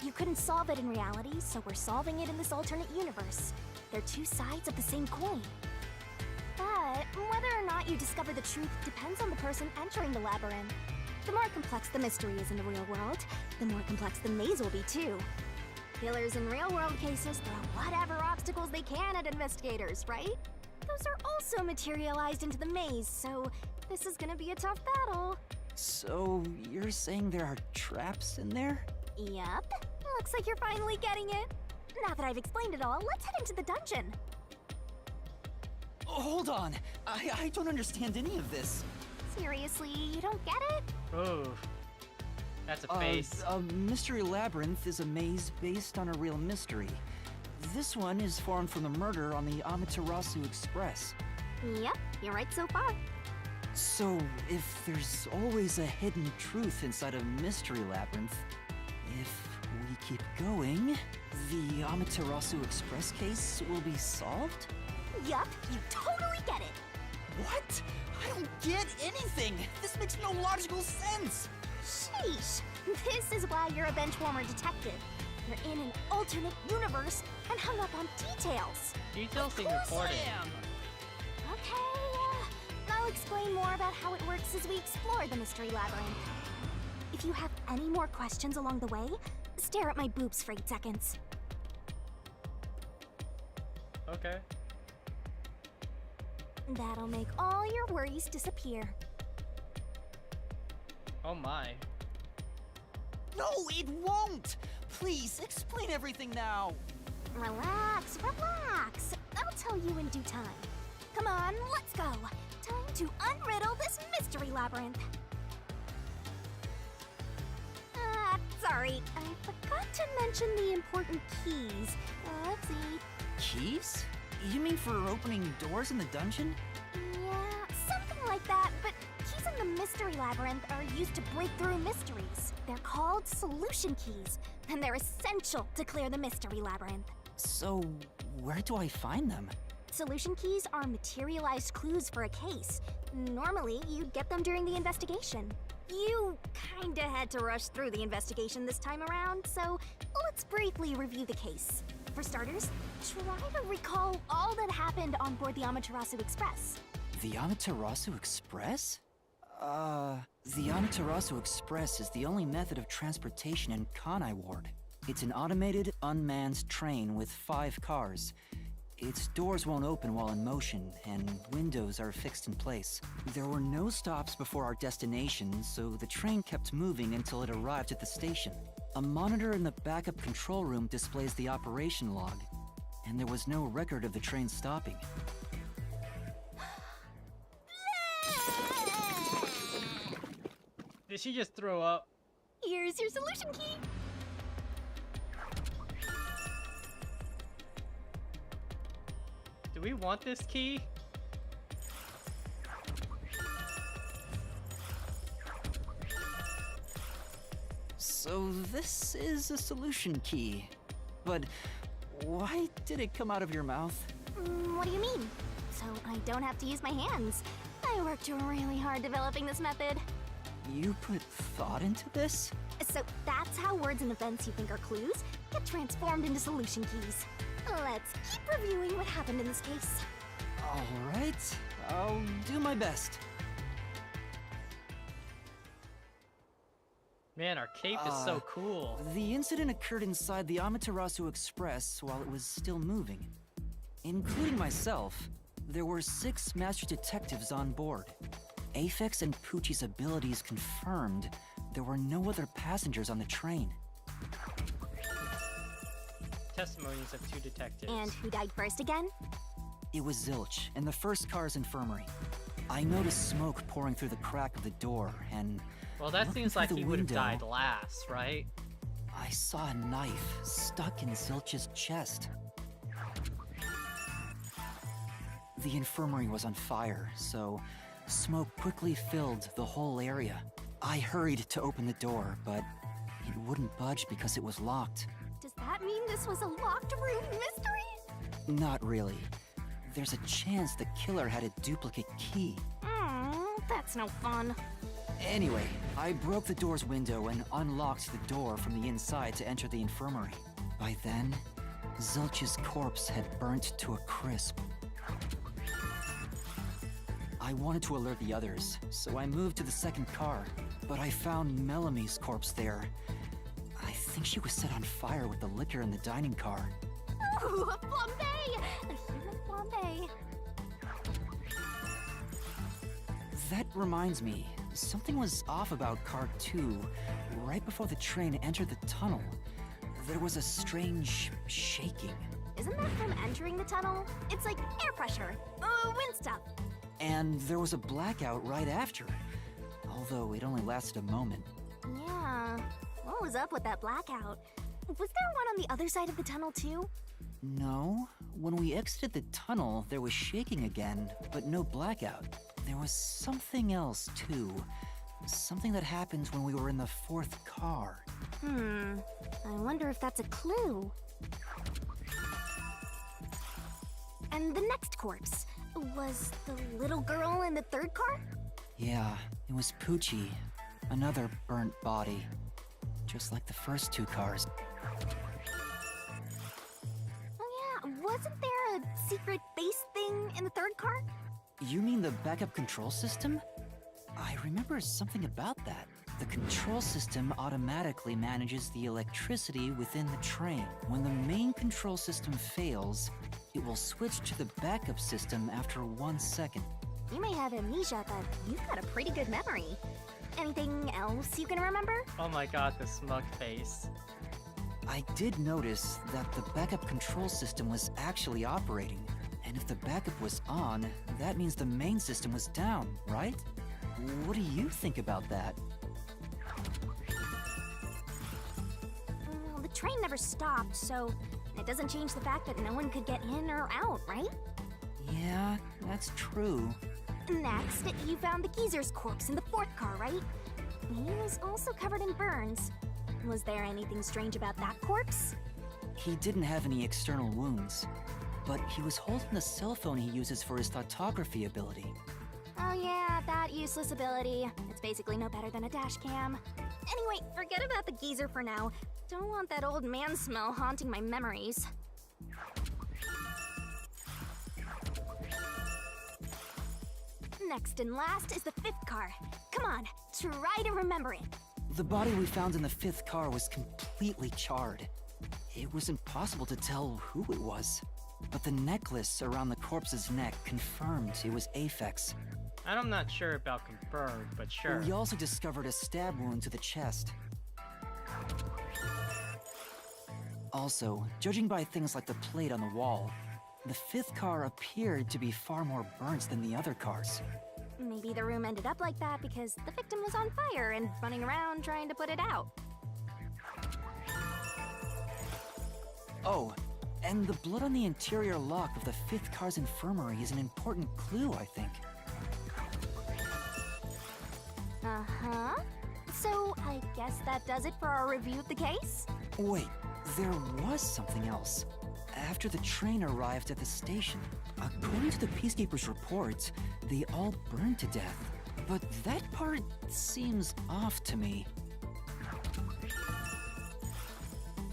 You couldn't solve it in reality, so we're solving it in this alternate universe. They're two sides of the same coin. But whether or not you discover the truth depends on the person entering the labyrinth. The more complex the mystery is in the real world, the more complex the maze will be too. Killers in real-world cases throw whatever obstacles they can at investigators, right? Those are also materialized into the maze, so this is gonna be a tough battle. So, you're saying there are traps in there? Yep. Looks like you're finally getting it. Now that I've explained it all, let's head into the dungeon. Hold on! I don't understand any of this. Seriously, you don't get it? Oh, that's a face. A mystery labyrinth is a maze based on a real mystery. This one is formed from the murder on the Amaterasu Express. Yep, you're right so far. So, if there's always a hidden truth inside a mystery labyrinth, if we keep going, the Amaterasu Express case will be solved? Yup, you totally get it. What? I don't get anything! This makes no logical sense! Sheesh. This is why you're a benchwarmer detective. You're in an alternate universe and hung up on details. Details seem important. Okay, I'll explain more about how it works as we explore the mystery labyrinth. If you have any more questions along the way, stare at my boobs for 8 seconds. Okay. That'll make all your worries disappear. Oh my. No, it won't! Please, explain everything now. Relax, relax. I'll tell you in due time. Come on, let's go. Time to unriddle this mystery labyrinth. Sorry, I forgot to mention the important keys. Let's see. Keys? You mean for opening doors in the dungeon? Yeah, something like that, but keys in the mystery labyrinth are used to break through mysteries. They're called solution keys, and they're essential to clear the mystery labyrinth. So, where do I find them? Solution keys are materialized clues for a case. Normally, you'd get them during the investigation. You kinda had to rush through the investigation this time around, so let's briefly review the case. For starters, try to recall all that happened on board the Amaterasu Express. The Amaterasu Express? The Amaterasu Express is the only method of transportation in Kanai Ward. It's an automated, unmanned train with 5 cars. Its doors won't open while in motion, and windows are fixed in place. There were no stops before our destination, so the train kept moving until it arrived at the station. A monitor in the backup control room displays the operation log, and there was no record of the train stopping. Did she just throw up? Here's your solution key. Do we want this key? So this is a solution key. But why did it come out of your mouth? What do you mean? So I don't have to use my hands. I worked really hard developing this method. You put thought into this? So that's how words and events you think are clues get transformed into solution keys. Let's keep reviewing what happened in this case. Alright, I'll do my best. Man, our cape is so cool. The incident occurred inside the Amaterasu Express while it was still moving. Including myself, there were 6 master detectives on board. Aphex and Poochie's abilities confirmed there were no other passengers on the train. Testimonies of 2 detectives. And who died first again? It was Zilch in the first car's infirmary. I noticed smoke pouring through the crack of the door, and well, that looking seems through like the he would have window, died last, right? I saw a knife stuck in Zilch's chest. The infirmary was on fire, so smoke quickly filled the whole area. I hurried to open the door, but it wouldn't budge because it was locked. Does that mean this was a locked room mystery? Not really. There's a chance the killer had a duplicate key. That's no fun. Anyway, I broke the door's window and unlocked the door from the inside to enter the infirmary. By then, Zilch's corpse had burnt to a crisp. I wanted to alert the others, so I moved to the second car, but I found Melamie's corpse there. I think she was set on fire with the liquor in the dining car. Ooh, a flambe! A human flambe. That reminds me, something was off about Car 2. Right before the train entered the tunnel, there was a strange shaking. Isn't that from entering the tunnel? It's like air pressure. Wind stuff. And there was a blackout right after, although it only lasted a moment. Yeah. What was up with that blackout? Was there one on the other side of the tunnel too? No, when we exited the tunnel, there was shaking again, but no blackout. There was something else too. Something that happened when we were in the 4th car. I wonder if that's a clue. And the next corpse, was the little girl in the 3rd car? Yeah, it was Poochie. Another burnt body. Just like the first 2 cars. Oh yeah, wasn't there a secret base thing in the 3rd car? You mean the backup control system? I remember something about that. The control system automatically manages the electricity within the train. When the main control system fails, it will switch to the backup system after 1 second. You may have amnesia, but you've got a pretty good memory. Anything else you can remember? Oh my god, the smug face. I did notice that the backup control system was actually operating. And if the backup was on, that means the main system was down, right? What do you think about that? Well, the train never stopped, so it doesn't change the fact that no one could get in or out, right? Yeah, that's true. Next, you found the geezer's corpse in the 4th car, right? He was also covered in burns. Was there anything strange about that corpse? He didn't have any external wounds, but he was holding the cell phone he uses for his photography ability. Oh yeah, that useless ability. It's basically no better than a dash cam. Anyway, forget about the geezer for now. Don't want that old man smell haunting my memories. Next and last is the 5th car. Come on, try to remember it. The body we found in the 5th car was completely charred. It was impossible to tell who it was. But the necklace around the corpse's neck confirmed it was Aphex. I'm not sure about confirmed, but sure. We also discovered a stab wound to the chest. Also, judging by things like the plate on the wall, the 5th car appeared to be far more burnt than the other cars. Maybe the room ended up like that because the victim was on fire and running around trying to put it out. Oh, and the blood on the interior lock of the 5th car's infirmary is an important clue, I think. Uh-huh. So, I guess that does it for our review of the case? Wait, there was something else. After the train arrived at the station, according to the Peacekeepers' report, they all burned to death. But that part seems off to me.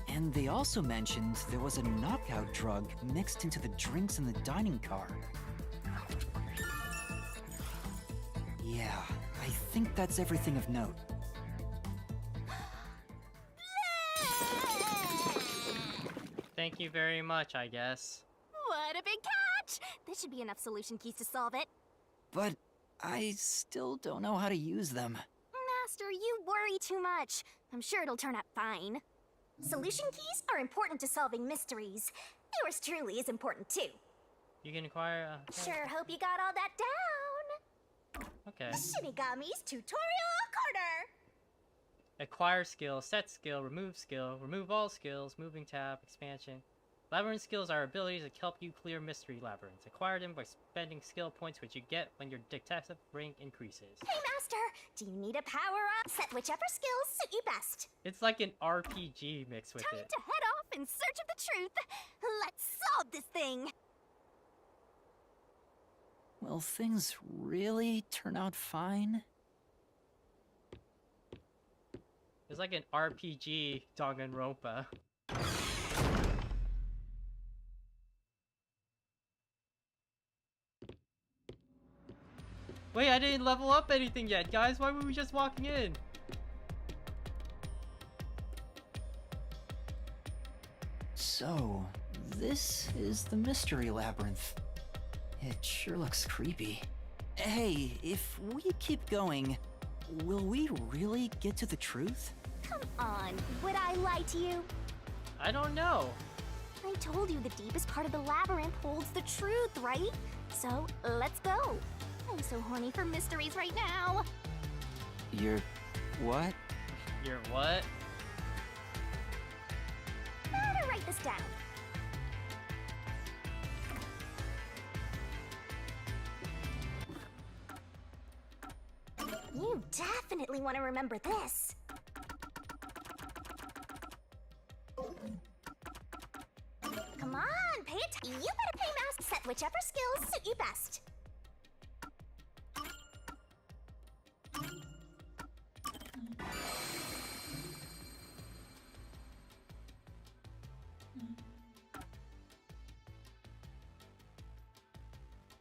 And they also mentioned there was a knockout drug mixed into the drinks in the dining car. Yeah, I think that's everything of note. Thank you very much, I guess. What a big catch! This should be enough solution keys to solve it. But I still don't know how to use them. Master, you worry too much. I'm sure it'll turn out fine. Solution keys are important to solving mysteries. Yours truly is important too. You can acquire. Sure hope you got all that down. Okay. Shinigami's tutorial corner. Acquire skill, set skill, remove all skills, moving tab, expansion. Labyrinth skills are abilities that help you clear mystery labyrinths. Acquire them by spending skill points which you get when your detective rank increases. Hey Master, do you need a power-up? Set whichever skills suit you best. It's like an RPG mixed with Time it. to head off in search of the truth. Let's solve this thing. Will things really turn out fine? It's like an RPG Danganronpa. Wait, I didn't level up anything yet, guys. Why were we just walking in? So, this is the mystery labyrinth. It sure looks creepy. Hey, if we keep going, will we really get to the truth? Come on, would I lie to you? I don't know. I told you the deepest part of the labyrinth holds the truth, right? So, let's go. I'm so horny for mysteries right now. You're... what? You're what? Better write this down. You definitely want to remember this. Come on, pay attention. You better pay mass. Set whichever skills suit you best.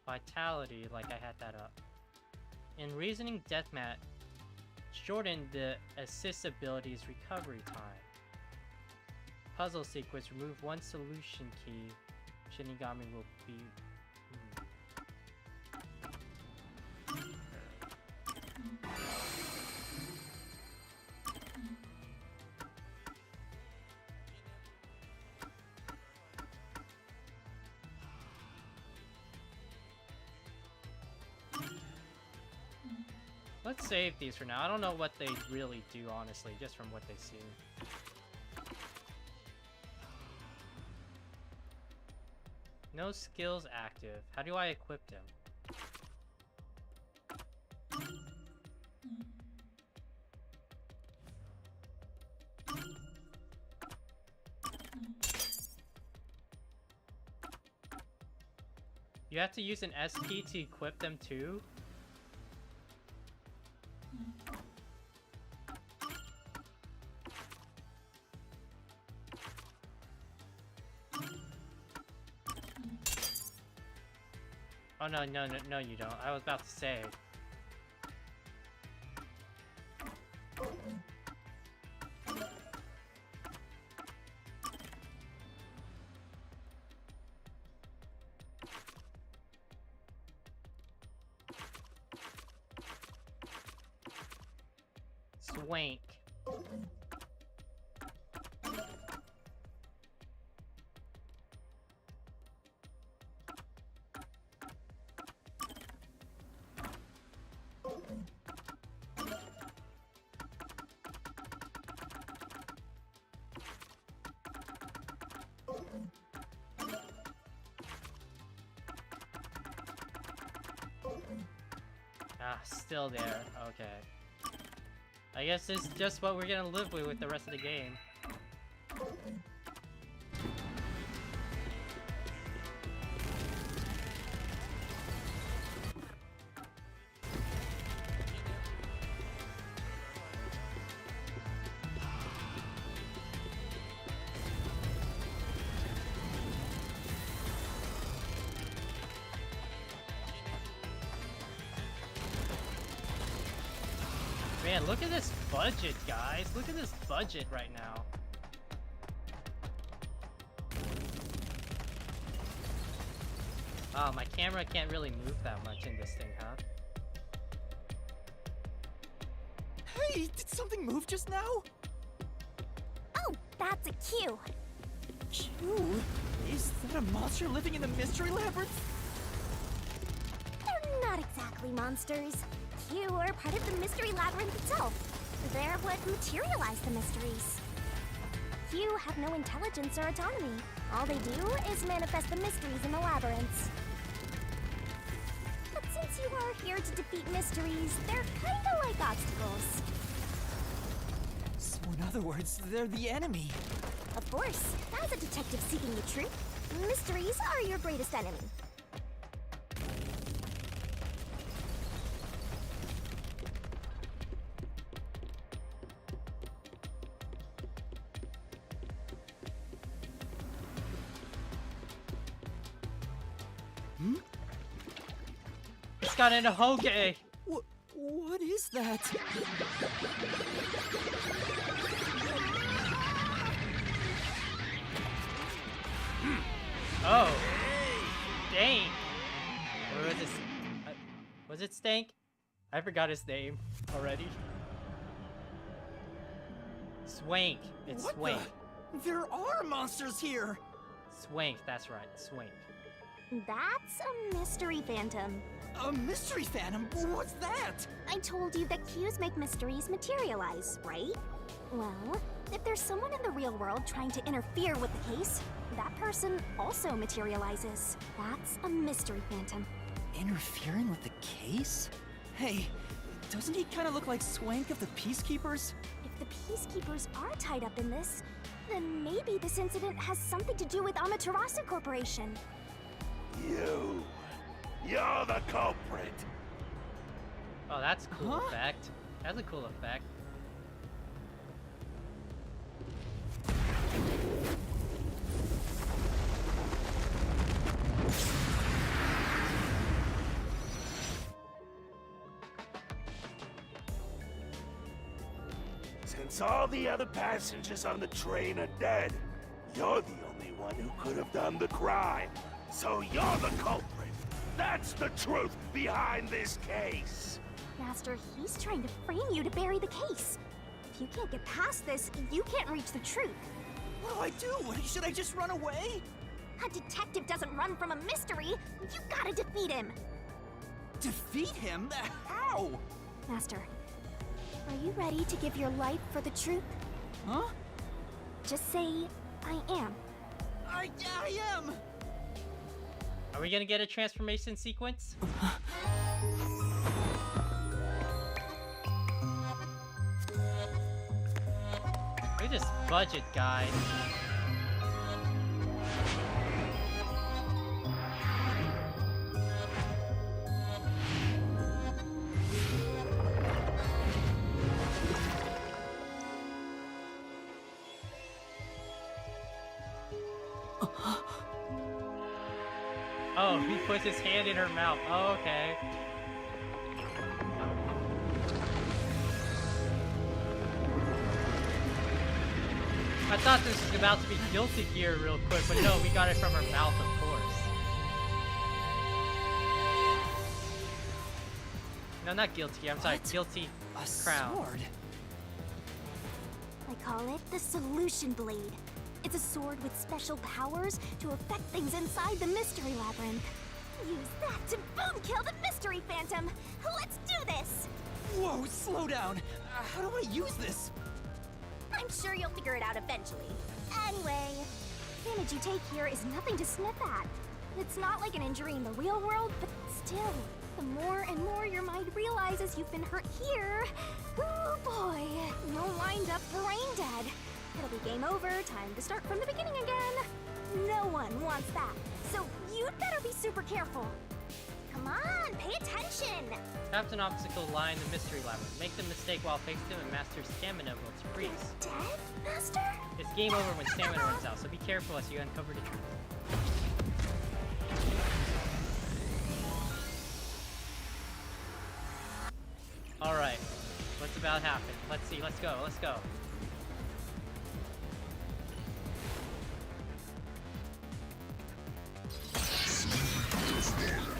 Vitality, like I had that up. In Reasoning Deathmat, shorten the assist ability's recovery time. Puzzle sequence, remove one solution key. Shinigami will be... Let's save these for now. I don't know what they really do, honestly, just from what they seem. No skills active. How do I equip them? You have to use an SP to equip them too? Oh no, no, you don't. I was about to say. Swank. Ah, still there. Okay. I guess it's just what we're gonna live with the rest of the game. Man, look at this budget, guys. Look at this budget right now. Oh, my camera can't really move that much in this thing, huh? Hey, did something move just now? Oh, that's a cue. Q? Is that a monster living in the mystery labyrinth? They're not exactly monsters. Q are part of the mystery labyrinth itself. They're what materialize the mysteries. Q have no intelligence or autonomy. All they do is manifest the mysteries in the labyrinths. But since you are here to defeat mysteries, they're kinda like obstacles. So in other words, they're the enemy. Of course, as a detective seeking the truth, mysteries are your greatest enemy. It's got into Hoge! What is that? Oh! Stank! Or was it... was it Stank? I forgot his name already. Swank! It's What Swank. There are monsters here! Swank, that's right, Swank. That's a mystery phantom. A mystery phantom? What's that? I told you that cues make mysteries materialize, right? Well, if there's someone in the real world trying to interfere with the case, that person also materializes. That's a mystery phantom. Interfering with the case? Hey, doesn't he kind of look like Swank of the Peacekeepers? If the Peacekeepers are tied up in this, then maybe this incident has something to do with Amaterasu Corporation. You're the culprit. Oh, that's a cool Huh? effect. That's a cool effect. Since all the other passengers on the train are dead, you're the only one who could have done the crime. So you're the culprit. That's the truth behind this case. Master, he's trying to frame you to bury the case. If you can't get past this, you can't reach the truth. What do I do? Should I just run away? A detective doesn't run from a mystery. You gotta defeat him. Defeat him? How? Master, are you ready to give your life for the truth? Huh? Just say, I am. I am! Are we gonna get a transformation sequence? Look at this budget guy. Oh, he puts his hand in her mouth. Oh, okay. I thought this was about to be Guilty Gear real quick, but no, we got it from her mouth, of course. No, not Guilty Gear, I'm sorry, What? Guilty A Crown. sword? I call it the Solution Blade. It's a sword with special powers to affect things inside the Mystery Labyrinth. Use that to boom kill the Mystery Phantom! Let's do this! Whoa, slow down. How do I use this? I'm sure you'll figure it out eventually. Anyway, damage you take here is nothing to sniff at. It's not like an injury in the real world, but still, the more and more your mind realizes you've been hurt here, oh boy, you'll wind up brain dead. It'll be game over, time to start from the beginning again. No one wants that, so you'd better be super careful. Come on, pay attention! Taps an obstacle lying in the mystery labyrinth. Make the mistake while facing them and Master's stamina will freeze. Dead, Master? It's game over when stamina runs out, so be careful as you uncover the truth. Alright, what's about to happen? Let's see, let's go, let's go.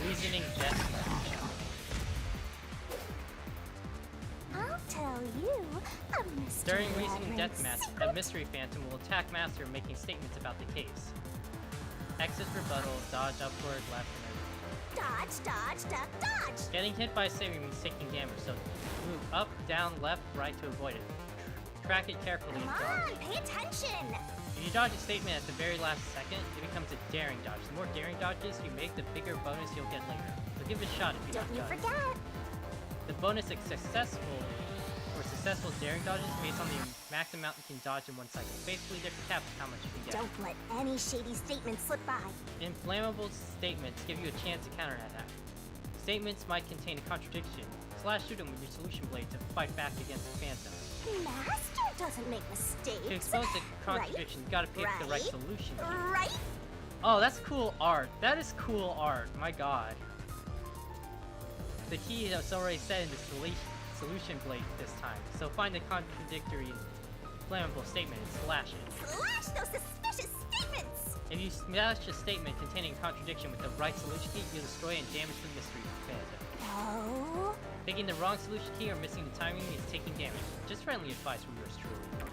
Reasoning deathmatch. I'll tell you a mystery. During Reasoning labyrinth. Deathmatch, a mystery phantom will attack Master, making statements about the case. Exit rebuttal, dodge upward, left, and right. Dodge, dodge, duck, dodge. Getting hit by a saber means taking damage, so move up, down, left, right to avoid it. Track it carefully Come and dodge. on, pay attention. If you dodge a statement at the very last second, it becomes a daring dodge. The more daring dodges you make, the bigger bonus you'll get later. So give it a shot if you Don't you not dodge. forget. The bonus is successful daring dodges based on the max amount you can dodge in one cycle. Basically, they're capped how much you can get. Don't let any shady statement slip by. Inflammable statements give you a chance to counterattack. Statements might contain a contradiction. Shoot them with your solution blade to fight back against the phantom. Master doesn't make mistakes. To expose the contradiction, you gotta pick the right Right? solution. Right? Oh, that's cool art. That is cool art. My god. The key is already set in the solution blade this time. So find the contradictory flammable statement and slash it. Slash those suspicious statements! If you smash a statement containing a contradiction with the right solution key, you'll destroy and damage the mystery phantom. Oh. Picking the wrong solution key or missing the timing is taking damage. Just friendly advice from yours truly.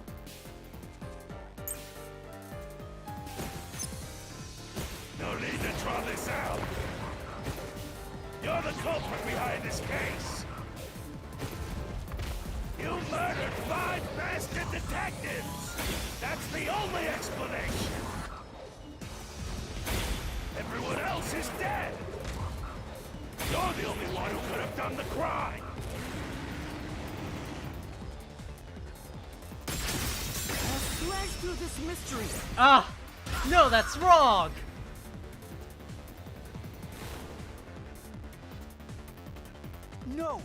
No need to draw this out. You're the culprit behind this case. You murdered 5 master detectives. That's the only explanation. Everyone else is dead. You're the only one who could have done the crime. I'll slash through this mystery. Ah! No, that's wrong! No!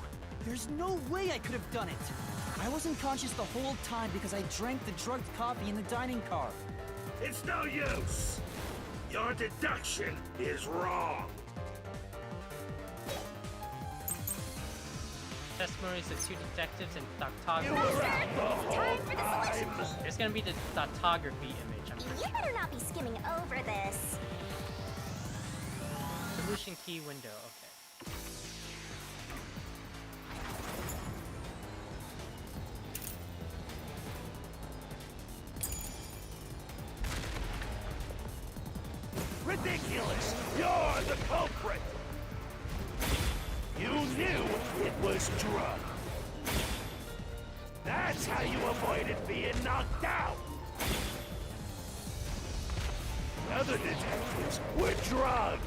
There's no way I could have done it! I wasn't conscious the whole time because I drank the drugged coffee in the dining car. It's no use. Your deduction is wrong. Testimonies of 2 detectives and You photography. were out the whole Time for the time. solution. There's gonna be the photography image, I'm pretty You better not be skimming over this. sure. Solution key window, okay. Ridiculous! You're the culprit! You knew it was drugged. That's how you avoided being knocked out. The other detectives were drugged.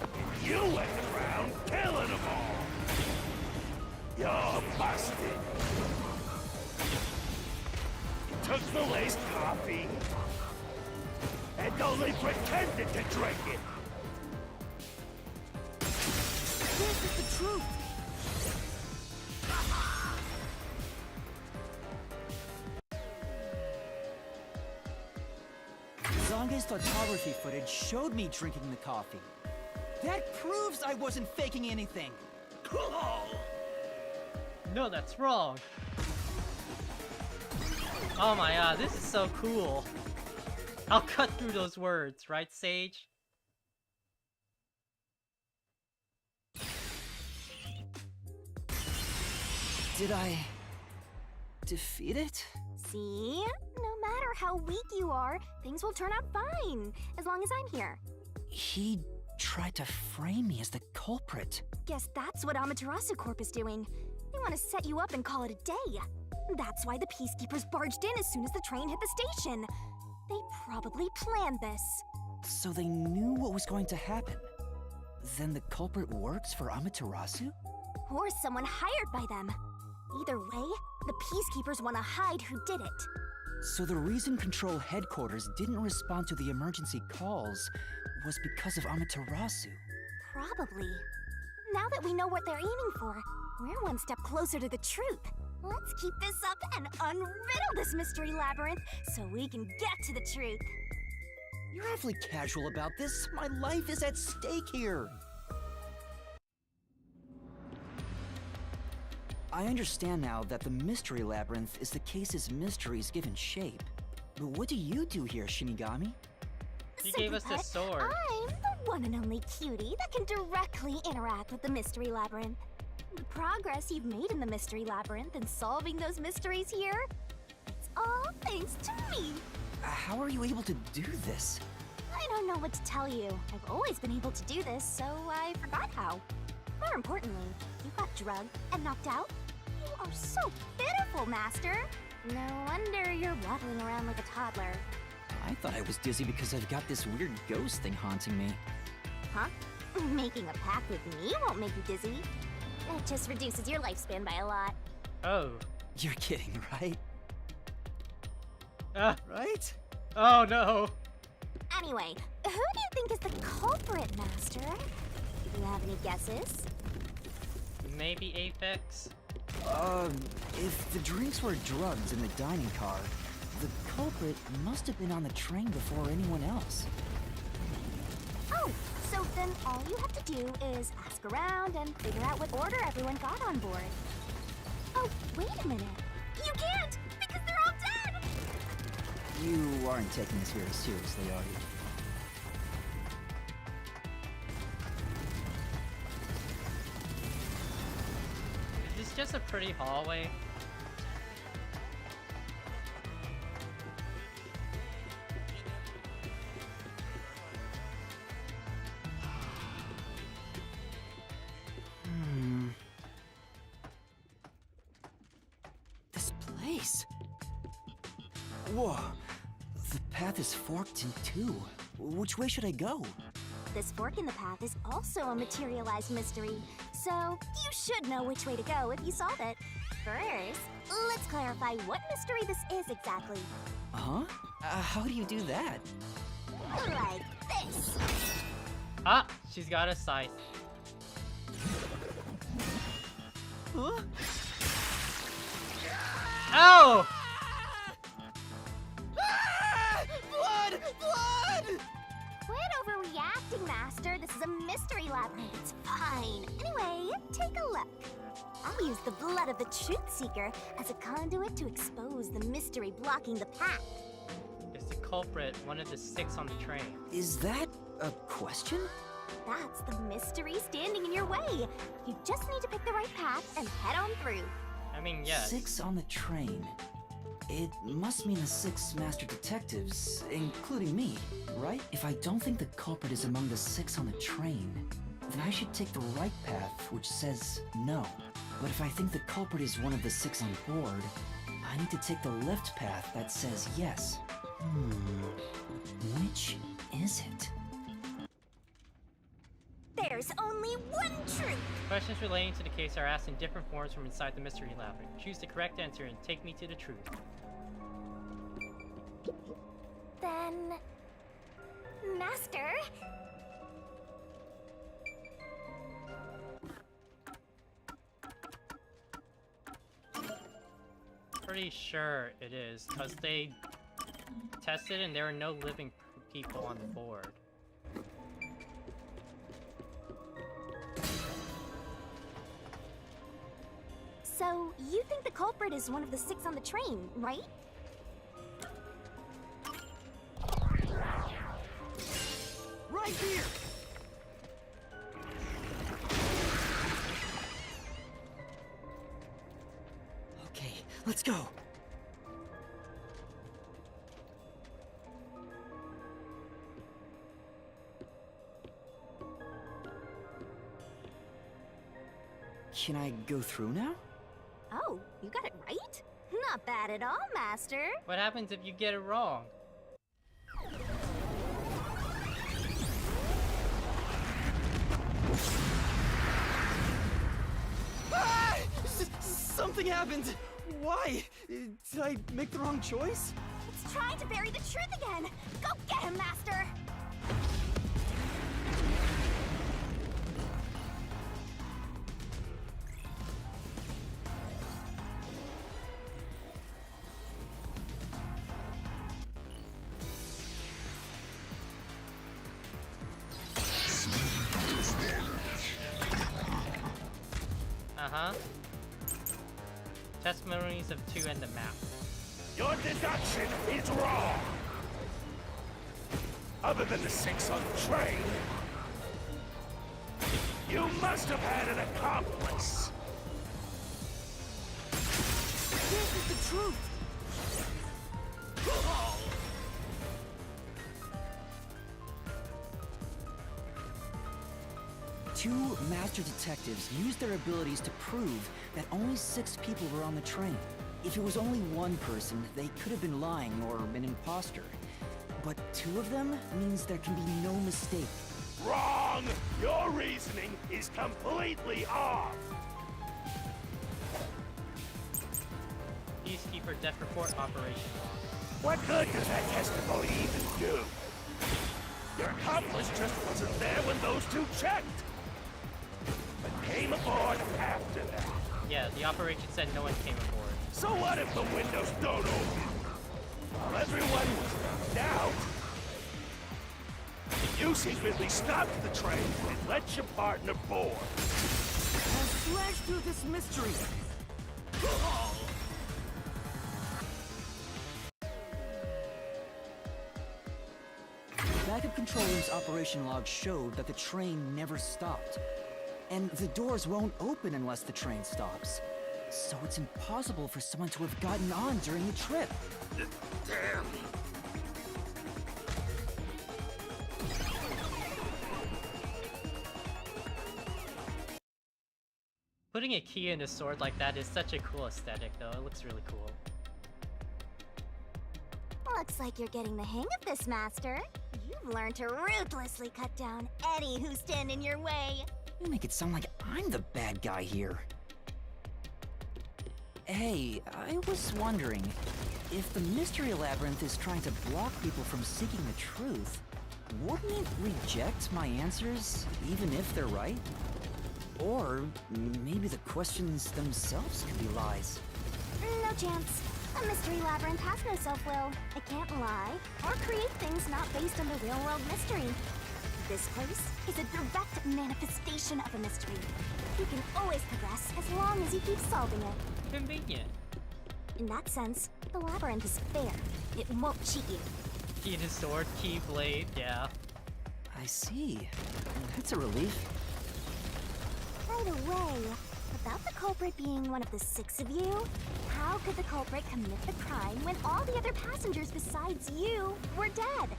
And you went around killing them all. You're busted. You took the laced coffee and only pretended to drink it. This is the truth! Zange's photography footage showed me drinking the coffee. That proves I wasn't faking anything! No, that's wrong! Oh my god, this is so cool! I'll cut through those words, right, Sage? Did I... defeat it? See? No matter how weak you are, things will turn out fine, as long as I'm here. He tried to frame me as the culprit. Guess that's what Amaterasu Corp is doing. They want to set you up and call it a day. That's why the Peacekeepers barged in as soon as the train hit the station. They probably planned this. So they knew what was going to happen. Then the culprit works for Amaterasu? Or someone hired by them. Either way, the Peacekeepers want to hide who did it. So the reason Control Headquarters didn't respond to the emergency calls was because of Amaterasu. Probably. Now that we know what they're aiming for, we're one step closer to the truth. Let's keep this up and unriddle this mystery labyrinth so we can get to the truth. You're awfully casual about this. My life is at stake here. I understand now that the mystery labyrinth is the case's mysteries given shape. But what do you do here, Shinigami? She gave us the sword. I'm the one and only cutie that can directly interact with the Mystery Labyrinth. The progress you've made in the Mystery Labyrinth and solving those mysteries here, it's all thanks to me. How are you able to do this? I don't know what to tell you. I've always been able to do this, so I forgot how. More importantly, you got drugged and knocked out. You are so pitiful, Master. No wonder you're waddling around like a toddler. I thought I was dizzy because I've got this weird ghost thing haunting me. Huh? Making a pact with me won't make you dizzy. It just reduces your lifespan by a lot. Oh. You're kidding, right? Right? Oh no. Anyway, who do you think is the culprit, Master? Do you have any guesses? Maybe Apex? If the drinks were drugs in the dining car, the culprit must have been on the train before anyone else. Oh, so then all you have to do is ask around and figure out what order everyone got on board. Oh, wait a minute. You can't, because they're all dead! You aren't taking this very seriously, are you? Is this just a pretty hallway? This place. Whoa. The path is forked in two. Which way should I go? This fork in the path is also a materialized mystery, so you should know which way to go if you solve it. First, let's clarify what mystery this is exactly. Huh? How do you do that? Like this. Ah, she's got a scythe. Huh? Ow! Blood! Blood! Quit overreacting, Master. This is a mystery labyrinth. It's fine. Anyway, take a look. I'll use the blood of the Truth Seeker as a conduit to expose the mystery blocking the path. Is the culprit one of the 6 on the train? Is that a question? That's the mystery standing in your way. You just need to pick the right path and head on through. I mean, yes. 6 on the train. It must mean the 6 master detectives, including me, right? If I don't think the culprit is among the 6 on the train, then I should take the right path, which says no. But if I think the culprit is one of the 6 on board, I need to take the left path that says yes. Which is it? There's only one truth. Questions relating to the case are asked in different forms from inside the mystery labyrinth. Choose the correct answer and take me to the truth. Then... Master? Pretty sure it is, because they tested and there are no living people on the board. So, you think the culprit is one of the 6 on the train, right? Right here! Okay, let's go. Can I go through now? Oh, you got it right? Not bad at all, Master. What happens if you get it wrong? Ah! Something happened! Why? Did I make the wrong choice? It's trying to bury the truth again! Go get him, Master! Uh-huh. Testimonies of 2 and the map. Your deduction is wrong! other than the 6 on the train. You must have had an accomplice. This is the truth! Two master detectives used their abilities to prove that only 6 people were on the train. If it was only one person, they could have been lying or an imposter. But 2 of them means there can be no mistake. Wrong! Your reasoning is completely off! Peacekeeper Death Report Operation Log. What good does that testimony even do? Your accomplice just wasn't there when those 2 checked! But came aboard after that. Yeah, the operation said no one came aboard. So what if the windows don't open? While everyone was knocked out, you secretly stopped the train and let your partner board. I'll slash through this mystery! Backup control room's operation log showed that the train never stopped. And the doors won't open unless the train stops. So it's impossible for someone to have gotten on during the trip. Damn. Putting a key in a sword like that is such a cool aesthetic, though. It looks really cool. Looks like you're getting the hang of this, Master. You've learned to ruthlessly cut down any who stand in your way. You make it sound like I'm the bad guy here. Hey, I was wondering, if the Mystery Labyrinth is trying to block people from seeking the truth, wouldn't it reject my answers, even if they're right? Or maybe the questions themselves could be lies. No chance. A Mystery Labyrinth has no self-will. It can't lie or create things not based on the real-world mystery. This place is a direct manifestation of a mystery. You can always progress as long as you keep solving it. Convenient. In that sense, the labyrinth is fair. It won't cheat you. Key in his sword, key blade, yeah. I see. That's a relief. Right away, about the culprit being one of the 6 of you, how could the culprit commit the crime when all the other passengers besides you were dead?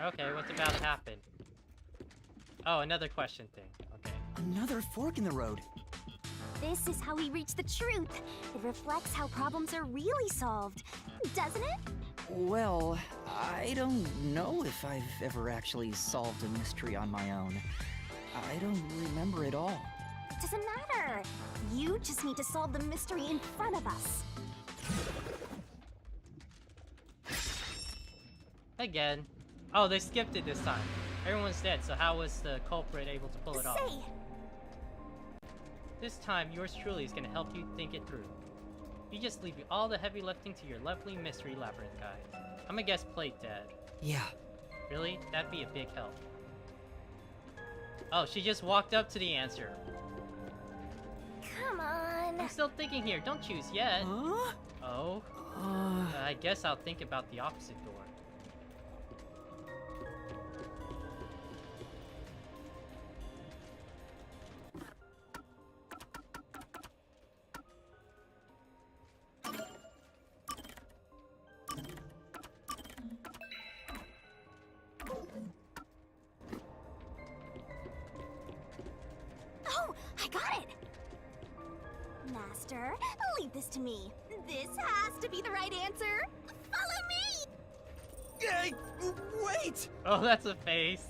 Okay, what's about to happen? Oh, another question thing. Okay. Another fork in the road. This is how we reach the truth. It reflects how problems are really solved, doesn't it? Well, I don't know if I've ever actually solved a mystery on my own. I don't remember it all. Doesn't matter. You just need to solve the mystery in front of us. Again. Oh, they skipped it this time. Everyone's dead, so how was the culprit able to pull it off? Say, This time, yours truly is gonna help you think it through. You just leave all the heavy lifting to your lovely Mystery Labyrinth guide. I'm gonna guess Plate Dead. Yeah. Really? That'd be a big help. Oh, she just walked up to the answer. come on. I'm still thinking here, don't choose yet. Huh? Oh? I guess I'll think about the opposite door. Oh, I got it! Master, leave this to me. This has to be the right answer. Follow me! Hey, wait! Oh, that's a face.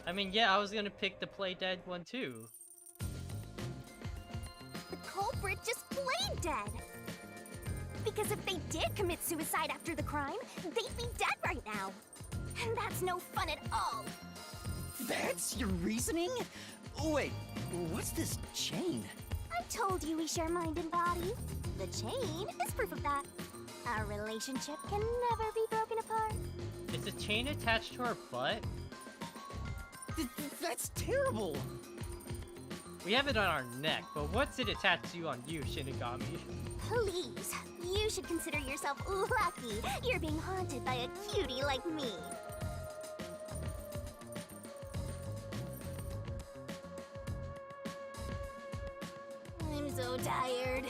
I mean, yeah, I was gonna pick the Play Dead one too. The culprit just played dead. Because if they did commit suicide after the crime, they'd be dead right now. And that's no fun at all. That's your reasoning? Wait, what's this chain? I told you we share mind and body. The chain is proof of that. Our relationship can never be broken apart. Is the chain attached to her butt? That's terrible! We have it on our neck, but what's it attached to on you, Shinigami? Please, you should consider yourself lucky you're being haunted by a cutie like me. I'm so tired.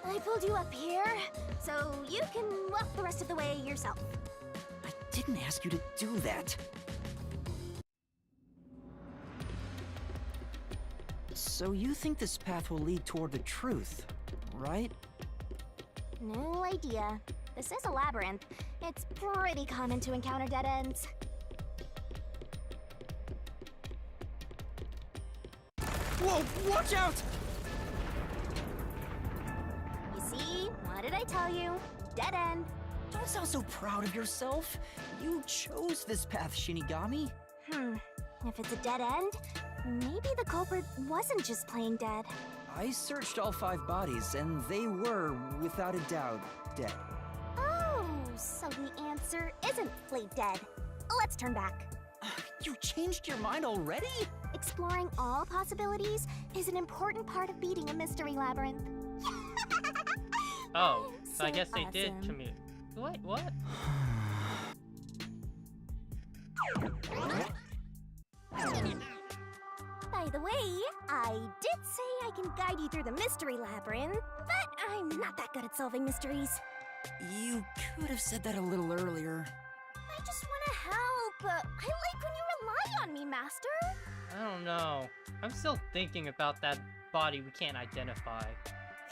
I pulled you up here, so you can walk the rest of the way yourself. I didn't ask you to do that. So you think this path will lead toward the truth, right? No idea. This is a labyrinth. It's pretty common to encounter dead ends. Whoa, watch out! You see? What did I tell you? Dead end. Don't sound so proud of yourself. You chose this path, Shinigami. If it's a dead end, maybe the culprit wasn't just playing dead. I searched all 5 bodies, and they were, without a doubt, dead. Oh, so the answer isn't play dead. Let's turn back. You changed your mind already? Exploring all possibilities is an important part of beating a mystery labyrinth. Oh, so I So guess they did awesome. commute. Wait, what? By the way, I did say I can guide you through the mystery labyrinth, but I'm not that good at solving mysteries. You could have said that a little earlier. I just want to help. I like when you rely on me, Master. I don't know. I'm still thinking about that body we can't identify.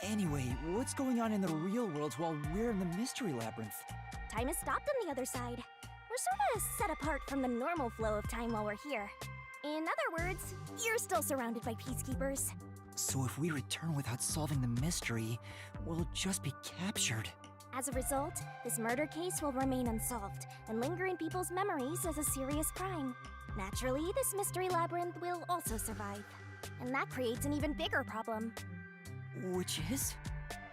Anyway, what's going on in the real world while we're in the mystery labyrinth? Time has stopped on the other side. We're sort of set apart from the normal flow of time while we're here. In other words, you're still surrounded by peacekeepers. So if we return without solving the mystery, we'll just be captured. As a result, this murder case will remain unsolved and linger in people's memories as a serious crime. Naturally, this mystery labyrinth will also survive. And that creates an even bigger problem. Which is?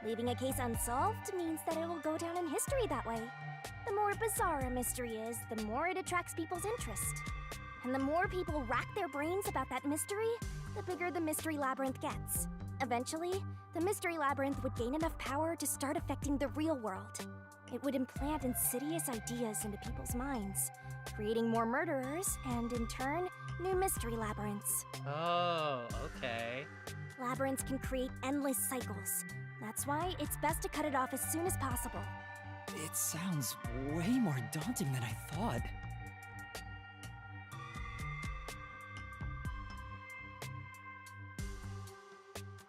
Leaving a case unsolved means that it will go down in history that way. The more bizarre a mystery is, the more it attracts people's interest. And the more people rack their brains about that mystery, the bigger the mystery labyrinth gets. Eventually, the mystery labyrinth would gain enough power to start affecting the real world. It would implant insidious ideas into people's minds, creating more murderers and, in turn, new mystery labyrinths. Oh, okay. Labyrinths can create endless cycles. That's why it's best to cut it off as soon as possible. It sounds way more daunting than I thought.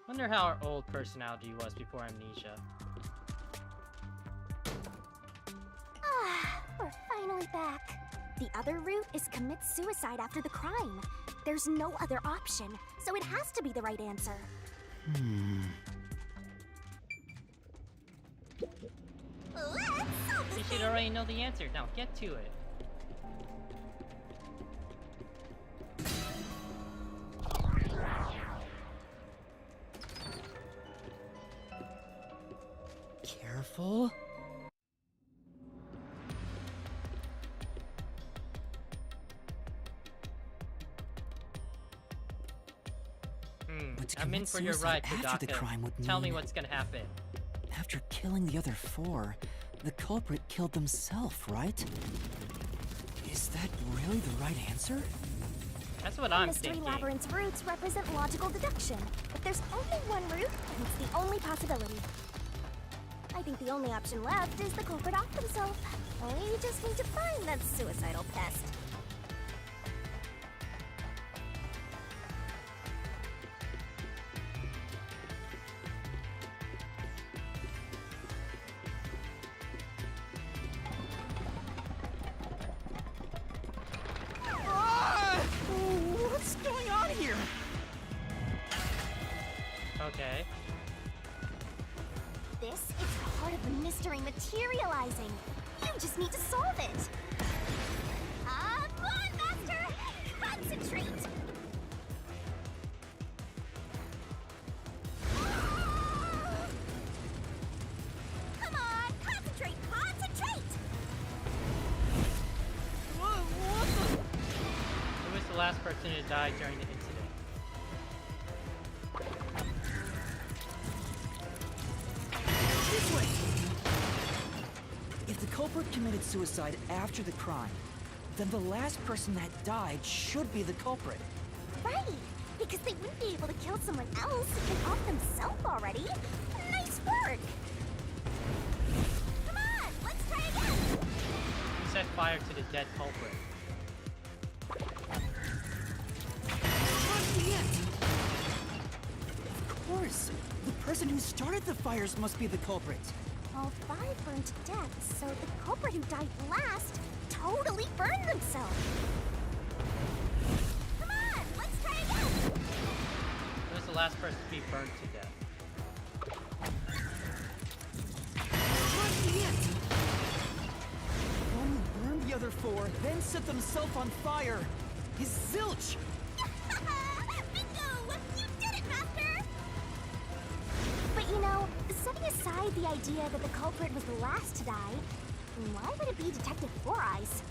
Wonder how our old personality was before amnesia. Ah, we're finally back. The other route is commit suicide after the crime. There's no other option, so it has to be the right answer. Let's solve You this should thing. already know the answer. Now get to it. Careful. But to I'm in commit for your suicide ride, after the Kodaka. crime would Tell me mean- what's gonna happen. After killing the other 4, the culprit killed himself, right? Is that really the right answer? That's what I'm Mystery thinking. Labyrinth's roots represent logical deduction. If there's only one route, then it's the only possibility. I think the only option left is the culprit off himself. We just need to find that suicidal pest. Ah! What's going on here? Okay. This is part of the mystery materializing. You just need to solve it. Come on, Master! Concentrate! last person to die during the incident? This way! If the culprit committed suicide after the crime, then the last person that died should be the culprit. Right, because they wouldn't be able to kill someone else and off themselves already. Nice work! Come on, let's try again! Set fire to the dead culprit. Not yet! Of course! The person who started the fires must be the culprit. All 5 burned to death, so the culprit who died last totally burned themselves. Come on, let's try again! Who's the last person to be burned to death? Not yet! One who burned the other 4, then set themselves on fire. Is Zilch! Bingo! You did it, Master! But you know, setting aside the idea that the culprit was the last to die, why would it be Detective Four Eyes?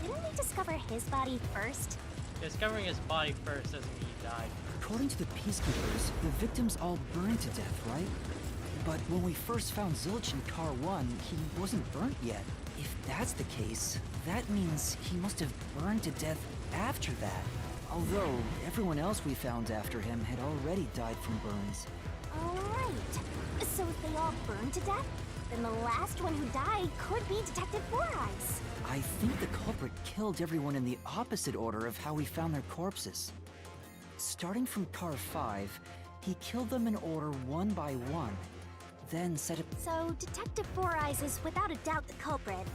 Didn't we discover his body first? Discovering his body first doesn't mean he died. According to the Peacekeepers, the victims all burned to death, right? But when we first found Zilch in Car 1, he wasn't burnt yet. If that's the case, that means he must have burned to death after that. Although, everyone else we found after him had already died from burns. Alright. So if they all burned to death, then the last one who died could be Detective Four Eyes. I think the culprit killed everyone in the opposite order of how we found their corpses. Starting from Car 5, he killed them in order one by one, then set up... So Detective Four Eyes is without a doubt the culprit,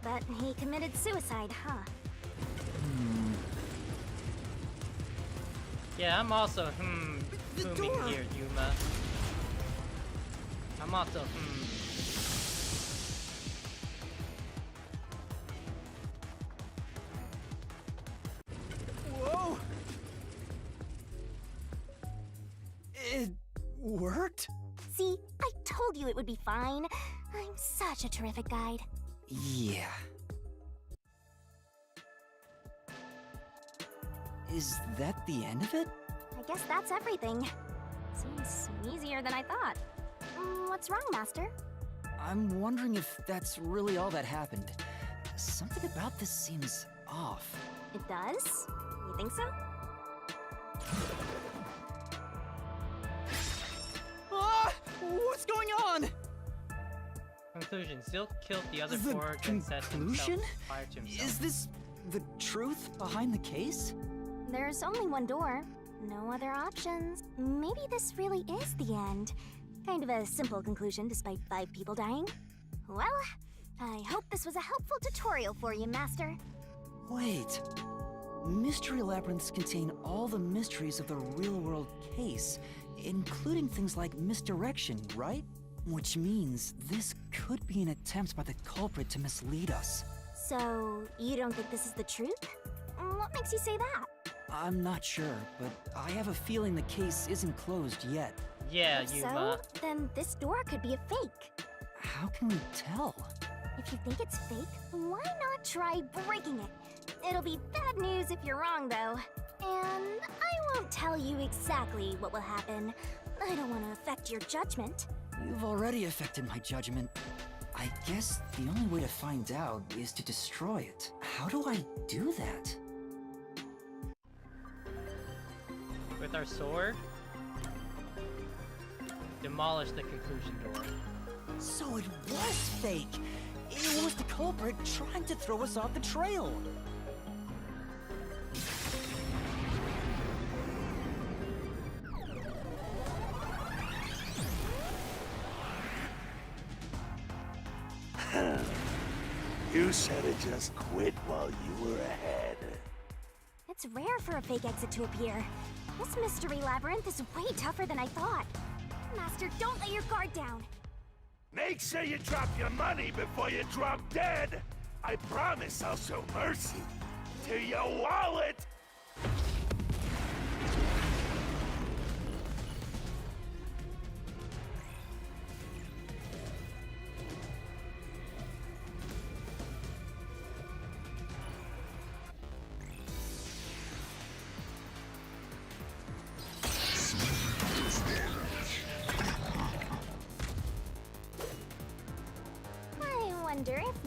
but he committed suicide, huh? Yeah, I'm also booming here, Yuma. I'm also Whoa! It worked? See, I told you it would be fine. I'm such a terrific guide. Yeah. Is that the end of it? I guess that's everything. Seems easier than I thought. What's wrong, Master? I'm wondering if that's really all that happened. Something about this seems off. It does? You think so? Ah! What's going on? conclusion. Zilch killed the other The 4 and set conclusion? fire to himself. Is this the truth behind the case? There's only one door. No other options. Maybe this really is the end. Kind of a simple conclusion despite 5 people dying. Well, I hope this was a helpful tutorial for you, Master. Wait. Mystery labyrinths contain all the mysteries of the real-world case, including things like misdirection, right? Which means this could be an attempt by the culprit to mislead us. So, you don't think this is the truth? What makes you say that? I'm not sure, but I have a feeling the case isn't closed yet. Yeah, If Yuma. so, then this door could be a fake. How can we tell? If you think it's fake, why not try breaking it? It'll be bad news if you're wrong, though. And I won't tell you exactly what will happen. I don't want to affect your judgment. You've already affected my judgment. I guess the only way to find out is to destroy it. How do I do that? With our sword, demolish the conclusion door. So it was fake! It was the culprit trying to throw us off the trail! You said it just quit while you were ahead. It's rare for a fake exit to appear. This mystery labyrinth is way tougher than I thought. Master, don't lay your guard down. Make sure you drop your money before you drop dead. I promise I'll show mercy to your wallet.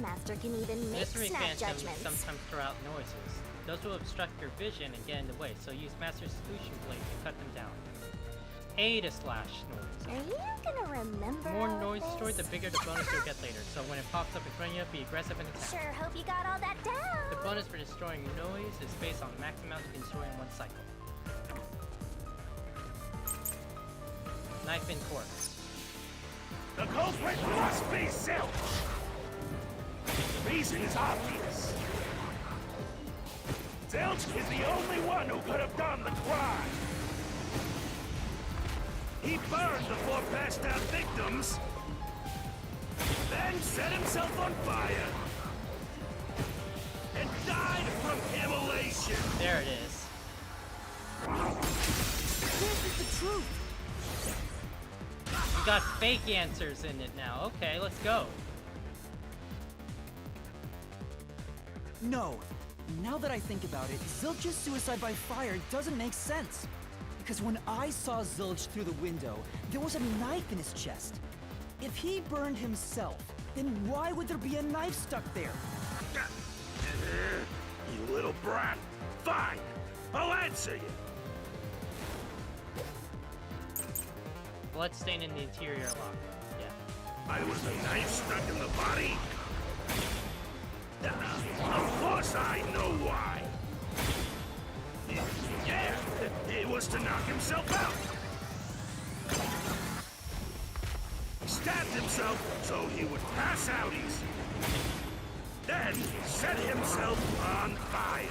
Master can even make Mystery snap phantoms judgments. sometimes throw out noises. Those will obstruct your vision and get in the way, so use Master's solution blade to cut them down. A to slash noise. Are you gonna remember The more all noise this? stored, the bigger the bonus you'll get later. So when it pops up in front of you, be aggressive and attack. Sure hope you got all that down. The bonus for destroying noise is based on the max amount you can destroy in one cycle. Knife in corpse. The culprit must be Zilch! The reason is obvious. Zilch is the only one who could have done the crime. He burned the 4 passed out victims, then set himself on fire, and died from immolation. There it is. This is the truth. You got fake answers in it now. Okay, let's go. No. Now that I think about it, Zilch's suicide by fire doesn't make sense. Because when I saw Zilch through the window, there was a knife in his chest. If he burned himself, then why would there be a knife stuck there? You little brat. Fine. I'll answer you. Blood stain in the interior lock. Yeah. I was a knife stuck in the body. Of course I know why. Yeah, it was to knock himself out. He stabbed himself so he would pass out easy. Then set himself on fire.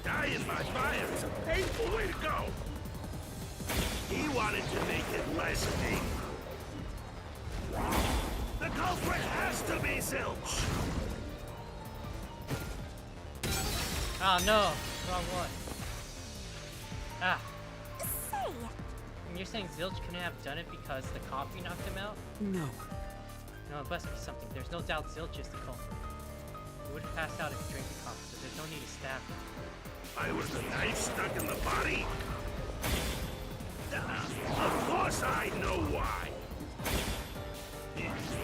Dying by fire is a painful way to go. He wanted to make it less painful. The culprit has to be Zilch. Oh no, wrong one. Ah, Say, and you're saying Zilch couldn't have done it because the coffee knocked him out? No. No, it must be something. There's no doubt Zilch is the culprit. He would have passed out if he drank the coffee, so there's no need to stab him. I was the knife stuck in the body. Of course I know why.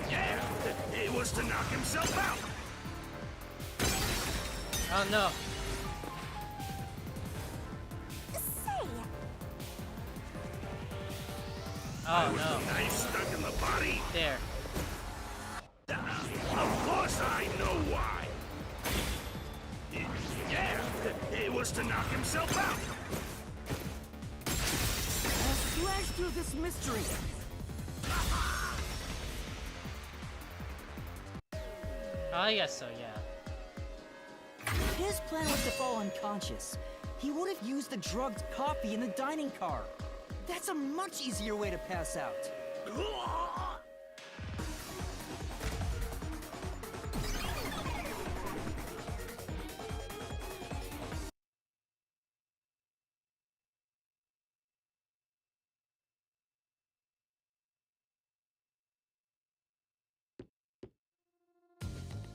Yeah, it was to knock himself out. Oh no. say, I Oh was no. the knife stuck in the body. There. Of course I know why. Yeah, it was to knock himself out. Slash through this mystery. I guess so, yeah. His plan was to fall unconscious. He would have used the drugged coffee in the dining car. That's a much easier way to pass out.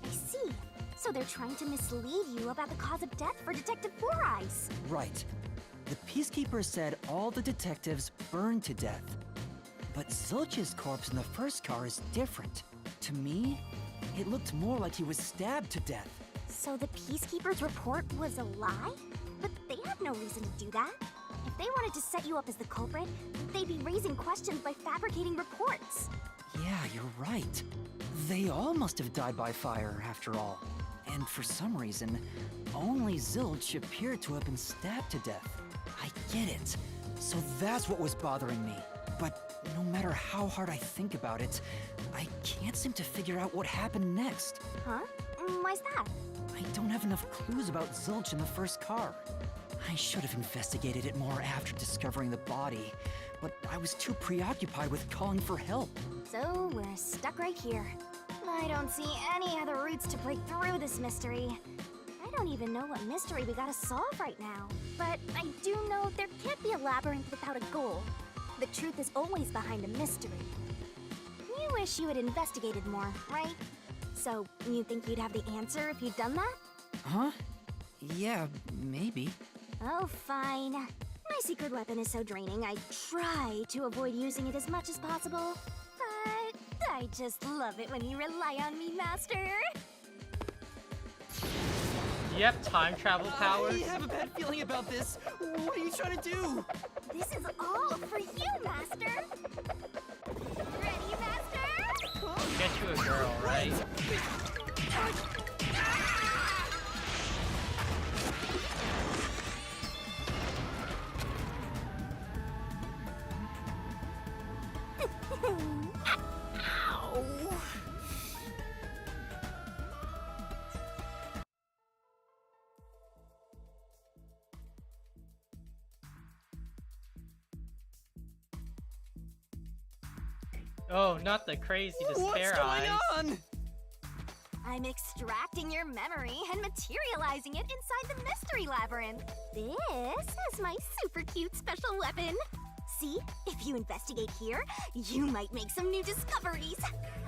I see. So they're trying to mislead you about the cause of death for Detective Four Eyes. Right. The Peacekeeper said all the detectives burned to death. But Zilch's corpse in the first car is different. To me, it looked more like he was stabbed to death. So the Peacekeeper's report was a lie? But they have no reason to do that. If they wanted to set you up as the culprit, they'd be raising questions by fabricating reports. Yeah, you're right. They all must have died by fire, after all. And for some reason, only Zilch appeared to have been stabbed to death. I get it. So that's what was bothering me. But no matter how hard I think about it, I can't seem to figure out what happened next. Huh? Why's that? I don't have enough clues about Zilch in the first car. I should have investigated it more after discovering the body, but I was too preoccupied with calling for help. So we're stuck right here. I don't see any other routes to break through this mystery. I don't even know what mystery we gotta solve right now. But I do know there can't be a labyrinth without a goal. The truth is always behind a mystery. You wish you had investigated more, right? So, you think you'd have the answer if you'd done that? Huh? Yeah, maybe. Oh, fine. My secret weapon is so draining, I try to avoid using it as much as possible. But I I just love it when you rely on me, Master. You have time travel powers? I have a bad feeling about this. What are you trying to do? This is all for you, Master. Ready, Master? Get you a girl, right? Oh, not the crazy despair eyes. What's going on? I'm extracting your memory and materializing it inside the mystery labyrinth. This is my super cute special weapon. See, if you investigate here, you might make some new discoveries.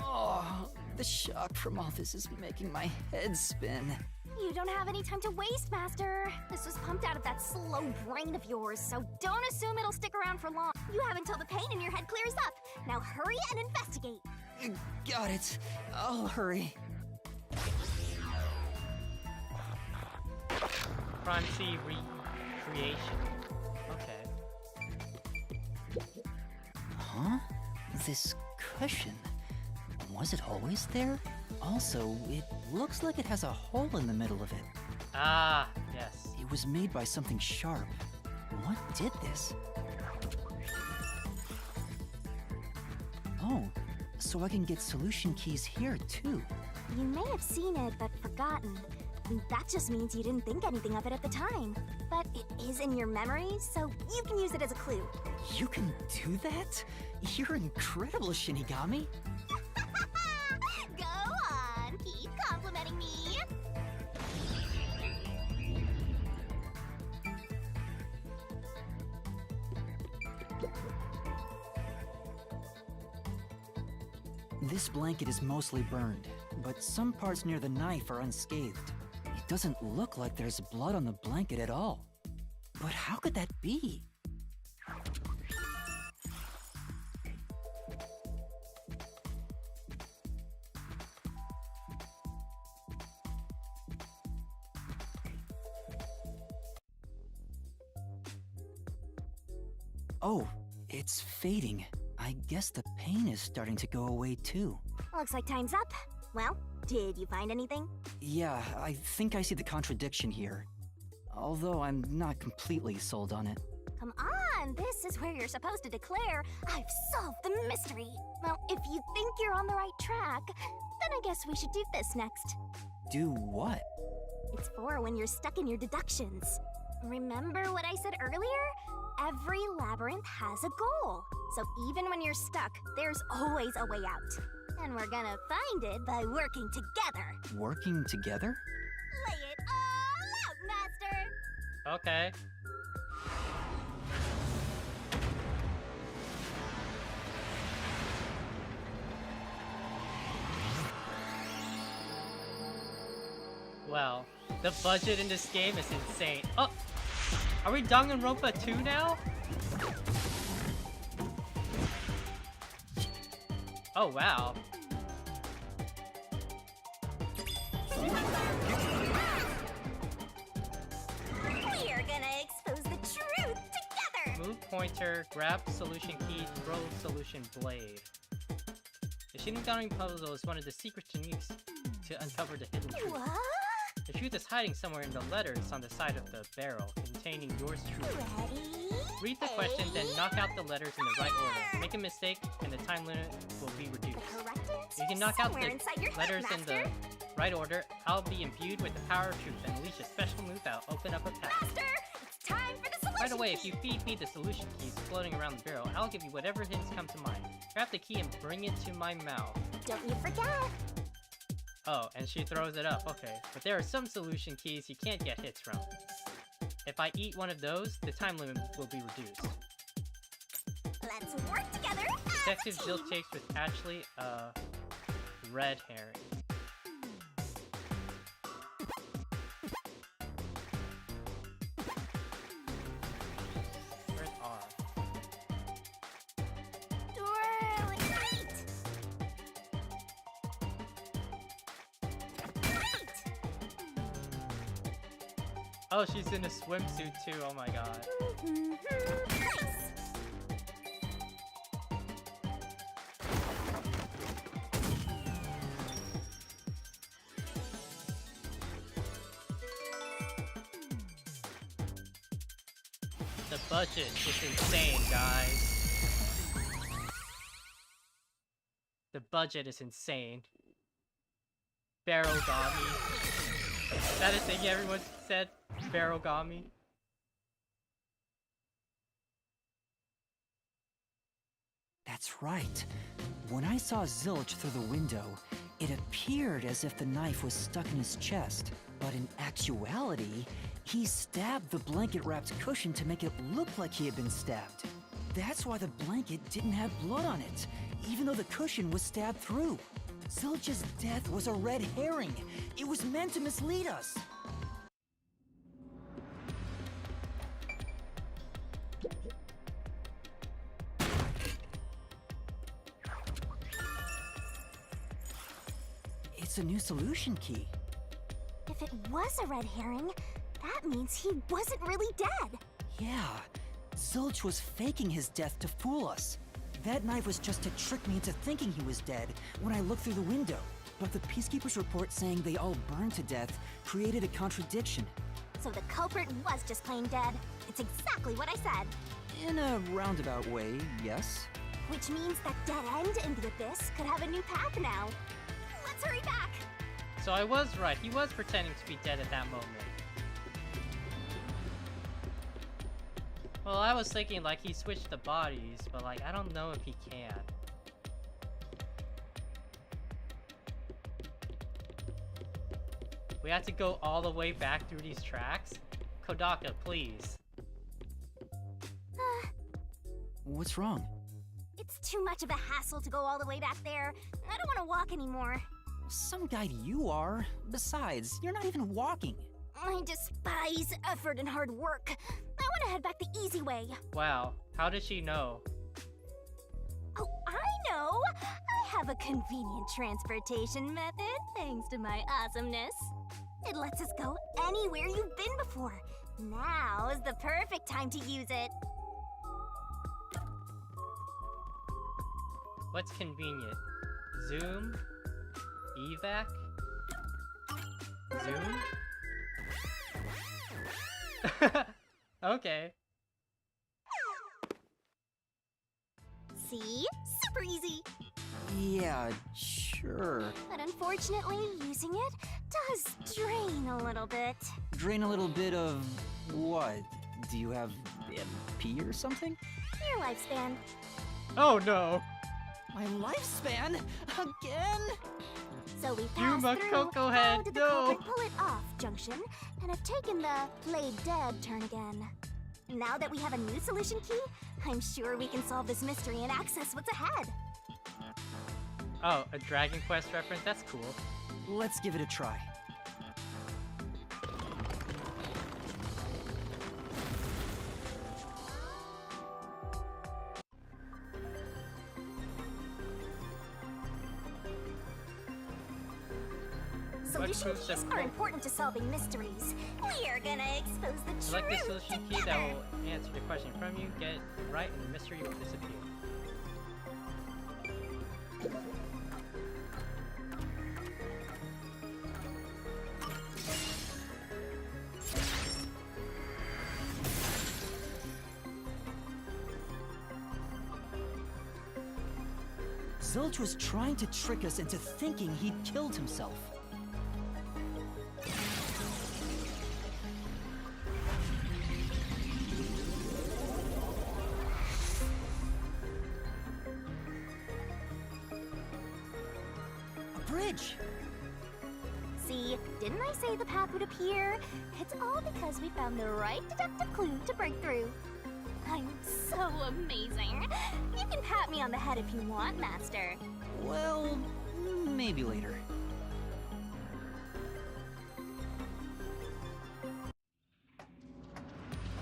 Oh, the shock from all this is making my head spin. You don't have any time to waste, Master. This was pumped out of that slow brain of yours, so don't assume it'll stick around for long. You have until the pain in your head clears up. Now hurry and investigate. Got it. I'll hurry. Crime scene recreation. Okay. Huh? This cushion. Was it always there? Also, it looks like it has a hole in the middle of it. Ah, yes. It was made by something sharp. What did this? Oh, so I can get solution keys here too. You may have seen it, but forgotten. That just means you didn't think anything of it at the time. But it is in your memory, so you can use it as a clue. You can do that? You're incredible, Shinigami. Go on, keep complimenting me. This blanket is mostly burned, but some parts near the knife are unscathed. It doesn't look like there's blood on the blanket at all. But how could that be? Oh, it's fading. I guess the pain is starting to go away too. Looks like time's up. Well, did you find anything? Yeah, I think I see the contradiction here. Although I'm not completely sold on it. Come on, this is where you're supposed to declare, I've solved the mystery. Well, if you think you're on the right track, then I guess we should do this next. Do what? It's for when you're stuck in your deductions. Remember what I said earlier? Every labyrinth has a goal. So even when you're stuck, there's always a way out. And we're gonna find it by working together. Working together? Lay it all out, Master! Okay. Well, the budget in this game is insane. Oh! Are we Danganronpa 2 now? Oh, wow. We're gonna expose the truth together! Move pointer, grab solution key, throw solution blade. The Shinigami puzzle is one of the secret techniques to uncover the hidden truth. What? The truth is hiding somewhere in the letters on the side of the barrel, containing yours truly. Ready? Read the question, then knock out the letters in the right order. Make a mistake, and the time limit will be reduced. The correct If you answer can knock out somewhere the inside your head, letters in the Master. right order, I'll be imbued with the power of truth and unleash a special move that'll open up a path. Master, it's time for the solution. By the way, if key. you feed me the solution keys floating around the barrel, I'll give you whatever hints come to mind. Grab the key and bring it to my mouth. Don't you forget. Oh, and she throws it up, okay. But there are some solution keys you can't get hits from. If I eat one of those, the time limit will be reduced. Let's work together. Detective Jill takes with Ashley, red herring. Where's R? Great. Oh, she's in a swimsuit too. Oh my god. The budget is insane, guys. The budget is insane. Barrogami. Is that a thing everyone said? Barrogami? That's right. When I saw Zilch through the window, it appeared as if the knife was stuck in his chest. But in actuality, he stabbed the blanket-wrapped cushion to make it look like he had been stabbed. That's why the blanket didn't have blood on it, even though the cushion was stabbed through. Zilch's death was a red herring. It was meant to mislead us. It's a new solution key. If it was a red herring, that means he wasn't really dead. Yeah, Zilch was faking his death to fool us. That knife was just to trick me into thinking he was dead when I looked through the window. But the Peacekeeper's report saying they all burned to death created a contradiction. So the culprit was just plain dead. It's exactly what I said. In a roundabout way, yes. Which means that dead end in the abyss could have a new path now. Let's hurry back! So I was right. He was pretending to be dead at that moment. Well, I was thinking like he switched the bodies, but like I don't know if he can. We have to go all the way back through these tracks? Kodaka, please. What's wrong? It's too much of a hassle to go all the way back there. I don't want to walk anymore. Some guide you are. Besides, you're not even walking. I despise effort and hard work. I want to head back the easy way. Wow, how did she know? Oh, I know! I have a convenient transportation method, thanks to my awesomeness. It lets us go anywhere you've been before. Now is the perfect time to use it. What's convenient? Zoom? Evac? Zoom? Okay. See? Super easy. Yeah, sure. But unfortunately, using it does drain a little bit. Drain a little bit of what? Do you have MP or something? Your lifespan. Oh no! My lifespan? Again? So we passed Yuma through Coco how Head, did the no! culprit pull it off junction and have taken the played dead turn again. Now that we have a new solution key, I'm sure we can solve this mystery and access what's ahead. Oh, a Dragon Quest reference? That's cool. Let's give it a try. Solution keys are important to solving mysteries. We are gonna expose the Select the truth solution key that will answer the question from you, get it right, and the mystery will disappear. Zilch was trying to trick us into thinking he'd killed himself. A bridge! See, didn't I say the path would appear? It's all because we found the right deductive clue to break through. I'm so amazing. You can pat me on the head if you want, Master. Well, maybe later.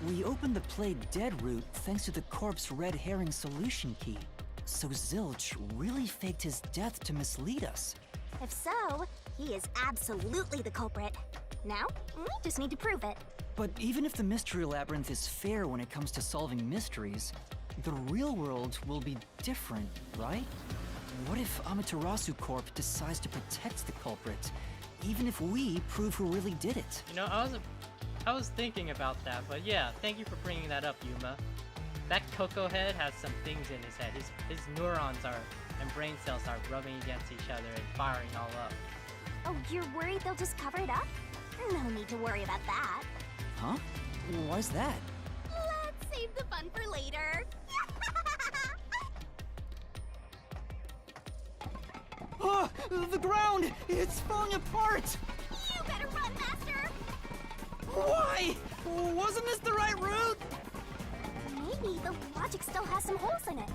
We opened the played dead route thanks to the corpse red herring solution key. So Zilch really faked his death to mislead us. If so, he is absolutely the culprit. Now, we just need to prove it. But even if the Mystery Labyrinth is fair when it comes to solving mysteries, the real world will be different, right? What if Amaterasu Corp decides to protect the culprit, even if we prove who really did it? You know, I was thinking about that, but yeah, thank you for bringing that up, Yuma. That Coco head has some things in his head. His neurons and brain cells are rubbing against each other and firing all up. Oh, you're worried they'll just cover it up? No need to worry about that. Huh? Why's that? Let's save the fun for later. Oh, the ground! It's falling apart! You better run, Master! Why? Wasn't this the right route? Maybe the logic still has some holes in it.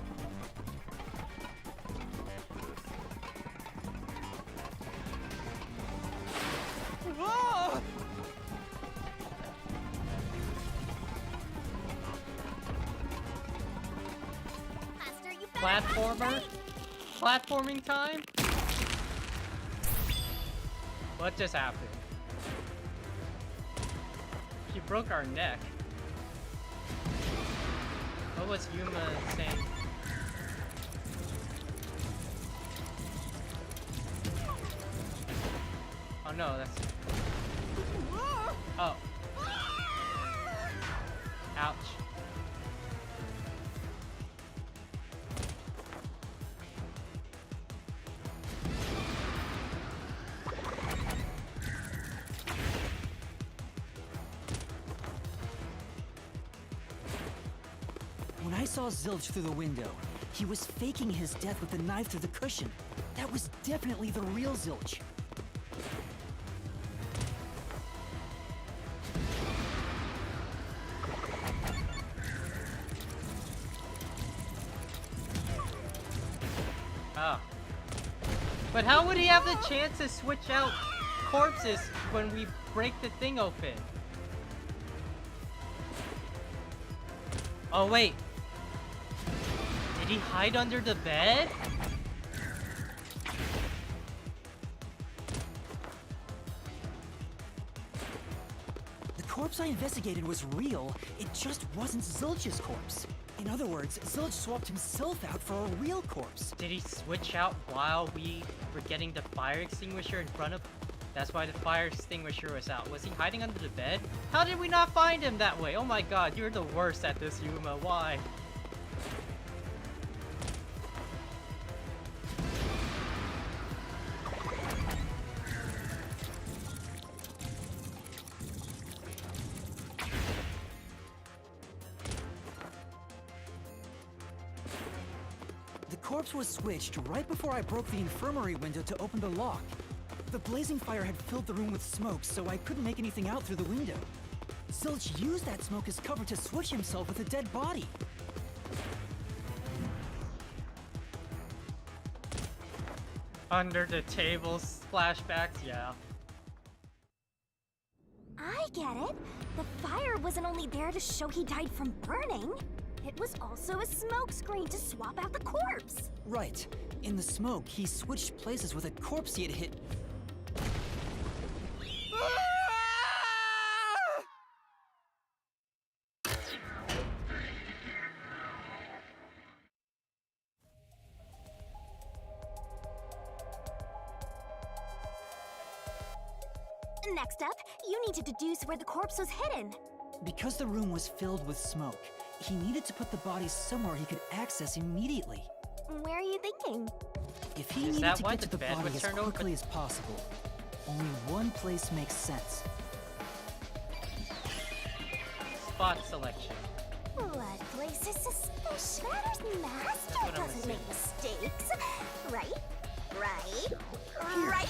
Whoa! Master, you better Platformer? run, Platforming time? What just happened? She broke our neck. What was Yuma saying? Oh no, that's... Oh. Ouch. When I saw Zilch through the window, he was faking his death with the knife through the cushion. That was definitely the real Zilch. Oh. But how would he have the chance to switch out corpses when we break the thing open? Oh wait. Did he hide under the bed? The corpse I investigated was real, it just wasn't Zilch's corpse. In other words, Zilch swapped himself out for a real corpse. Did he switch out while we were getting the fire extinguisher in front of... That's why the fire extinguisher was out. Was he hiding under the bed? How did we not find him that way? Oh my god, you're the worst at this, Yuma. Why? The corpse was switched right before I broke the infirmary window to open the lock. The blazing fire had filled the room with smoke, so I couldn't make anything out through the window. Zilch used that smoke as cover to switch himself with a dead body. Under the table flashbacks, yeah. I get it. The fire wasn't only there to show he died from burning. It was also a smokescreen to swap out the corpse. Right. In the smoke, he switched places with a corpse he had hit. Next up, you need to deduce where the corpse was hidden. Because the room was filled with smoke, he needed to put the body somewhere he could access immediately. Where are you thinking? If he Is needed that to why get the to the bed body was as turned over? quickly as possible, only one place makes sense. Spot selection. What place is suspicious? That's Master what I'm doesn't make mistakes. Right? Right? Right?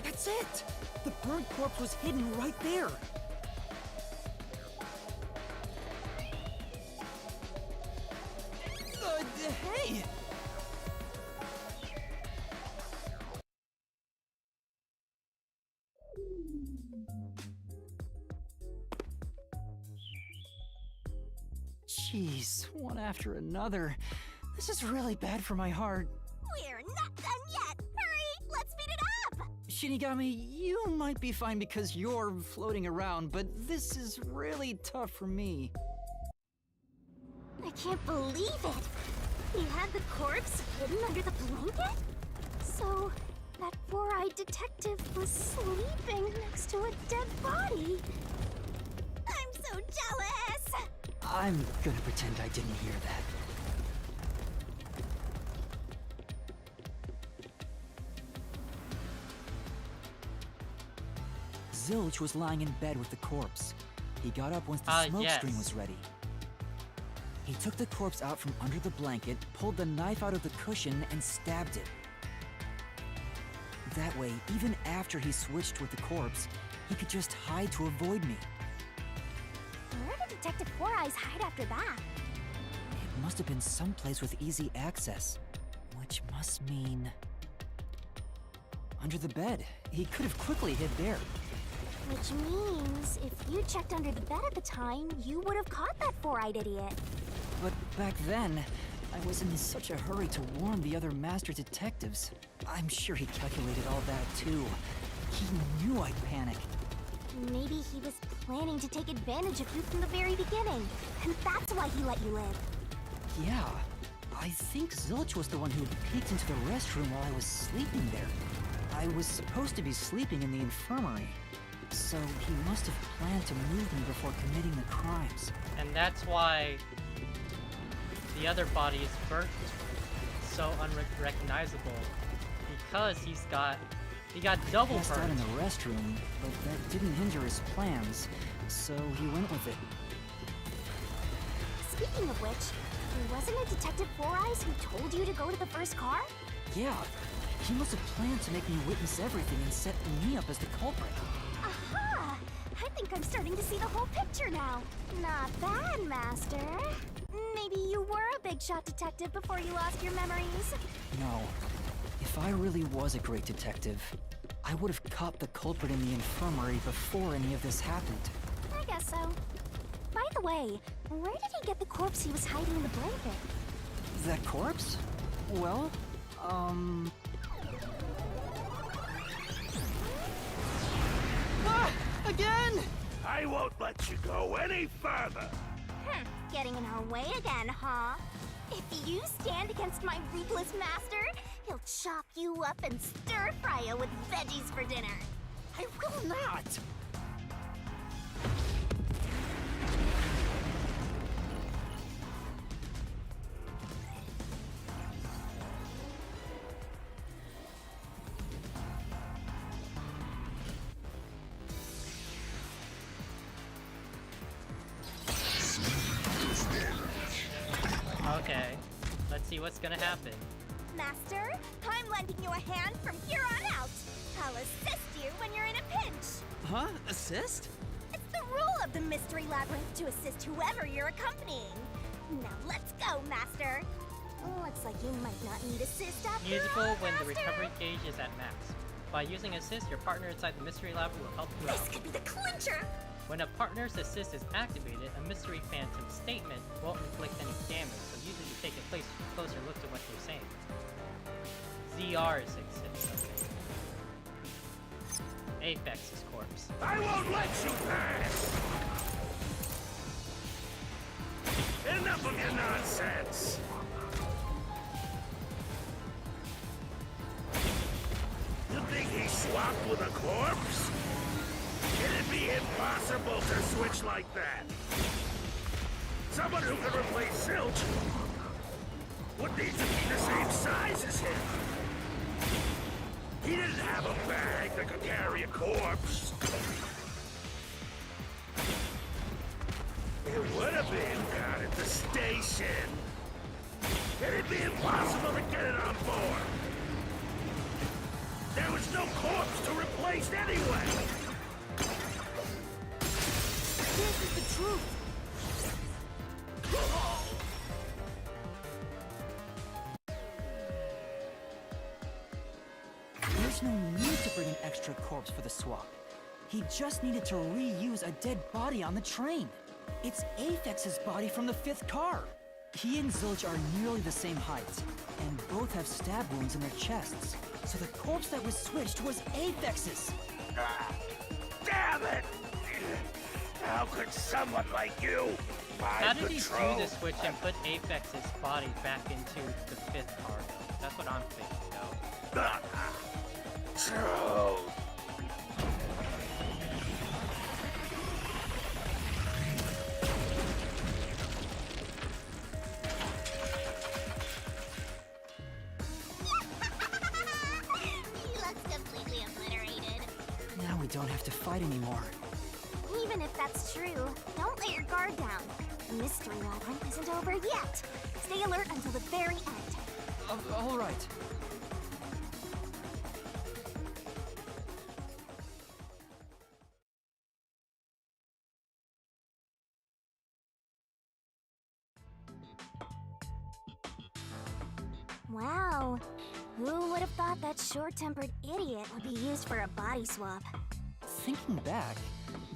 That's it! The burnt corpse was hidden right there! Hey! Jeez, one after another. This is really bad for my heart. We're not done yet. Hurry! Let's speed it up! Shinigami, you might be fine because you're floating around, but this is really tough for me. I can't believe it! He had the corpse hidden under the blanket? So, that four-eyed detective was sleeping next to a dead body. I'm so jealous! I'm gonna pretend I didn't hear that. Zilch was lying in bed with the corpse. He got up once the smoke screen was ready. He took the corpse out from under the blanket, pulled the knife out of the cushion, and stabbed it. That way, even after he switched with the corpse, he could just hide to avoid me. Where did Detective Four Eyes hide after that? It must have been someplace with easy access, which must mean... under the bed. He could have quickly hid there. Which means, if you checked under the bed at the time, you would have caught that four-eyed idiot. But back then, I was in such a hurry to warn the other master detectives. I'm sure he calculated all that too. He knew I'd panic. Maybe he was planning to take advantage of you from the very beginning, and that's why he let you live. Yeah, I think Zilch was the one who peeked into the restroom while I was sleeping there. I was supposed to be sleeping in the infirmary, so he must have planned to move me before committing the crimes. And that's why the other body is burnt so unrecognizable, because he got double Passed out burnt. in the restroom, but that didn't hinder his plans, so he went with it. Speaking of which, wasn't it Detective Four Eyes who told you to go to the first car? Yeah, he must have planned to make me witness everything and set me up as the culprit. Aha! I think I'm starting to see the whole picture now. Not bad, Master. Maybe you were a big shot detective before you lost your memories. No. If I really was a great detective, I would have caught the culprit in the infirmary before any of this happened. I guess so. By the way, where did he get the corpse he was hiding in the blanket? That corpse? Well, Again! I won't let you go any further! Getting in our way again, huh? If you stand against my ruthless master, he'll chop you up and stir-fry you with veggies for dinner. I will not! Okay, let's see what's gonna happen. Master, I'm lending you a hand from here on out. I'll assist you when you're in a pinch. Huh? Assist? It's the rule of the Mystery Labyrinth to assist whoever you're accompanying. Now let's go, Master. Looks like you might not need assist after Musical all, when the Master. recovery gauge is at max. By using assist, your partner inside the mystery lab will help you out. This could be the clincher. When a partner's assist is activated, a mystery phantom statement won't inflict any damage, so usually you take a closer look to what they're saying. ZR is assist, okay. Apex's corpse. I won't let you pass! Enough of your nonsense! You think he swapped with a corpse? It'd be impossible to switch like that. Someone who could replace Zilch would need to be the same size as him. He didn't have a bag that could carry a corpse. It would have been down at the station. It'd be impossible to get it on board. There was no corpse to replace anyway. This is the truth! There's no need to bring an extra corpse for the swap. He just needed to reuse a dead body on the train. It's Apex's body from the 5th car. He and Zilch are nearly the same height, and both have stab wounds in their chests. So the corpse that was switched was Aphex's! Damn it! How could someone like you How mind did he do control? the switch and put Aphex's body back into the 5th card? That's what I'm thinking, though. True. He looks completely obliterated. Now we don't have to fight anymore. Even if that's true, don't let your guard down. The mystery labyrinth isn't over yet. Stay alert until the very end. All right. Wow. Who would have thought that short-tempered idiot would be used for a body swap? Thinking back,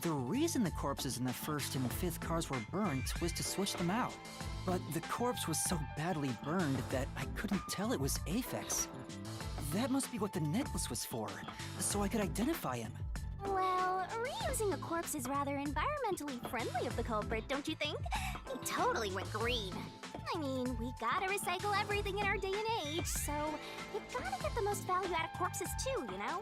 the reason the corpses in the 1st and 5th cars were burned was to switch them out. But the corpse was so badly burned that I couldn't tell it was Aphex. That must be what the necklace was for, so I could identify him. Well, reusing a corpse is rather environmentally friendly of the culprit, don't you think? He totally went green. I mean, we gotta recycle everything in our day and age, so you gotta get the most value out of corpses too, you know?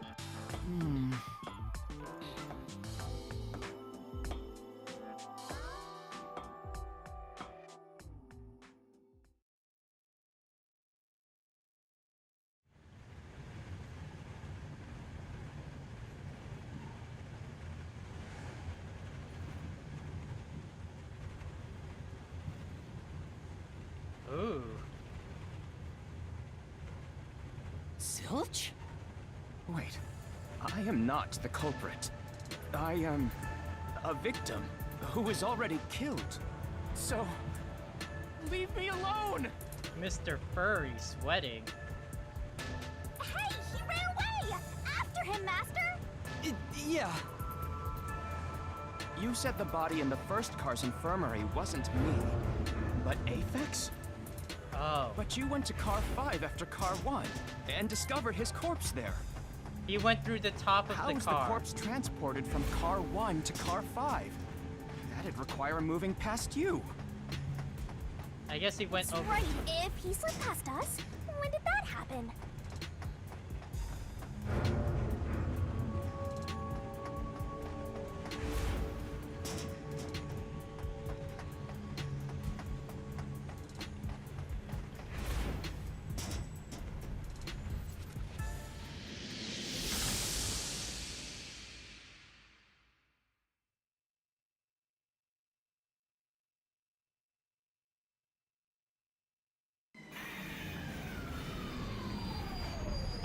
Ooh. Zilch? Wait, I am not the culprit. I am a victim who was already killed. So, leave me alone! Mr. Furry sweating. Hey, he ran away! After him, Master! Yeah. You said the body in the 1st car's infirmary wasn't me, but Aphex? Oh. But you went to car 5 after car 1 and discovered his corpse there. He went through the top of How the was car. the corpse transported from car 1 to car 5? That'd require moving past you. I guess he went over. Right, if he slipped past us, when did that happen?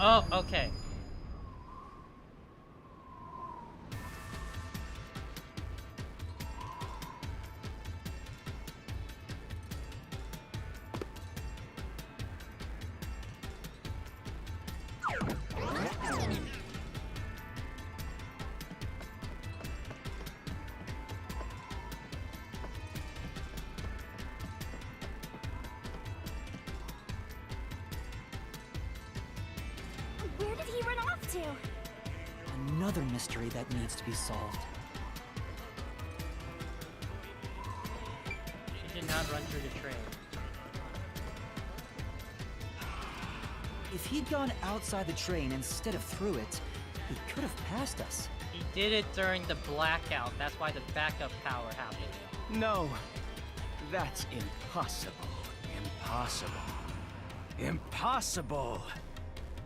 Oh, okay. Where did he run off to? Another mystery that needs to be solved. She did not run through the train. If he'd gone outside the train instead of through it, he could have passed us. He did it during the blackout. That's why the backup power happened. No, that's impossible. Impossible. Impossible.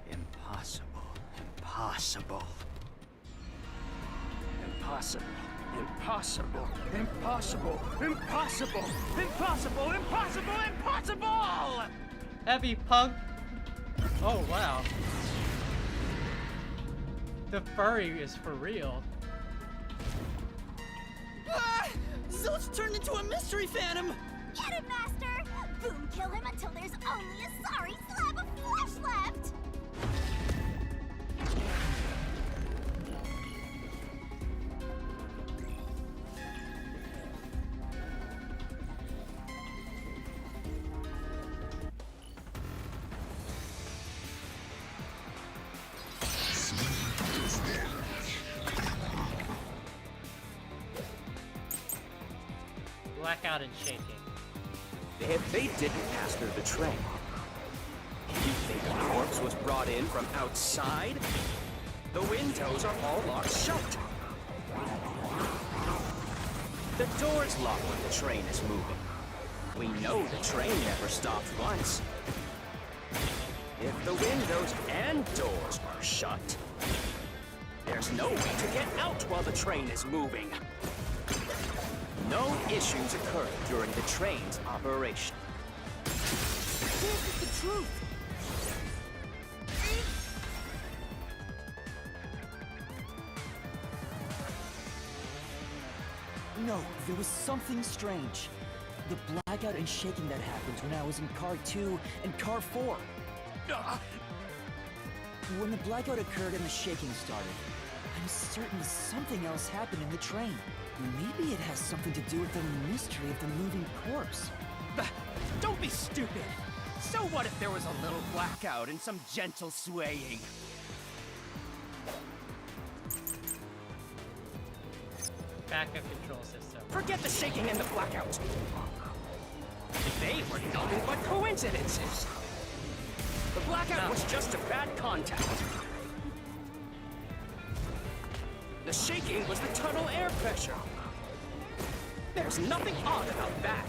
Impossible. Impossible. Impossible. Impossible. Impossible. Impossible. Impossible. Impossible. Impossible. Heavy punk. Oh wow. The furry is for real. Ah! Zilch turned into a mystery phantom! Get him, Master! Boom, kill him until there's only a sorry slab of flesh left! Blackout and shaking. If they didn't pass through the train, you think a corpse was brought in from outside? The windows are all locked shut. The door's locked when the train is moving. We know the train never stops once. If the windows and doors are shut, there's no way to get out while the train is moving. No issues occurred during the train's operation. This is the truth. No, there was something strange. The blackout and shaking that happened when I was in Car 2 and Car 4. When the blackout occurred and the shaking started, I'm certain something else happened in the train. Maybe it has something to do with the mystery of the moving corpse. Don't be stupid! So what if there was a little blackout and some gentle swaying? Backup control system. Forget the shaking and the blackout! They were nothing but coincidences! The blackout was just a bad contact. The shaking was the tunnel air pressure. There's nothing odd about that.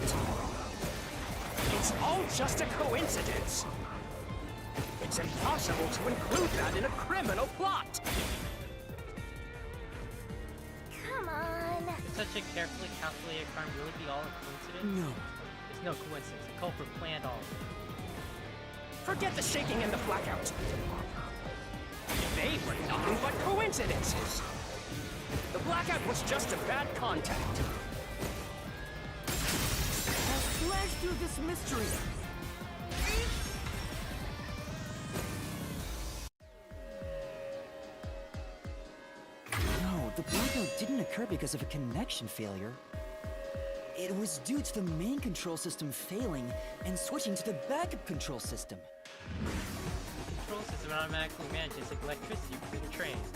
It's all just a coincidence. It's impossible to include that in a criminal plot. Come on. Would such a carefully calculated crime really be all a coincidence? No. There's no coincidence. The culprit planned all of it. Forget the shaking and the blackout. They were nothing but coincidences. The blackout was just a bad contact. I'll slash through this mystery. No, the blackout didn't occur because of a connection failure. It was due to the main control system failing and switching to the backup control system. The control system automatically manages electricity between the trains.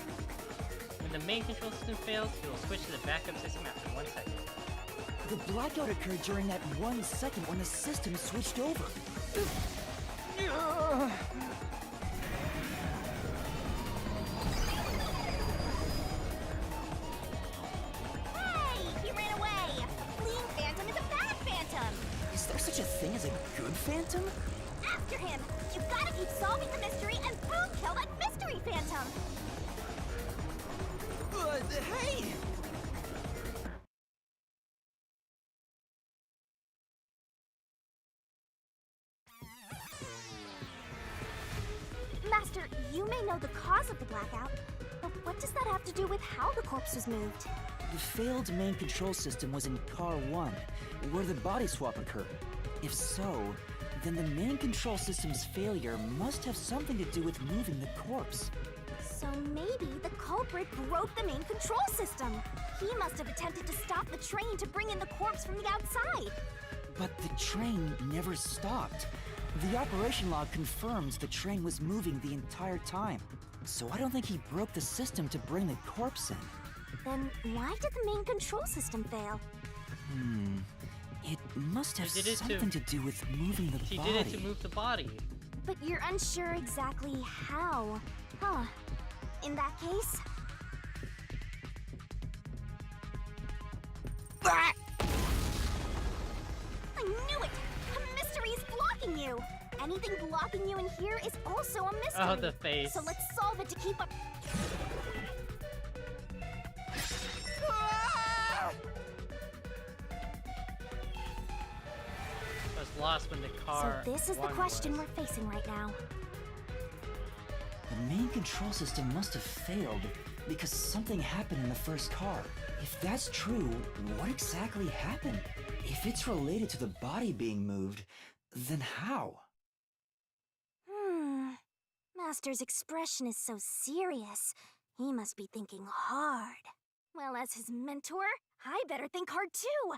When the main control system fails, it will switch to the backup system after 1 second. The blackout occurred during that 1 second when the system switched over. Hey! He ran away! Fleeing Phantom is a bad Phantom! Is there such a thing as a good phantom? After him! You gotta keep solving the mystery and boom kill that mystery Phantom! Hey! Master, you may know the cause of the blackout, but what does that have to do with how the corpse was moved? The failed main control system was in Car 1, where the body swap occurred. If so, then the main control system's failure must have something to do with moving the corpse. So maybe the culprit broke the main control system. He must have attempted to stop the train to bring in the corpse from the outside. But the train never stopped. The operation log confirms the train was moving the entire time. So I don't think he broke the system to bring the corpse in. Then why did the main control system fail? It must have He did it something to do with moving the He body. did it to move the body. But you're unsure exactly how. Huh. In that case... I knew it! A mystery is blocking you! Anything blocking you in here is also a mystery. Oh, the face. So let's solve it to keep up... I was lost when the car. So this is the one question was. we're facing right now. The main control system must have failed because something happened in the first car. If that's true, what exactly happened? If it's related to the body being moved, then how? Master's expression is so serious. He must be thinking hard. Well, as his mentor, I better think hard too.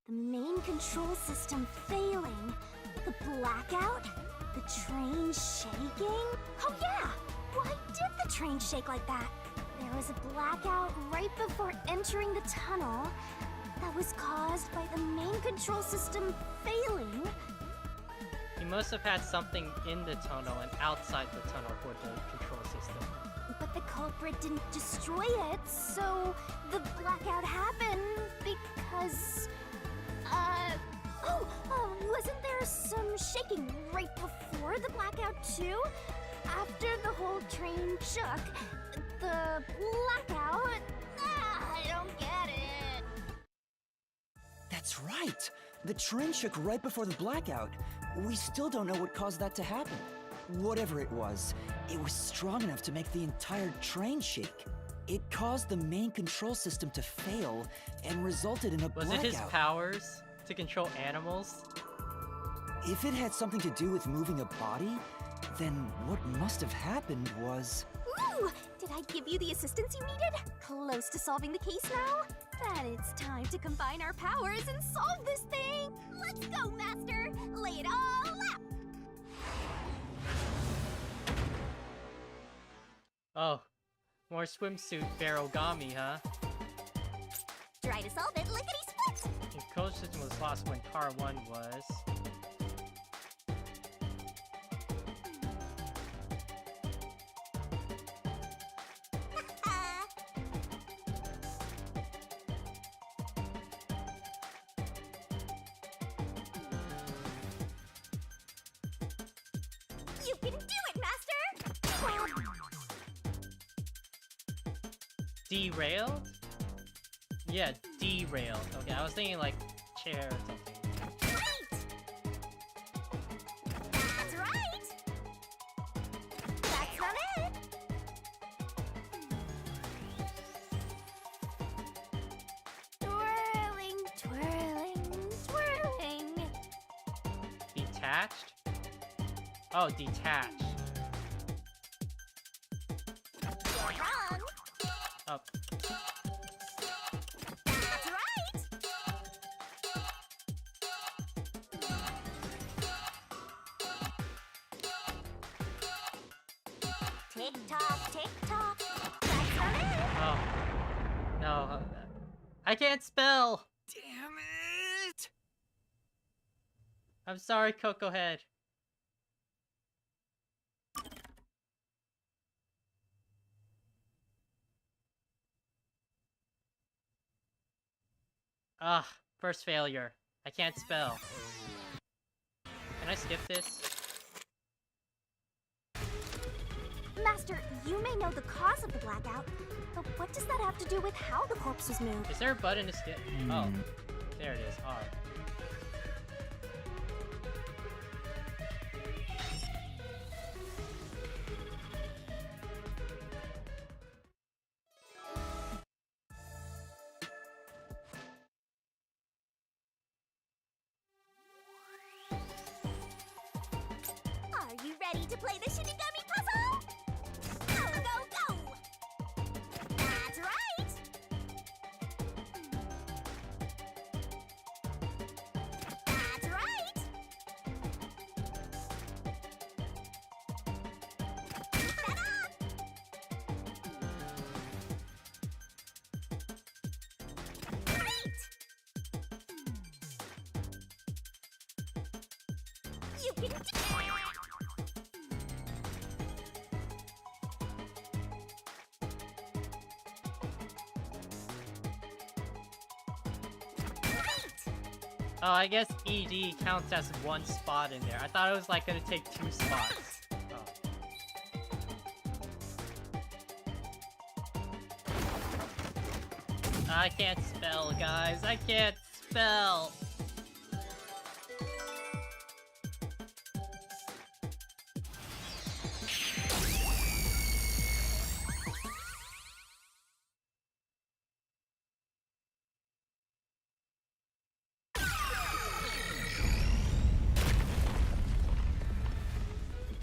The main control system failing. The blackout? The train shaking? Oh yeah! Why did the train shake like that? There was a blackout right before entering the tunnel. that was caused by the main control system failing. He must have had something in the tunnel and outside the tunnel for the control system. But the culprit didn't destroy it, so the blackout happened because... wasn't there some shaking right before the blackout too? After the whole train shook, the blackout... I don't get it. That's right! The train shook right before the blackout. We still don't know what caused that to happen. Whatever it was strong enough to make the entire train shake. It caused the main control system to fail and resulted in a blackout. Was it his powers to control animals? If it had something to do with moving a body, then what must have happened was... Ooh! Did I give you the assistance you needed? Close to solving the case now? Then it's time to combine our powers and solve this thing! Let's go, Master! Lay it all out! Oh, more swimsuit barogami, huh? Try to solve it, lickety-split! The control system was lost when Car 1 was... You can do it, Master! Derailed? Yeah, derailed. Okay, I was thinking like chair or something. Right! That's right! That's not it! Twirling, twirling, twirling. Detached? Oh, detached. You're wrong! Oh. That's right! Tick-tock, tick-tock. That's not it! Oh. No. I can't spell! Damn it! I'm sorry, Coco Head. Ah, first failure. I can't spell. Can I skip this? Master, you may know the cause of the blackout, but what does that have to do with how the corpse was moved? Is there a button to skip? Oh, there it is. R. Are you ready to play the Shinigami puzzle? Go, go, go! That's right! That's right! Keep that up! Great! You can do it! Oh, I guess ED counts as one spot in there. I thought it was like gonna take 2 spots. Oh. I can't spell, guys. I can't spell.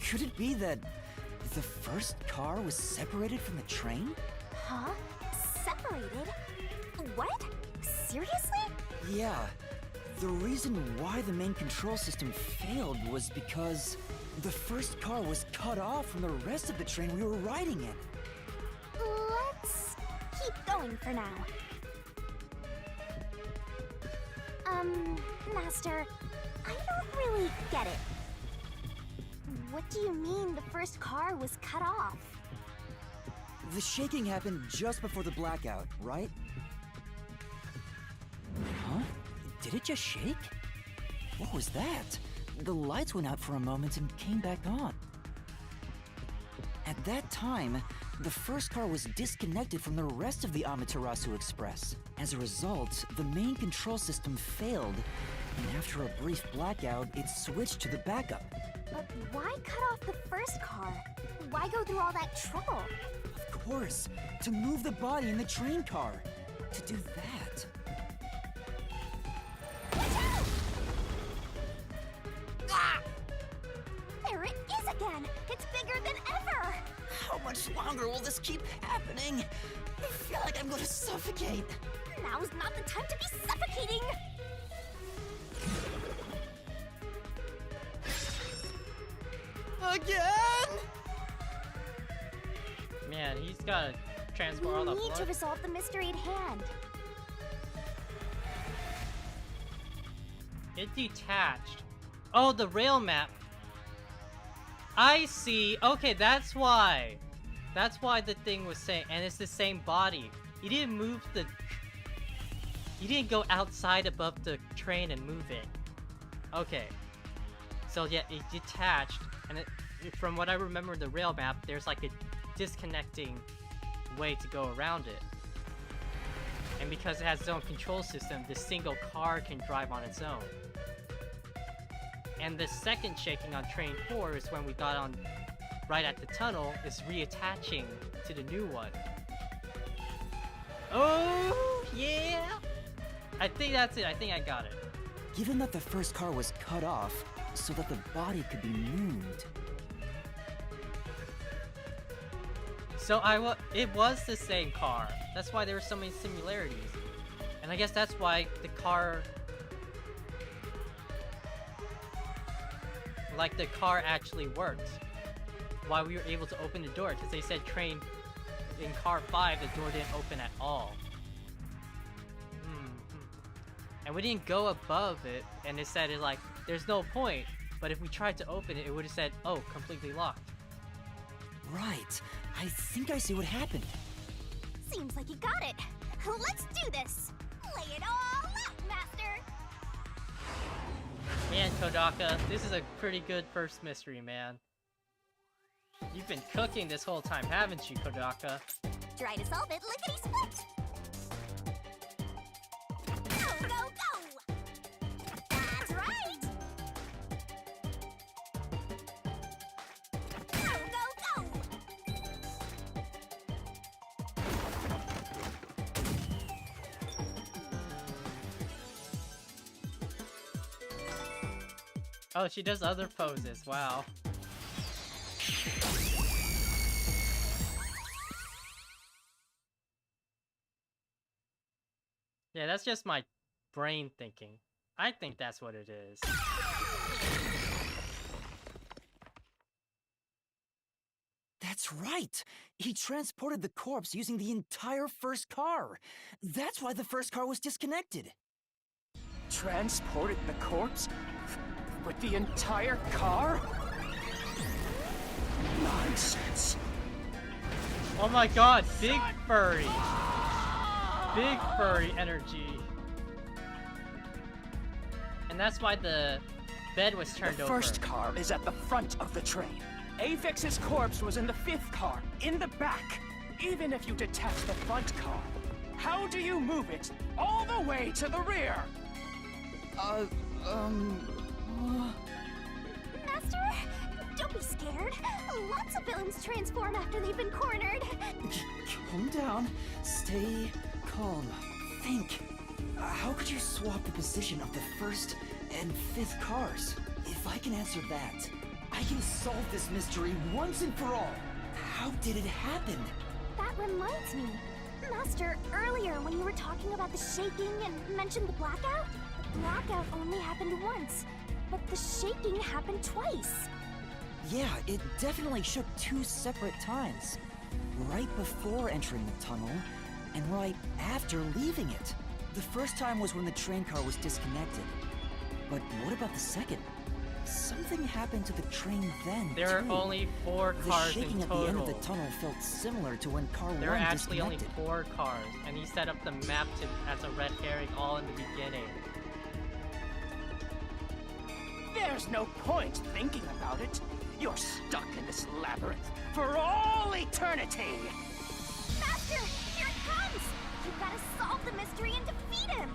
Could it be that the first car was separated from the train? Huh? Separated? What? Seriously? Yeah. The reason why the main control system failed was because the first car was cut off from the rest of the train we were riding in. Let's keep going for now. Master, I don't really get it. What do you mean the first car was cut off? The shaking happened just before the blackout, right? Huh? Did it just shake? What was that? The lights went out for a moment and came back on. At that time, the first car was disconnected from the rest of the Amaterasu Express. As a result, the main control system failed, and after a brief blackout, it switched to the backup. But why cut off the first car? Why go through all that trouble? Of course, to move the body in the train car. To do that. Ah! There it is again! It's bigger than ever! How much longer will this keep happening? I feel like I'm gonna suffocate. Now's not the time to be suffocating! Again? Man, he's gotta transport all the We need to blood. resolve the mystery at hand. It detached. Oh, the rail map. I see. Okay, that's why. That's why the thing was saying, and it's the same body. You didn't move the... You didn't go outside above the train and move it. Okay. So yeah, it detached, and from what I remember in the rail map, there's like a disconnecting way to go around it. And because it has its own control system, the single car can drive on its own. And the second shaking on train 4 is when we got on right at the tunnel, is reattaching to the new one. Oh, yeah! I think that's it. I think I got it. Given that the first car was cut off, so that the body could be moved. So it was the same car. That's why there were so many similarities. And I guess that's why the car... Like, the car actually worked. Why we were able to open the door, because they said train... In car 5, the door didn't open at all. And we didn't go above it, and it said it like, there's no point. But if we tried to open it, it would have said, oh, completely locked. Right. I think I see what happened. Seems like you got it. Let's do this. Lay it all out, Master. Man, Kodaka, this is a pretty good first mystery, man. You've been cooking this whole time, haven't you, Kodaka? Try to solve it lickety-split. Go, go, go! That's right! Go, go, go! Oh, she does other poses, wow. Yeah, that's just my brain thinking. I think that's what it is. That's right! He transported the corpse using the entire first car. That's why the first car was disconnected. Transported the corpse? With the entire car? Nonsense. Oh my god, big furry! Big furry energy. And that's why the bed was turned over. The first car is at the front of the train. Avix's corpse was in the 5th car, in the back. Even if you detach the front car, how do you move it all the way to the rear? Master, don't be scared. Lots of villains transform after they've been cornered. Calm down. Stay calm. Think. How could you swap the position of the 1st and 5th cars? If I can answer that, I can solve this mystery once and for all. How did it happen? That reminds me. Master, earlier when you were talking about the shaking and mentioned the blackout only happened once, but the shaking happened twice. Yeah, it definitely shook 2 separate times. Right before entering the tunnel, and right after leaving it. The first time was when the train car was disconnected. But what about the second? Something happened to the train then, There are too. only 4 The cars shaking in at the end of total. the tunnel felt similar to when car There are 1 actually only disconnected. 4 cars, and he set up the map as a red herring all in the beginning. There's no point thinking about it. You're stuck in this labyrinth for all eternity! Master, here it comes! You've gotta solve the mystery and defeat him!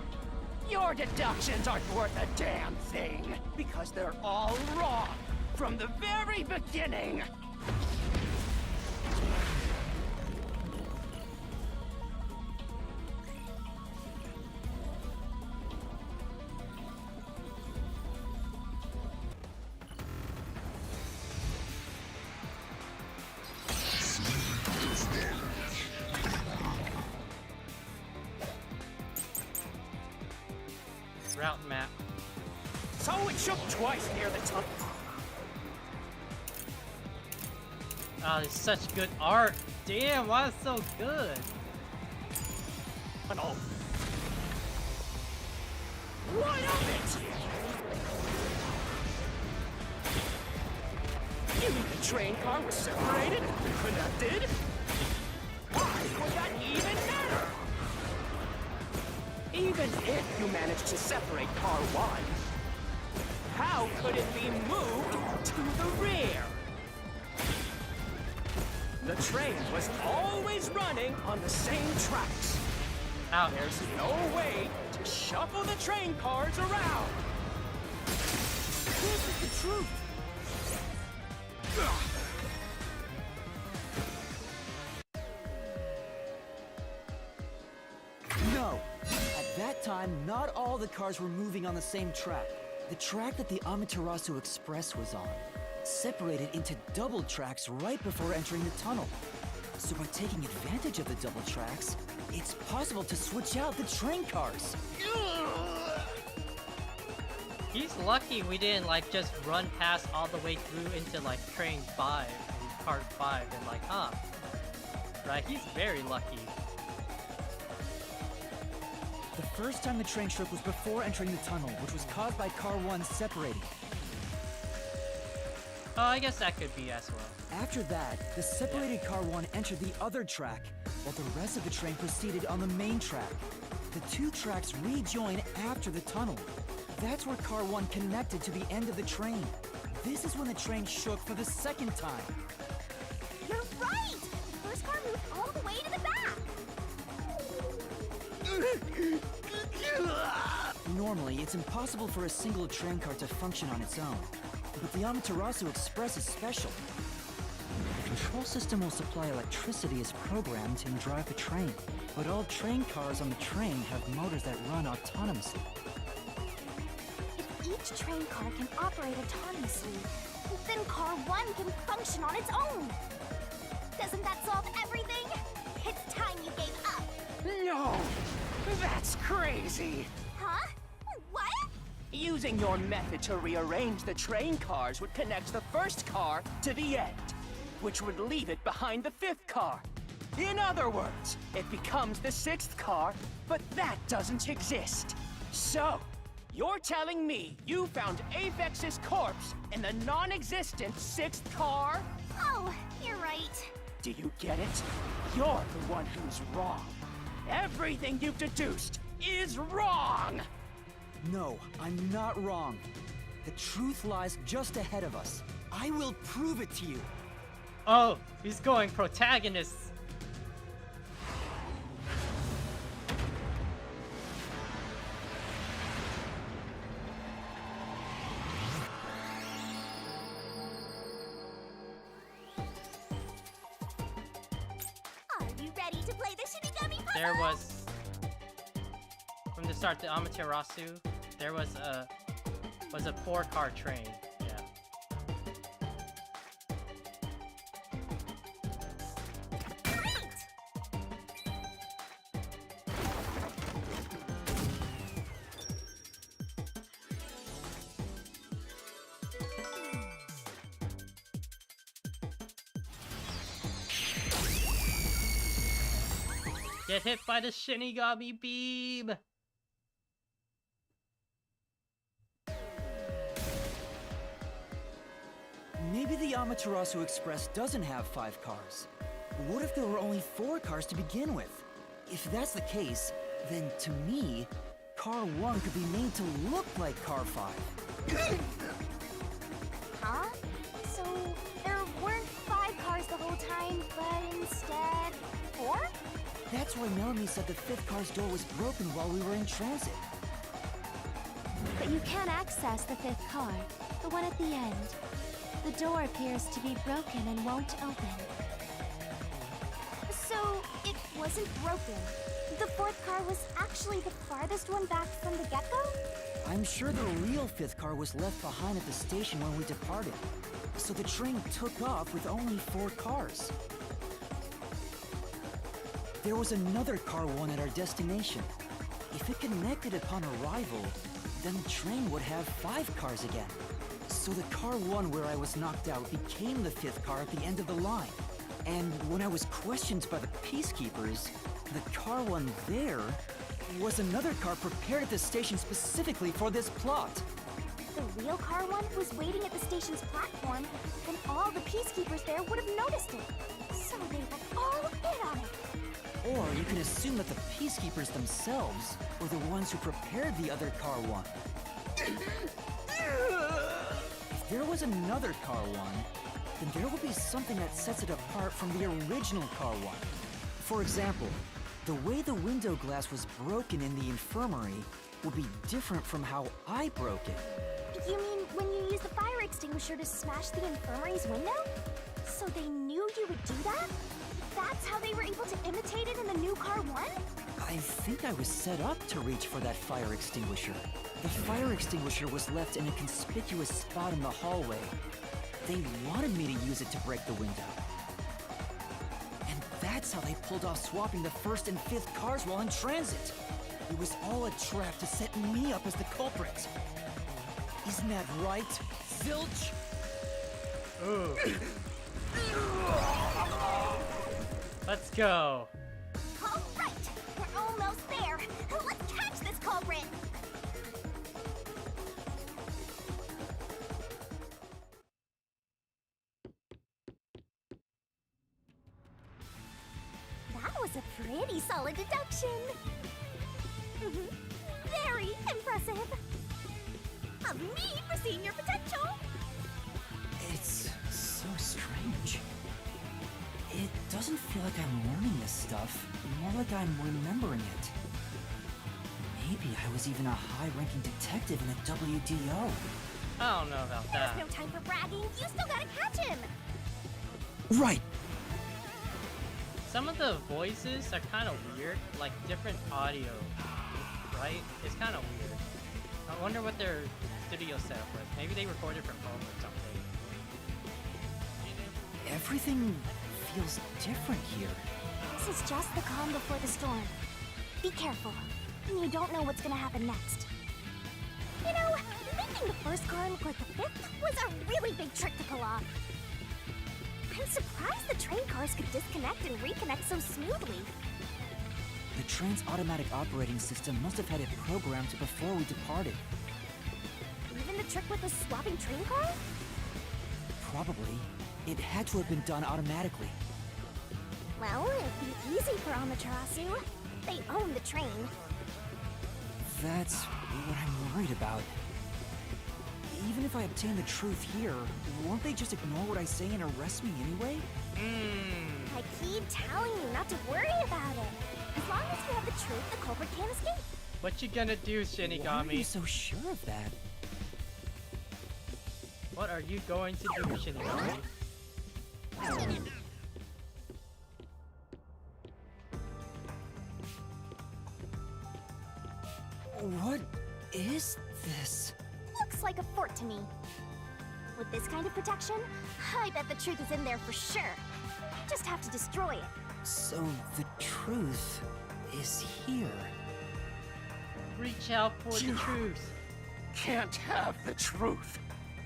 Your deductions aren't worth a damn thing, because they're all wrong from the very beginning! Route map. So it shook twice near the tunnel. Oh, it's such good art. Damn, why is it so good? Tunnel. What of it? You mean the train car was separated and connected? Why would that even matter? Even if you managed to separate car 1, how could it be moved to the rear? The train was always running on the same tracks. Ouch. There's no way to shuffle the train cars around. This is the truth! No! At that time, not all the cars were moving on the same track. The track that the Amaterasu Express was on separated into double tracks right before entering the tunnel. So by taking advantage of the double tracks, it's possible to switch out the train cars. He's lucky we didn't like just run past all the way through into like train 5 and cart 5 and like, right? He's very lucky. The first time the train shook was before entering the tunnel, which was caused by car 1 separating. Oh, I guess that could be as well. After that, the separated car 1 entered the other track, while the rest of the train proceeded on the main track. The 2 tracks rejoin after the tunnel. That's where car 1 connected to the end of the train. This is when the train shook for the second time. You're right! The first car moved all the way to the back! Normally, it's impossible for a single train car to function on its own. But the Amaterasu Express is special. The control system will supply electricity as programmed and drive the train. But all train cars on the train have motors that run autonomously. If each train car can operate autonomously, then car 1 can function on its own! Doesn't that solve everything? It's time you gave up! No! That's crazy! Huh? What? Using your method to rearrange the train cars would connect the first car to the end, which would leave it behind the 5th car. In other words, it becomes the 6th car, but that doesn't exist. So, you're telling me you found Avex's corpse in the non-existent 6th car? Oh, you're right. Do you get it? You're the one who's wrong. Everything you've deduced is wrong! No, I'm not wrong. The truth lies just ahead of us. I will prove it to you. Oh, he's going protagonist. Are you ready to play the Shinigami puzzle? There was, from the start, the Amaterasu, there was a 4-car train. Yeah. Get hit by the Shinigami beam! Maybe the Amaterasu Express doesn't have 5 cars. What if there were only 4 cars to begin with? If that's the case, then to me, Car 1 could be made to look like Car 5. Huh? So there weren't 5 cars the whole time, but instead 4? That's why Melanie said the 5th car's door was broken while we were in transit. But you can access the 5th car, the one at the end. The door appears to be broken and won't open. So it wasn't broken. The 4th car was actually the farthest one back from the get-go? I'm sure the real 5th car was left behind at the station when we departed. So the train took off with only 4 cars. There was another Car 1 at our destination. If it connected upon arrival, then the train would have 5 cars again. So the Car 1 where I was knocked out became the 5th car at the end of the line. And when I was questioned by the Peacekeepers, the Car 1 there was another car prepared at the station specifically for this plot. The real Car 1 was waiting at the station's platform, and all the Peacekeepers there would have noticed it. So they were all in on it. Or you can assume that the Peacekeepers themselves were the ones who prepared the other Car 1. If there was another Car 1, then there will be something that sets it apart from the original Car 1. For example, the way the window glass was broken in the infirmary will be different from how I broke it. You mean when you used the fire extinguisher to smash the infirmary's window? So they knew you would do that? That's how they were able to imitate it in the new Car 1? I think I was set up to reach for that fire extinguisher. The fire extinguisher was left in a conspicuous spot in the hallway. They wanted me to use it to break the window. And that's how they pulled off swapping the 1st and 5th cars while in transit. It was all a trap to set me up as the culprit. Isn't that right, Zilch? Ooh. Let's go. All right, we're almost there. Let's catch this culprit. That was a pretty solid deduction. Very impressive. Of me foreseeing your potential. It's so strange. It doesn't feel like I'm learning this stuff, more like I'm remembering it. Maybe I was even a high-ranking detective in the WDO. I don't know about that. There's no time for bragging. You still gotta catch him. Right! Some of the voices are kind of weird, like different audio, right? It's kind of weird. I wonder what their studio setup was. Maybe they recorded from home or something. Everything feels different here. This is just the calm before the storm. Be careful. You don't know what's gonna happen next. You know, making the 1st car look like the 5th was a really big trick to pull off. I'm surprised the train cars could disconnect and reconnect so smoothly. The train's automatic operating system must have had it programmed before we departed. Even the trick with the swapping train cars? Probably. It had to have been done automatically. Well, it'd be easy for Amaterasu. They own the train. That's what I'm worried about. Even if I obtain the truth here, won't they just ignore what I say and arrest me anyway? I keep telling you not to worry about it. As long as we have the truth, the culprit can't escape. What you gonna do, Shinigami? Why are you so sure of that? What are you going to do, Shinigami? What is this? Looks like a fort to me. With this kind of protection, I bet the truth is in there for sure. Just have to destroy it. So the truth is here. Reach out for the truth. Can't have the truth.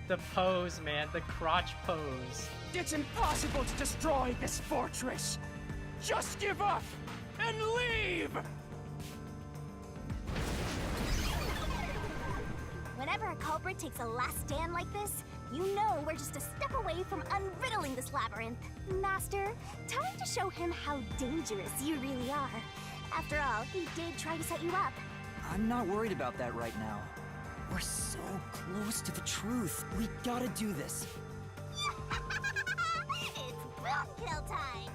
The pose, man. The crotch pose. It's impossible to destroy this fortress. Just give up and leave! Whenever a culprit takes a last stand like this, You know we're just a step away from unriddling this labyrinth. Master, time to show him how dangerous you really are. After all, he did try to set you up. I'm not worried about that right now. We're so close to the truth. We gotta do this. It's boom kill time!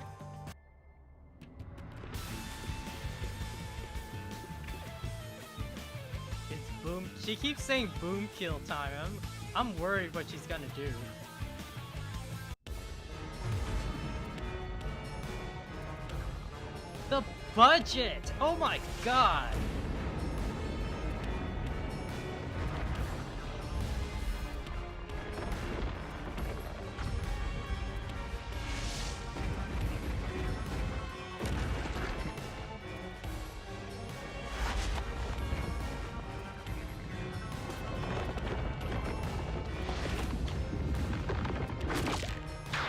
It's boom. She keeps saying boom kill time. I'm worried what she's gonna do. The budget! Oh my god!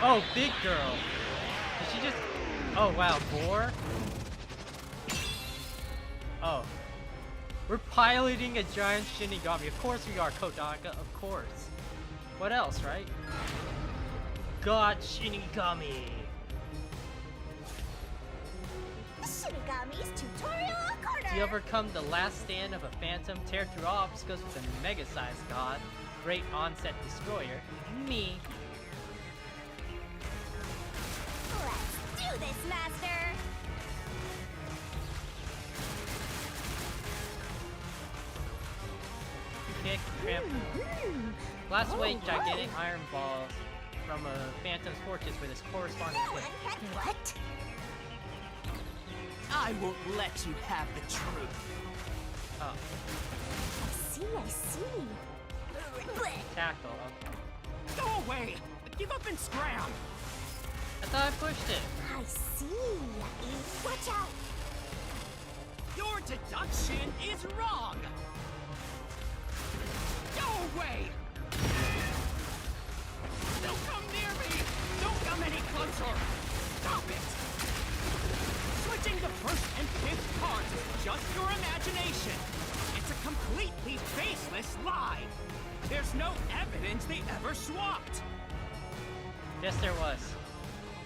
Oh, big girl. Did she just... Oh, wow, boar? Oh. We're piloting a giant Shinigami. Of course we are, Kodaka. Of course. What else, right? God Shinigami. Shinigami's tutorial corner! You overcome the last stand of a phantom, tear through obstacles with a mega-sized god, great onset destroyer, me. Let's do this, Master! Kick, trample. Blast away gigantic iron balls from a phantom's fortress with its corresponding kick. What? I won't let you have the truth. Oh, I see. tackle, okay. Go away! Give up and scram! I thought I pushed it. I see. Watch out! Your deduction is wrong! Go away! Don't come near me! Don't come any closer! Stop it! Switching the first and fifth cards is just your imagination. It's a completely baseless lie. There's no evidence they ever swapped. Yes, there was.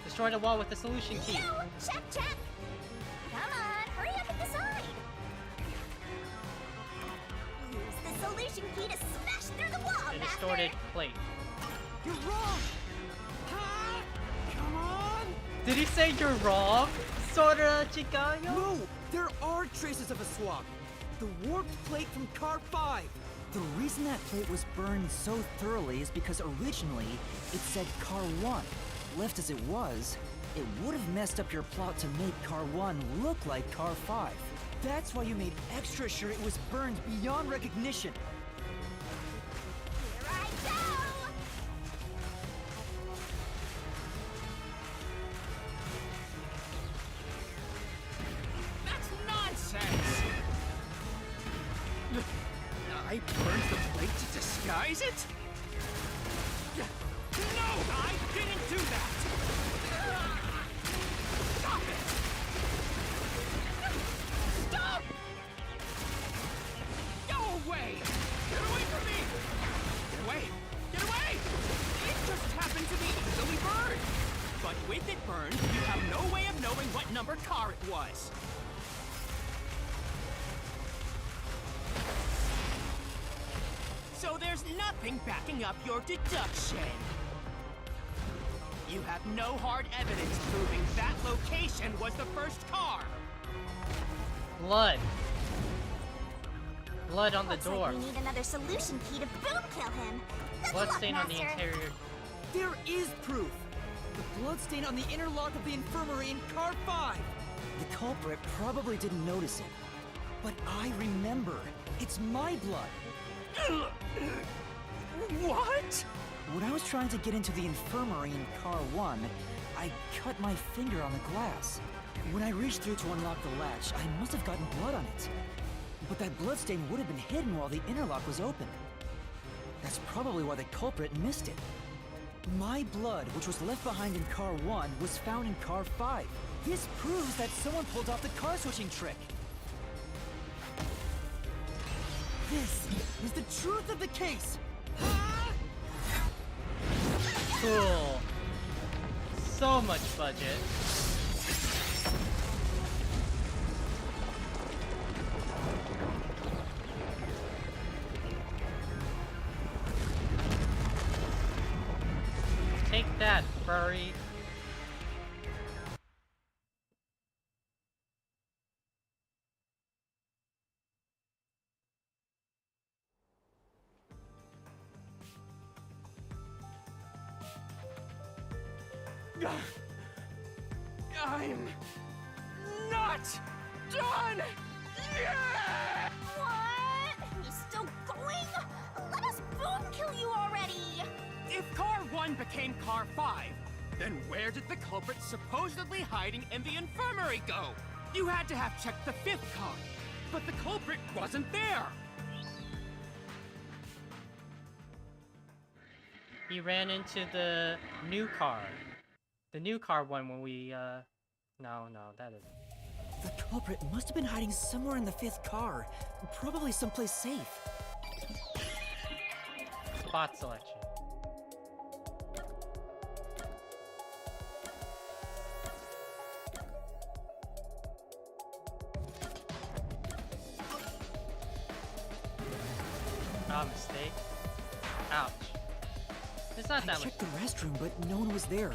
Destroy the wall with the solution key. Yo, check, check! Come on, hurry up and decide! Use the solution key to smash through the wall, The Master! distorted plate. You're wrong! Huh? Come on! Did he say you're wrong? Sora Chicayo? No! There are traces of a swap! The warped plate from Car 5! The reason that plate was burned so thoroughly is because originally it said Car 1. Left as it was, it would have messed up your plot to make Car 1 look like Car 5. That's why you made extra sure it was burned beyond recognition. Here I go! That's nonsense! I burned the plate to disguise it? No, I didn't do that! Stop it! Stop! Go away! Get away from me! Get away! Get away! It just happened to be easily burned! But with it burned, you have no way of knowing what number car it was. So there's nothing backing up your deduction. You have no hard evidence proving that location was the first car. Blood. Blood on the Looks door. like we need another solution key to boom kill him. Good Blood luck, stain on the Master. interior. There is proof! The bloodstain on the inner lock of the infirmary in Car 5! The culprit probably didn't notice it. But I remember. It's my blood. What? When I was trying to get into the infirmary in Car 1, I cut my finger on the glass. When I reached through to unlock the latch, I must have gotten blood on it. But that bloodstain would have been hidden while the interlock was open. That's probably why the culprit missed it. My blood, which was left behind in Car 1, was found in Car 5. This proves that someone pulled off the car switching trick. This is the truth of the case! cool. So much budget. Take that, furry. I'm not done yet! What? He's still going? Let us both kill you already! If Car 1 became Car 5, then where did the culprit supposedly hiding in the infirmary go? You had to have checked the 5th car, but the culprit wasn't there! He ran into the new car. The new car one when we, No, that isn't. The culprit must have been hiding somewhere in the 5th car. Probably someplace safe. Spot selection. Ah, mistake. Ouch. It's not that I much. checked the restroom, but no one was there.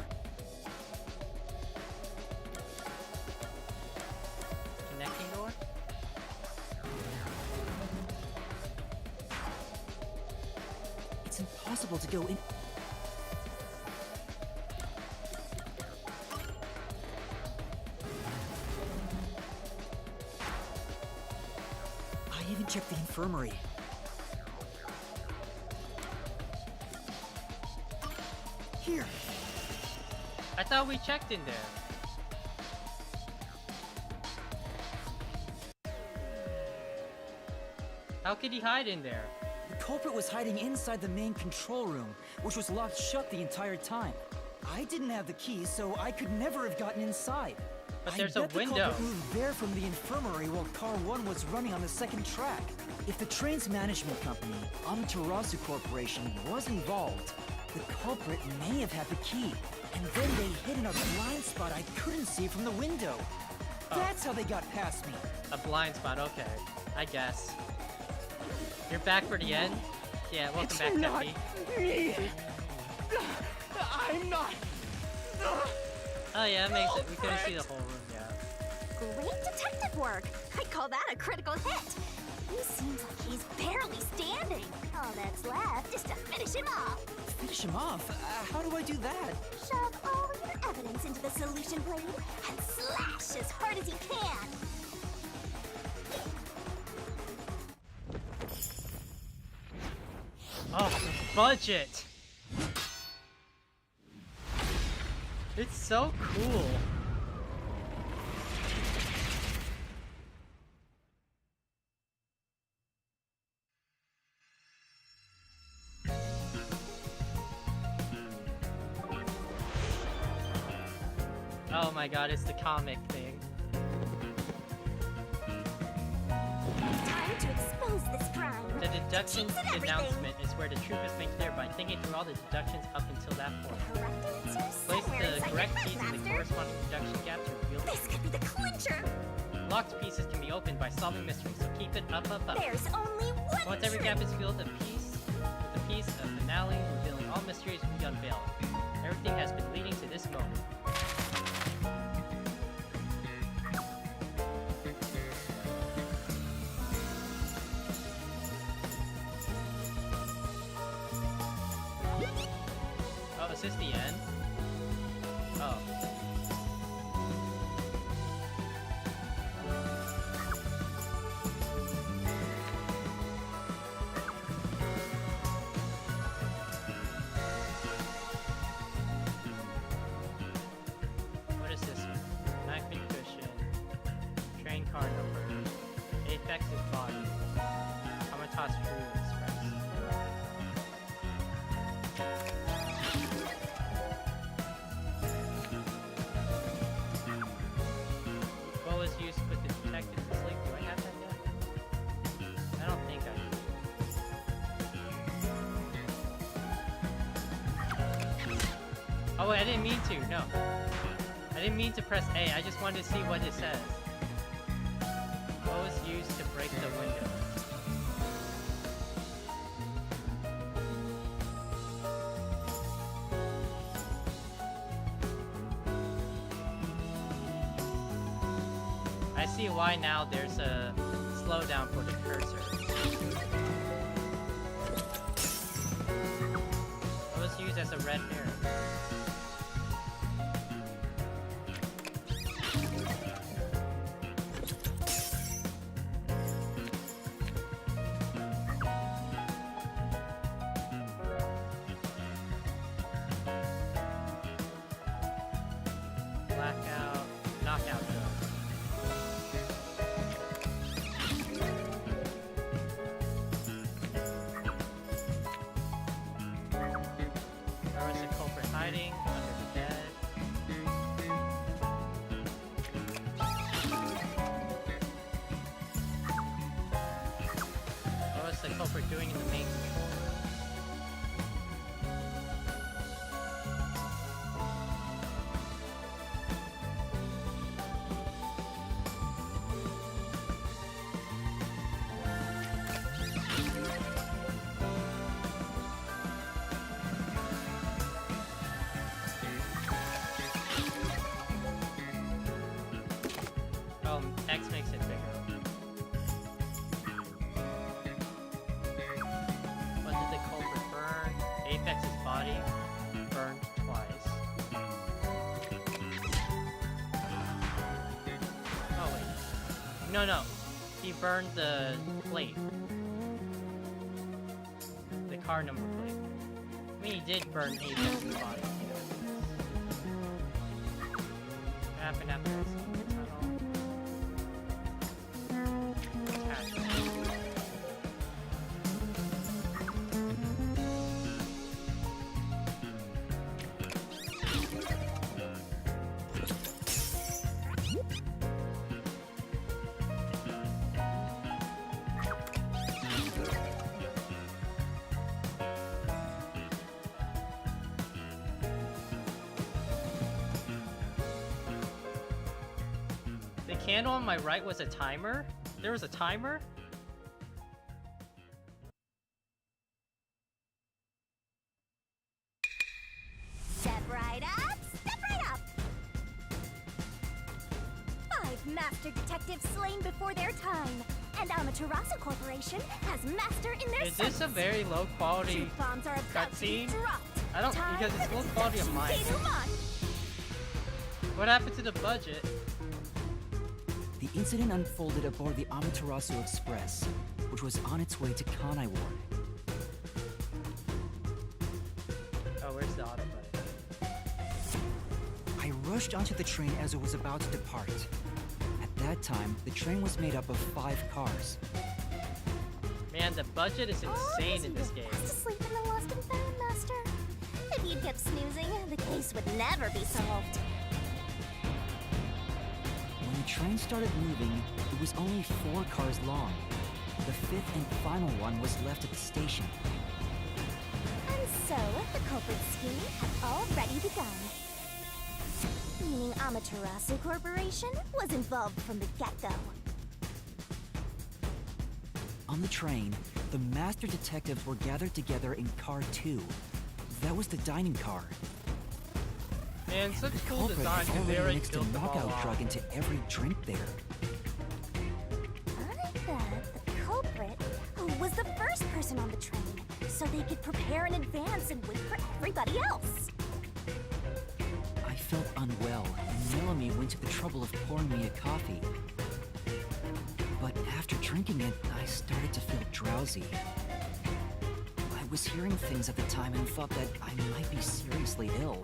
Connecting door? It's impossible to go in. I even checked the infirmary. Here. I thought we checked in there. How could he hide in there? The culprit was hiding inside the main control room, which was locked shut the entire time. I didn't have the key, so I could never have gotten inside. But there's I a bet the window. culprit moved there from the infirmary while Car 1 was running on the 2nd track. If the train's management company, Amaterasu Corporation, was involved, the culprit may have had the key. And then they hid in a blind spot I couldn't see from the window. Oh. That's how they got past me. A blind spot, okay. I guess. You're back for the end? Yeah, welcome It's back, not Teppy. me! I'm not... Oh yeah, that makes it. We couldn't see the whole room, yeah. Great detective work! I'd call that a critical hit! He seems like he's barely standing. All that's left is to finish him off. Finish him off? How do I do that? Shove all your evidence into the solution blade and slash as hard as you can. Oh, the budget! It's so cool. Oh my god, it's the comic thing. Time to expose this crime. The deduction Cheats and everything. announcement is where the truth is made clear by thinking through all the deductions up until that point. Correct answer Place somewhere the inside correct your keys head, in the Master. corresponding deduction gap to reveal the This could be the clincher. locked pieces can be opened by solving mysteries, so keep it up. There's only one Once every trick. gap is filled, a piece of finale revealing all mysteries will be unveiled. Everything has been leading to this moment. Oh, is this the end? Oh. What is this? Magnet cushion. Train car number. Effective body. Amaterasu Express. What was used to put the detective to sleep? Do I have that yet? I don't think I do. Oh wait, I didn't mean to. No, I didn't mean to press A. I just wanted to see what it says. What was used to break the window? I see why now there's a slowdown for the cursor. It was used as a red mirror. Blackout, knockout drug. There was a culprit hiding under the bed. What was the culprit doing in the main room? X makes it bigger. What did the culprit burn? Apex's body burned twice. Oh wait. No. He burned the plate. The car number plate. I mean, he did burn Apex's body. What happened after I saw the tunnel? The candle on my right was a timer? There was a timer? Step right up, step right up! 5 master detectives slain before their time, and Amaterasu Corporation has master in their Is this a very low quality Truth bombs are about to be cutscene? dropped. I don't, Time because it's for low the quality of mine. destruction denouement. What happened to the budget? The incident unfolded aboard the Amaterasu Express, which was on its way to Kanai Ward. Oh, where's the auto button? I rushed onto the train as it was about to depart. At that time, the train was made up of 5 cars. Man, the budget is insane in this game. Fast asleep in the lost and found, Master. If you kept snoozing, the case would never be solved. When the train started moving, it was only 4 cars long. The 5th and final one was left at the station. And so, the culprit scheme had already begun. Meaning Amaterasu Corporation was involved from the get-go. On the train, the master detectives were gathered together in Car 2. That was the dining car. Man, such The cool culprit design, had because they already already mixed a built them all knockout drug out. into every drink there. I bet the culprit was the first person on the train, so they could prepare in advance and wait for everybody else. I felt unwell, and Melanie went to the trouble of pouring me a coffee. But after drinking it, I started to feel drowsy. I was hearing things at the time and thought that I might be seriously ill,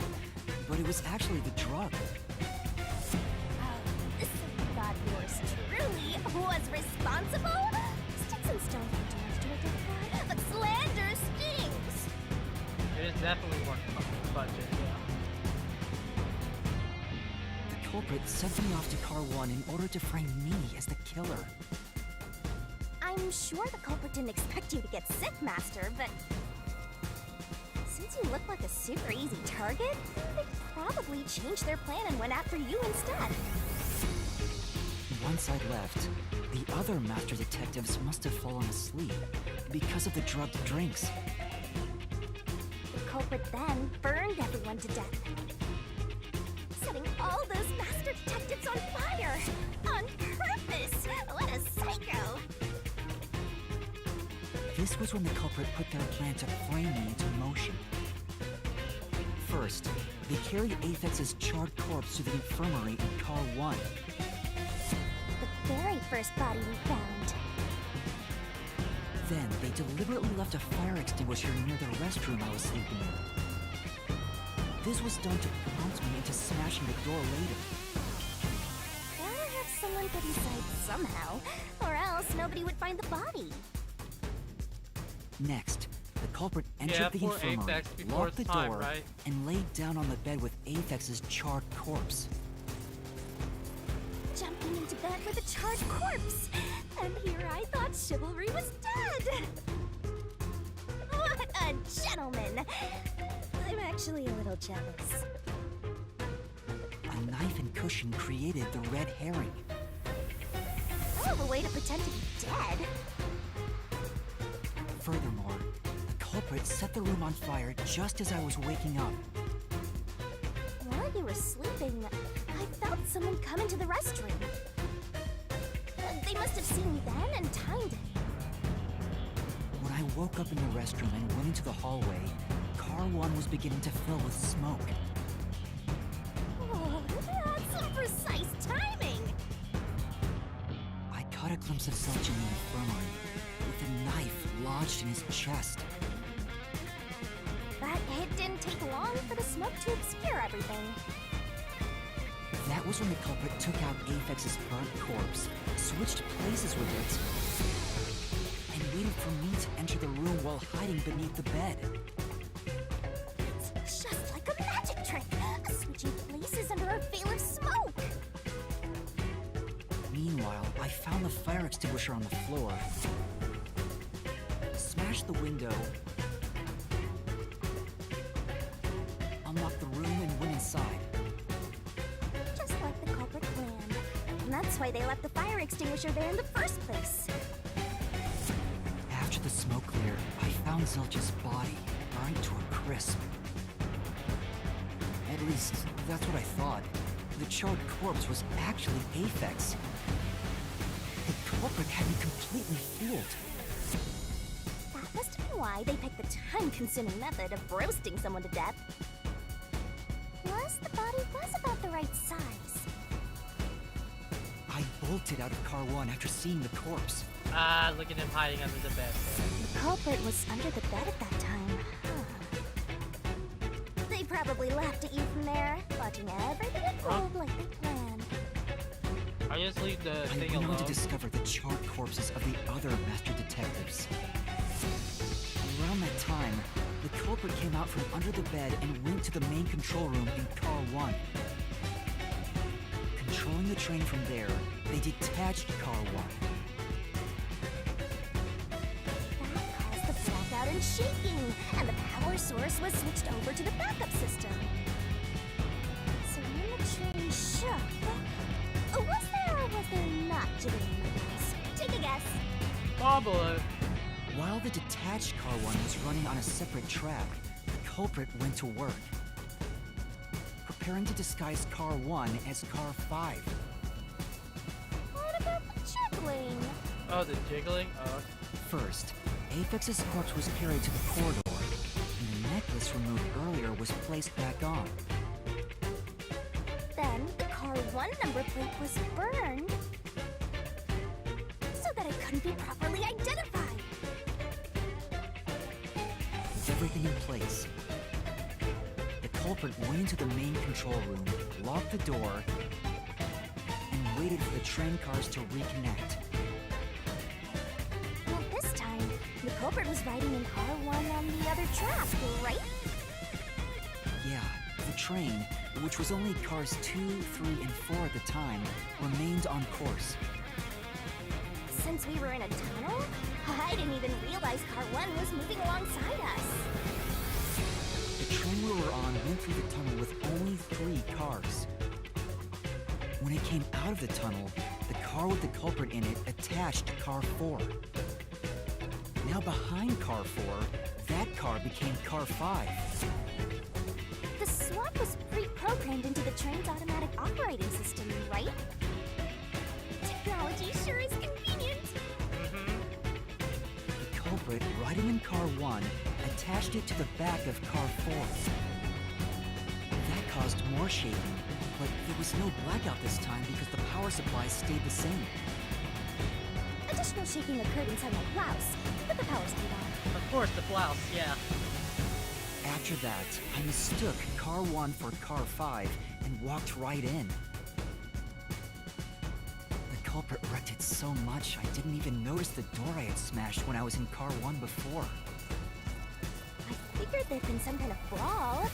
but it was actually the drug. This god yours truly was responsible? Sticks and stones don't do much to a dead fly, but slander stings! It is definitely more budget, yeah. The culprit sent me off to Car 1 in order to frame me as the killer. I'm sure the culprit didn't expect you to get sick, Master, but... Since you look like a super easy target, they probably changed their plan and went after you instead. Once I left, the other master detectives must have fallen asleep because of the drugged drinks. The culprit then burned everyone to death, setting all those master detectives on fire! On purpose! What a psycho! This was when the culprit put their plan to frame me into motion. First, they carried Aphex's charred corpse to the infirmary in Car 1. The very first body we found. Then, they deliberately left a fire extinguisher near the restroom I was sleeping in. This was done to prompt me into smashing the door later. Gotta have someone put inside somehow, or else nobody would find the body. Next, the culprit entered the infirmary, locked the door, and laid down on the bed with Aphex's charred corpse. Jumping into bed with a charred corpse! And here I thought chivalry was dead! What a gentleman! I'm actually a little jealous. A knife and cushion created the red herring. Hell of a way to pretend to be dead. Furthermore, the culprit set the room on fire just as I was waking up. While you were sleeping, I felt someone come into the restroom. They must have seen me then and timed it. When I woke up in the restroom and went into the hallway, Car 1 was beginning to fill with smoke. Oh, that's some precise timing! I caught a glimpse of Zilch in the infirmary, with a knife lodged in his chest. That hit didn't take long for the smoke to obscure everything. That was when the culprit took out Aphex's burnt corpse, switched places with it, and waited for me to enter the room while hiding beneath the bed. It's just like a magic trick, switching places under a veil of smoke. Meanwhile, I found the fire extinguisher on the floor, smashed the window, unlocked the room, and went inside. Just like the culprit planned. And that's why they left the fire extinguisher there in the first place. After the smoke cleared, I found Zilch's body, burned to a crisp. At least, that's what I thought. The charred corpse was actually Aphex. The culprit had me completely fooled. That must have been why they picked the time-consuming method of roasting someone to death. Plus, the body was about the right size. I bolted out of Car 1 after seeing the corpse. Ah, look at him hiding under the bed. The culprit was under the bed at that time. Huh. They probably laughed at you from there, watching everything unfold like they planned. I just leave the thing I went on alone. to discover the charred corpses of the other master detectives. Around that time, the culprit came out from under the bed and went to the main control room in Car 1. Controlling the train from there, they detached Car 1. That caused the blackout and shaking, and the power source was switched over to the backup system. So when the train shook, was there or was there not jiggling wheels? Take a guess. Probably. While the detached Car 1 was running on a separate track, the culprit went to work, preparing to disguise Car 1 as Car 5. What about the jiggling? Oh, the jiggling? Oh. First, Aphex's corpse was carried to the corridor, and the necklace removed earlier was placed back on. Then the Car 1 number plate was burned so that it couldn't be properly identified. With everything in place, the culprit went into the main control room, locked the door, and waited for the train cars to reconnect. Well, this time, the culprit was riding in Car 1 on the other track, right? Yeah, the train, which was only cars 2, 3, and 4 at the time, remained on course. Since we were in a tunnel, I didn't even realize Car 1 was moving alongside us. The train we were on went through the tunnel with only 3 cars. When it came out of the tunnel, the car with the culprit in it attached to car 4. Now behind car 4, that car became car 5. The swap was pre-programmed into the train's automatic operating system, right? Technology sure is convenient. The culprit, riding in car 1, attached it to the back of car 4. That caused more shaking, but there was no blackout this time because the power supply stayed the same. Additional shaking occurred inside my blouse, but the power stayed on. Of course, the blouse, yeah. After that, I mistook car 1 for car 5 and walked right in. The culprit wrecked it so much I didn't even notice the door I had smashed when I was in car 1 before. I figured there'd been some kind of brawl.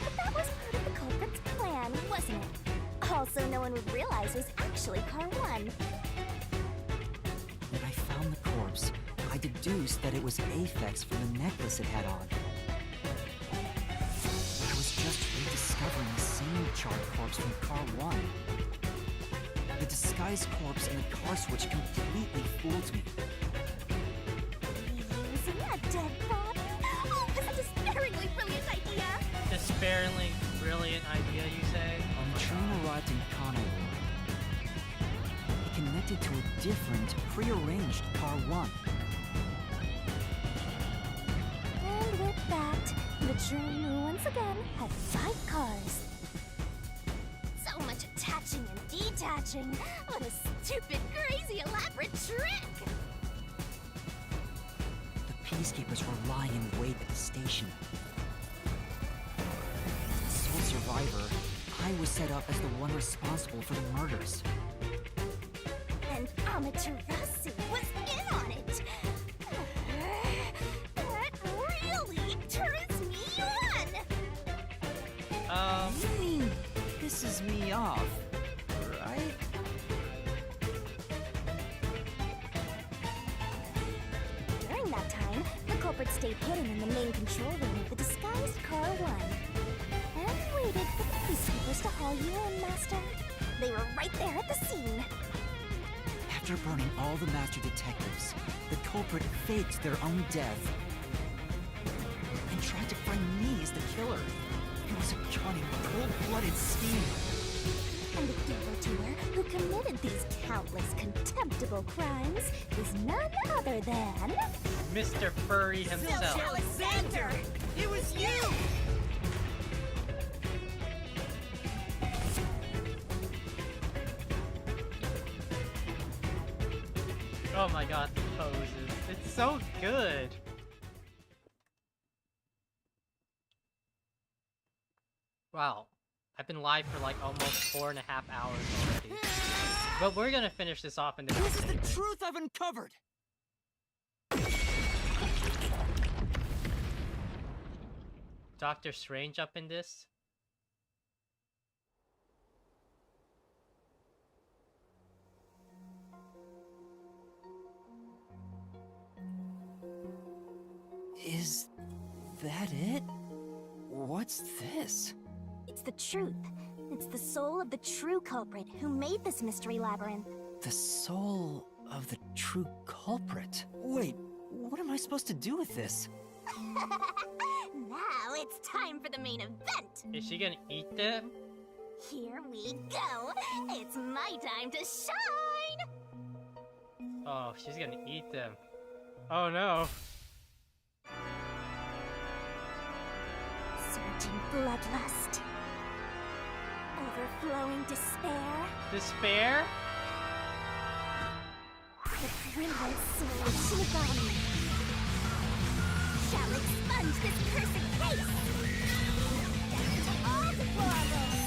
But that was part of the culprit's plan, wasn't it? Also, no one would realize it was actually car 1. When I found the corpse, I deduced that it was Aphex from the necklace it had on. I was just rediscovering the same charred corpse from car 1. The disguised corpse and the car switch completely fooled me. Using a dead body? Oh, that's a despairingly brilliant idea! Despairingly brilliant idea, you say? The train arrived in Kanai. It connected to a different, prearranged car 1. And with that, the train once again had 5 cars. So much attaching and detaching. What a stupid, crazy, elaborate trick! The peacekeepers were lying in wait at the station. As the sole survivor, I was set up as the one responsible for the murders. And Amaterasu was in on it! That really turns me on! You mean pisses me off, right? During that time, the culprit stayed hidden in the main control room of the disguised car 1. And waited for the peacekeepers to haul you in, Master. They were right there at the scene. After burning all the master detectives, the culprit faked their own death and tried to frame me as the killer. It was a cunning, cold-blooded scheme. And the guillotier who committed these countless contemptible crimes is none other than... Mr. Furry himself. Alexander! It was you! Oh my god, the poses. It's so good. Wow. I've been live for like almost 4.5 hours already. But we're gonna finish this off in the This is the truth I've uncovered! Doctor Strange up in this? Is that it? What's this? It's the truth. It's the soul of the true culprit who made this mystery labyrinth. The soul of the true culprit? Wait, what am I supposed to do with this? Now it's time for the main event! Is she gonna eat them? Here we go! It's my time to shine! Oh, she's gonna eat them. Oh no. Surging bloodlust. Overflowing despair. Despair? The brilliant soul of Shinigami shall expunge this cursed case! Death to all deplorables!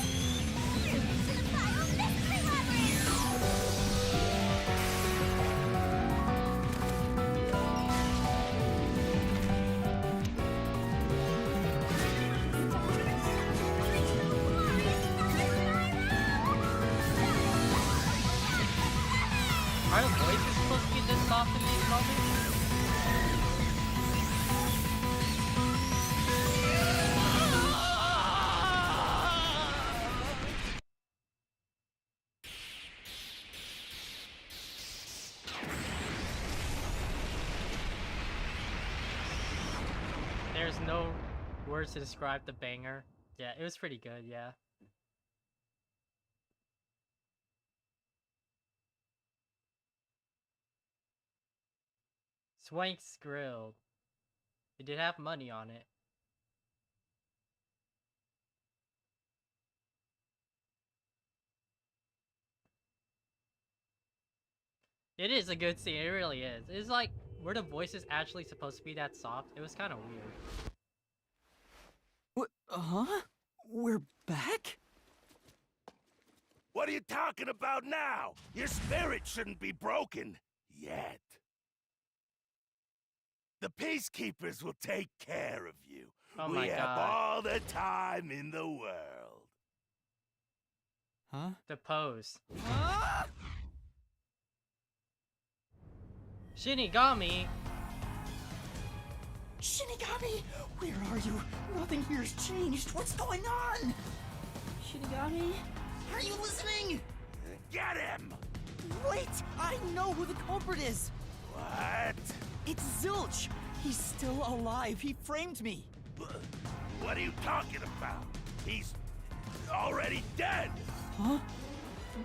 To the final mystery labyrinth! Are the voices supposed to be this soft in these moments? There's no words to describe the banger. Yeah, it was pretty good, yeah. Swank's Grilled. It did have money on it. It is a good scene, it really is. It's like, were the voices actually supposed to be that soft? It was kind of weird. What? Huh? We're back? What are you talking about now? Your spirit shouldn't be broken yet. The Peacekeepers will take care of you. Oh my we have God. all the time in the world. Huh? The pose. Ah! Shinigami! Shinigami! Where are you? Nothing here's changed. What's going on? Shinigami? Are you listening? Get him! Wait! I know who the culprit is! What? It's Zilch! He's still alive. He framed me. What are you talking about? He's already dead! Huh?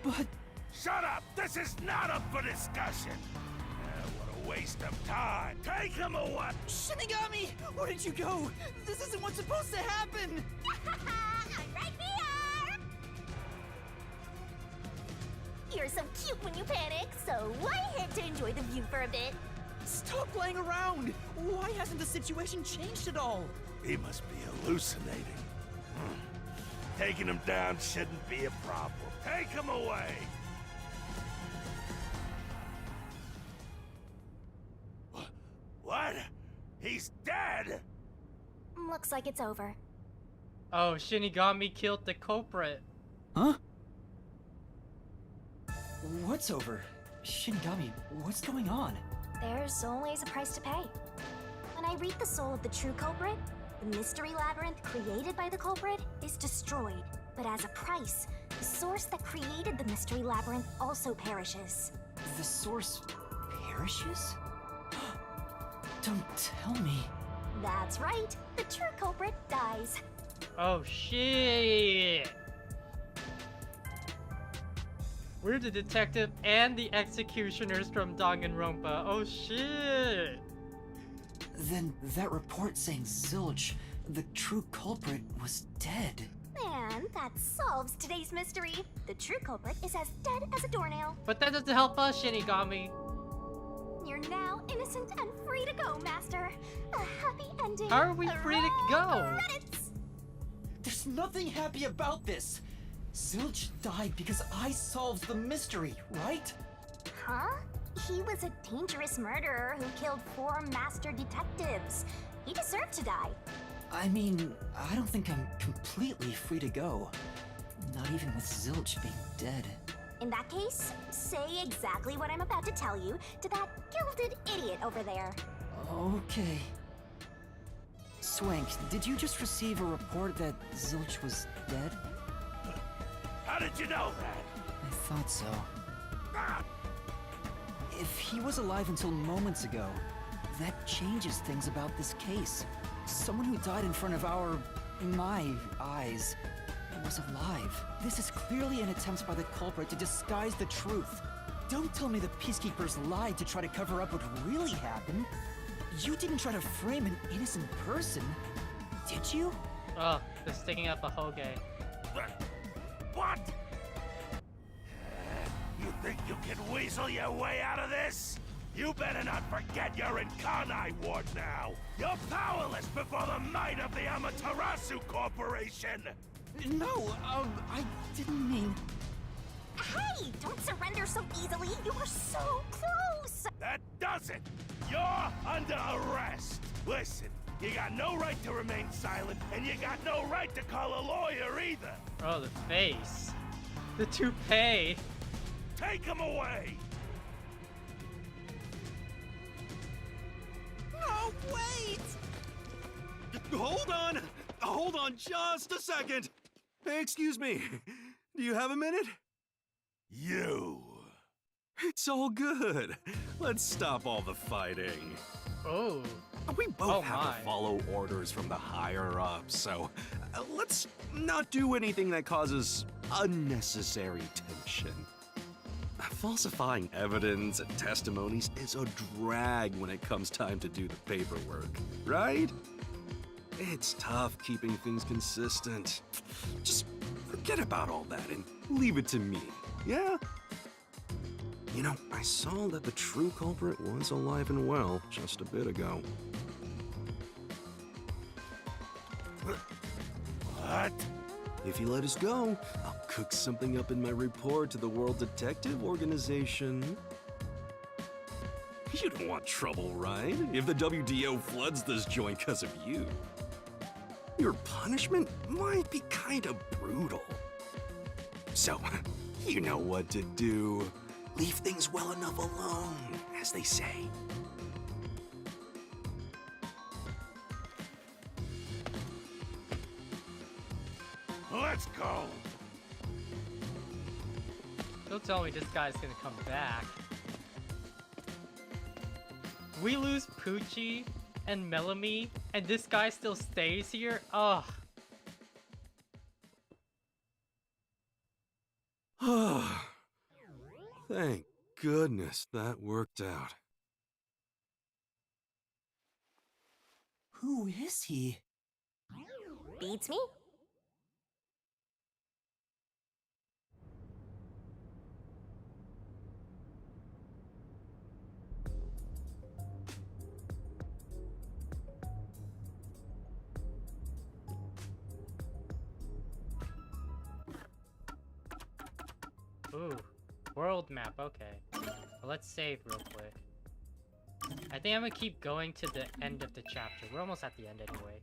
But... Shut up! This is not up for discussion! What a waste of time! Take him away! Shinigami! Where did you go? This isn't what's supposed to happen! I'm right here! You're so cute when you panic, so lie ahead to enjoy the view for a bit. Stop playing around! Why hasn't the situation changed at all? He must be hallucinating. Taking him down shouldn't be a problem. Take him away! What? He's dead? Looks like it's over. Oh, Shinigami killed the culprit. Huh? What's over? Shinigami, what's going on? There's always a price to pay. When I read the soul of the true culprit, the mystery labyrinth created by the culprit is destroyed. But as a price, the source that created the mystery labyrinth also perishes. The source perishes? Don't tell me. That's right. The true culprit dies. Oh shit! We're the detective and the executioners from Danganronpa. Oh shit! Then that report saying Zilch, the true culprit, was dead. And that solves today's mystery. The true culprit is as dead as a doornail. But that doesn't help us, Shinigami. You're now innocent and free to go, Master. A happy ending. How are we free to go? Credits. There's nothing happy about this. Zilch died because I solved the mystery, right? Huh? He was a dangerous murderer who killed 4 master detectives. He deserved to die. I mean, I don't think I'm completely free to go. Not even with Zilch being dead. In that case, say exactly what I'm about to tell you to that gilded idiot over there. Okay. Swank, did you just receive a report that Zilch was dead? How did you know that? I thought so. If he was alive until moments ago, that changes things about this case. Someone who died in front of my eyes, was alive. This is clearly an attempt by the culprit to disguise the truth. Don't tell me the Peacekeepers lied to try to cover up what really happened. You didn't try to frame an innocent person, did you? Oh, they're sticking up a Hoge. What? You think you can weasel your way out of this? You better not forget you're in Kanai Ward now! You're powerless before the might of the Amaterasu Corporation! No, I didn't mean... Hey, don't surrender so easily. You were so close. That does it! You're under arrest! Listen, you got no right to remain silent, and you got no right to call a lawyer either! Oh, the face. The toupee. Take him away! No, wait! Hold on just a second! Hey, excuse me. Do you have a minute? You! It's all good. Let's stop all the fighting. Oh, We both Oh have my. to follow orders from the higher-ups, so let's not do anything that causes unnecessary tension. Falsifying evidence and testimonies is a drag when it comes time to do the paperwork, right? It's tough keeping things consistent. Just forget about all that and leave it to me, yeah? You know, I saw that the true culprit was alive and well just a bit ago. What? If you let us go, I'll cook something up in my report to the World Detective Organization. You don't want trouble, right? If the WDO floods this joint because of you. Your punishment might be kind of brutal. So, you know what to do. Leave things well enough alone, as they say. Let's go. Don't tell me this guy's gonna come back. We lose Poochie and Melanie, and this guy still stays here? Ugh. Thank goodness that worked out. Who is he? Beats me? Ooh, world map, okay. Well, let's save real quick. I think I'm gonna keep going to the end of the chapter. We're almost at the end anyway.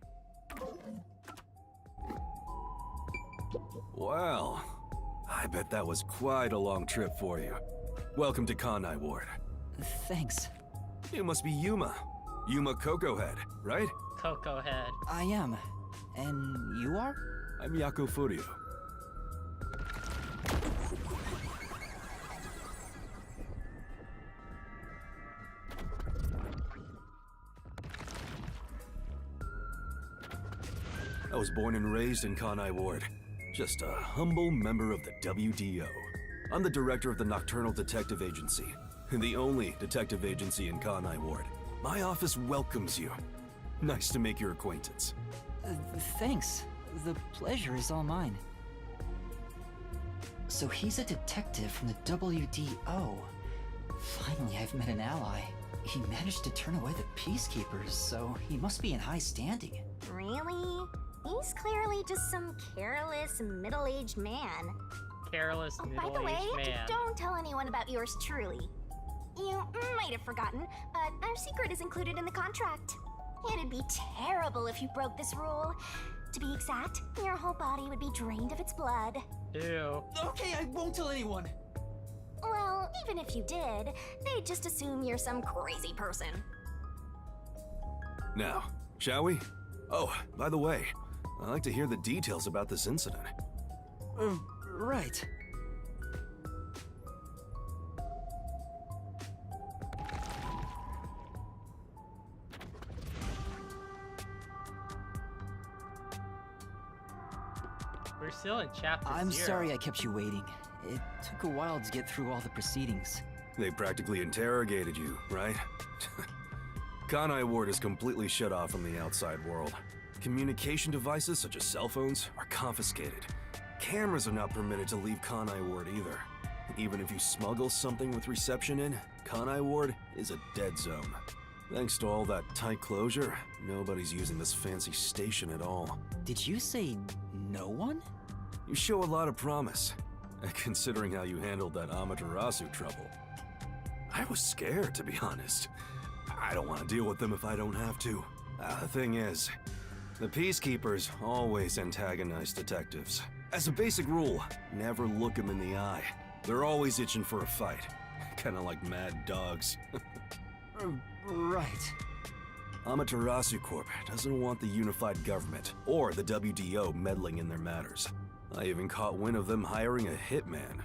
Well, I bet that was quite a long trip for you. Welcome to Kanai Ward. Thanks. You must be Yuma. Yuma Cocoa Head, right? Cocoa Head. I am. And you are? I'm Yako Furio. I was born and raised in Kanai Ward. Just a humble member of the WDO. I'm the director of the Nocturnal Detective Agency, the only detective agency in Kanai Ward. My office welcomes you. Nice to make your acquaintance. Thanks. The pleasure is all mine. So he's a detective from the WDO. Finally, I've met an ally. He managed to turn away the peacekeepers, so he must be in high standing. Really? He's clearly just some careless, middle-aged man. Careless, Oh, by the way, middle-aged man. don't tell anyone about yours truly. You might have forgotten, but our secret is included in the contract. It'd be terrible if you broke this rule. To be exact, your whole body would be drained of its blood. Ew. Okay, I won't tell anyone. Well, even if you did, they'd just assume you're some crazy person. Now, shall we? Oh, by the way, I'd like to hear the details about this incident. Right. We're still in chapter I'm 0. sorry I kept you waiting. It took a while to get through all the proceedings. They practically interrogated you, right? Kanai Ward is completely shut off from the outside world. Communication devices such as cell phones are confiscated. Cameras are not permitted to leave Kanai Ward either. Even if you smuggle something with reception in, Kanai Ward is a dead zone. Thanks to all that tight closure, nobody's using this fancy station at all. Did you say no one? You show a lot of promise, considering how you handled that Amaterasu trouble. I was scared, to be honest. I don't want to deal with them if I don't have to. The thing is, the Peacekeepers always antagonize detectives. As a basic rule, never look them in the eye. They're always itching for a fight. Kinda like mad dogs. Right. Amaterasu Corp doesn't want the unified government or the WDO meddling in their matters. I even caught wind of them hiring a hitman.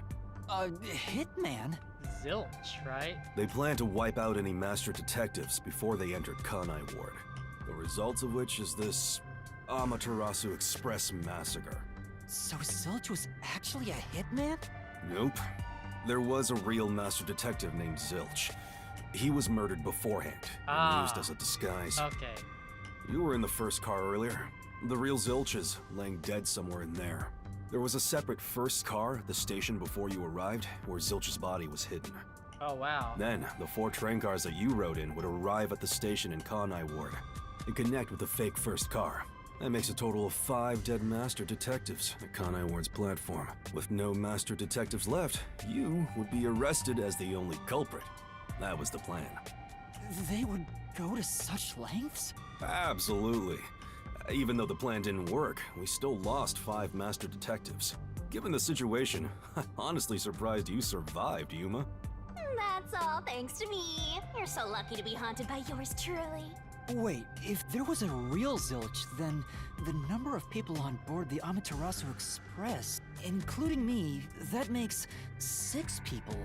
A hitman? Zilch, right? They plan to wipe out any master detectives before they enter Kanai Ward. The result of which is this Amaterasu Express massacre. So Zilch was actually a hitman? Nope. There was a real master detective named Zilch. He was murdered beforehand and used as a disguise. Okay. You were in the first car earlier. The real Zilch is laying dead somewhere in there. There was a separate first car at the station before you arrived where Zilch's body was hidden. Oh, wow. Then, the 4 train cars that you rode in would arrive at the station in Kanai Ward and connect with the fake first car. That makes a total of 5 dead master detectives at Kanai Ward's platform. With no master detectives left, you would be arrested as the only culprit. That was the plan. They would go to such lengths? Absolutely. Even though the plan didn't work, we still lost 5 master detectives. Given the situation, I'm honestly surprised you survived, Yuma. That's all thanks to me. You're so lucky to be haunted by yours truly. Wait, if there was a real Zilch, then the number of people on board the Amaterasu Express, including me, that makes 6 people.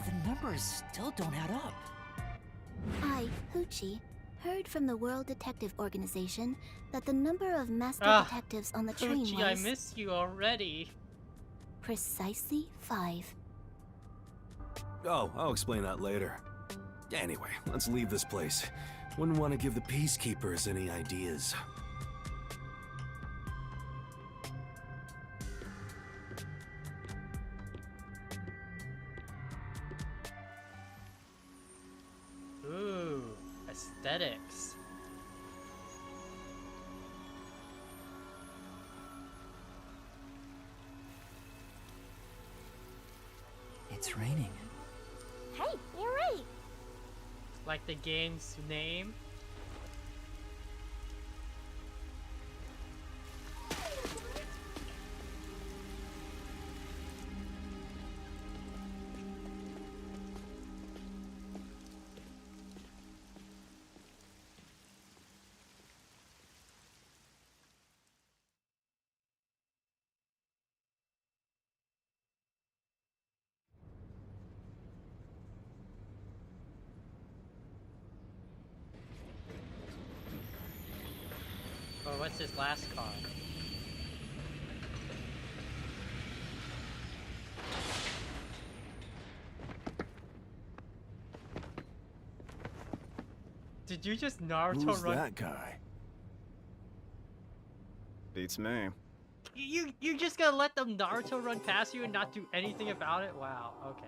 The numbers still don't add up. I, Hoochie, heard from the World Detective Organization that the number of master detectives on the train Hoochie, was... I miss you already. Precisely 5. Oh, I'll explain that later. Anyway, let's leave this place. Wouldn't want to give the Peacekeepers any ideas. Ooh, aesthetics. It's raining. Hey, you're right. Like the game's name. Oh, what's his last card? Did you just Naruto Who's run? that guy? Beats me. You just gonna let them Naruto run past you and not do anything about it? Wow. Okay.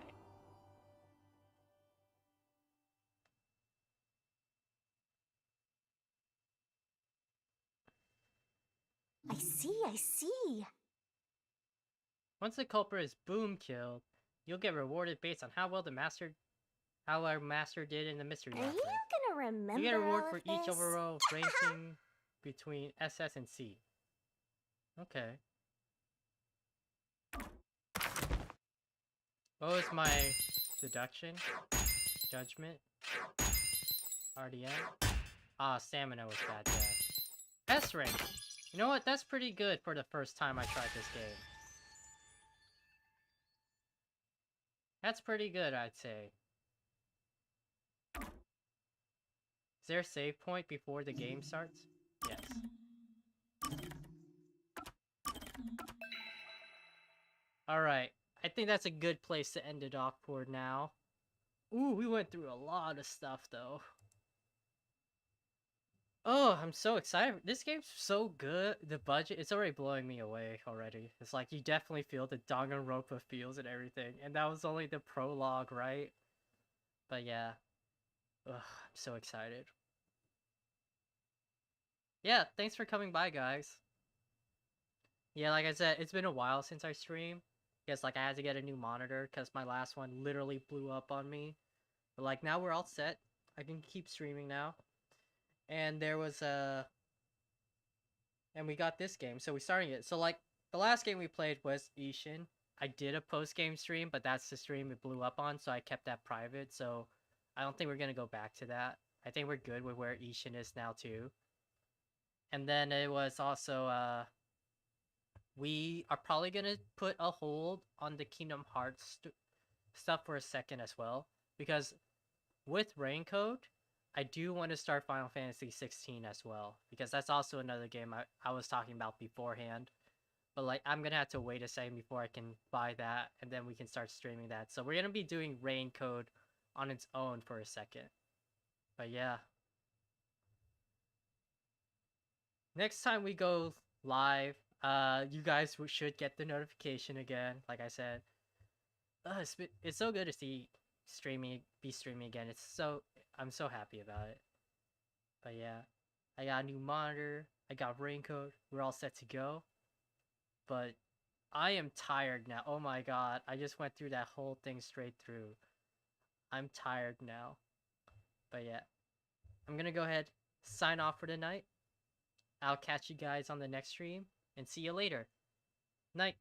I see. Once the culprit is boom killed, you'll get rewarded based on how well our master did in the mystery Are method. you gonna remember You get a reward all for of each this? overall ranking between SS and C. Okay. What was my deduction? Judgment? RDM? Ah, stamina was bad, yeah. S rank! You know what? That's pretty good for the first time I tried this game. That's pretty good, I'd say. Is there a save point before the game starts? Yes. Alright. I think that's a good place to end it off for now. Ooh, we went through a lot of stuff, though. Oh, I'm so excited. This game's so good. The budget, it's already blowing me away already. It's like, you definitely feel the Danganronpa feels and everything. And that was only the prologue, right? But yeah. Ugh, I'm so excited. Yeah, thanks for coming by, guys. Yeah, like I said, it's been a while since I streamed. Because, like, I had to get a new monitor because my last one literally blew up on me. But, like, now we're all set. I can keep streaming now. And there was and we got this game, so we're starting it. So, like, the last game we played was Ishin. I did a post-game stream, but that's the stream it blew up on, so I kept that private. So, I don't think we're gonna go back to that. I think we're good with where Ishin is now, too. And then it was also, we are probably gonna put a hold on the Kingdom Hearts stuff for a second as well, because with Raincoat, I do want to start Final Fantasy 16 as well, because that's also another game I was talking about beforehand. But like, I'm gonna have to wait a second before I can buy that, and then we can start streaming that. So we're gonna be doing Raincoat on its own for a second. But yeah. Next time we go live, you guys should get the notification again. Like I said, it's so good to see be streaming again. I'm so happy about it. But yeah, I got a new monitor. I got Raincoat. We're all set to go. But I am tired now. Oh my god, I just went through that whole thing straight through. I'm tired now. But yeah, I'm gonna go ahead, sign off for the night. I'll catch you guys on the next stream, and see you later. Night.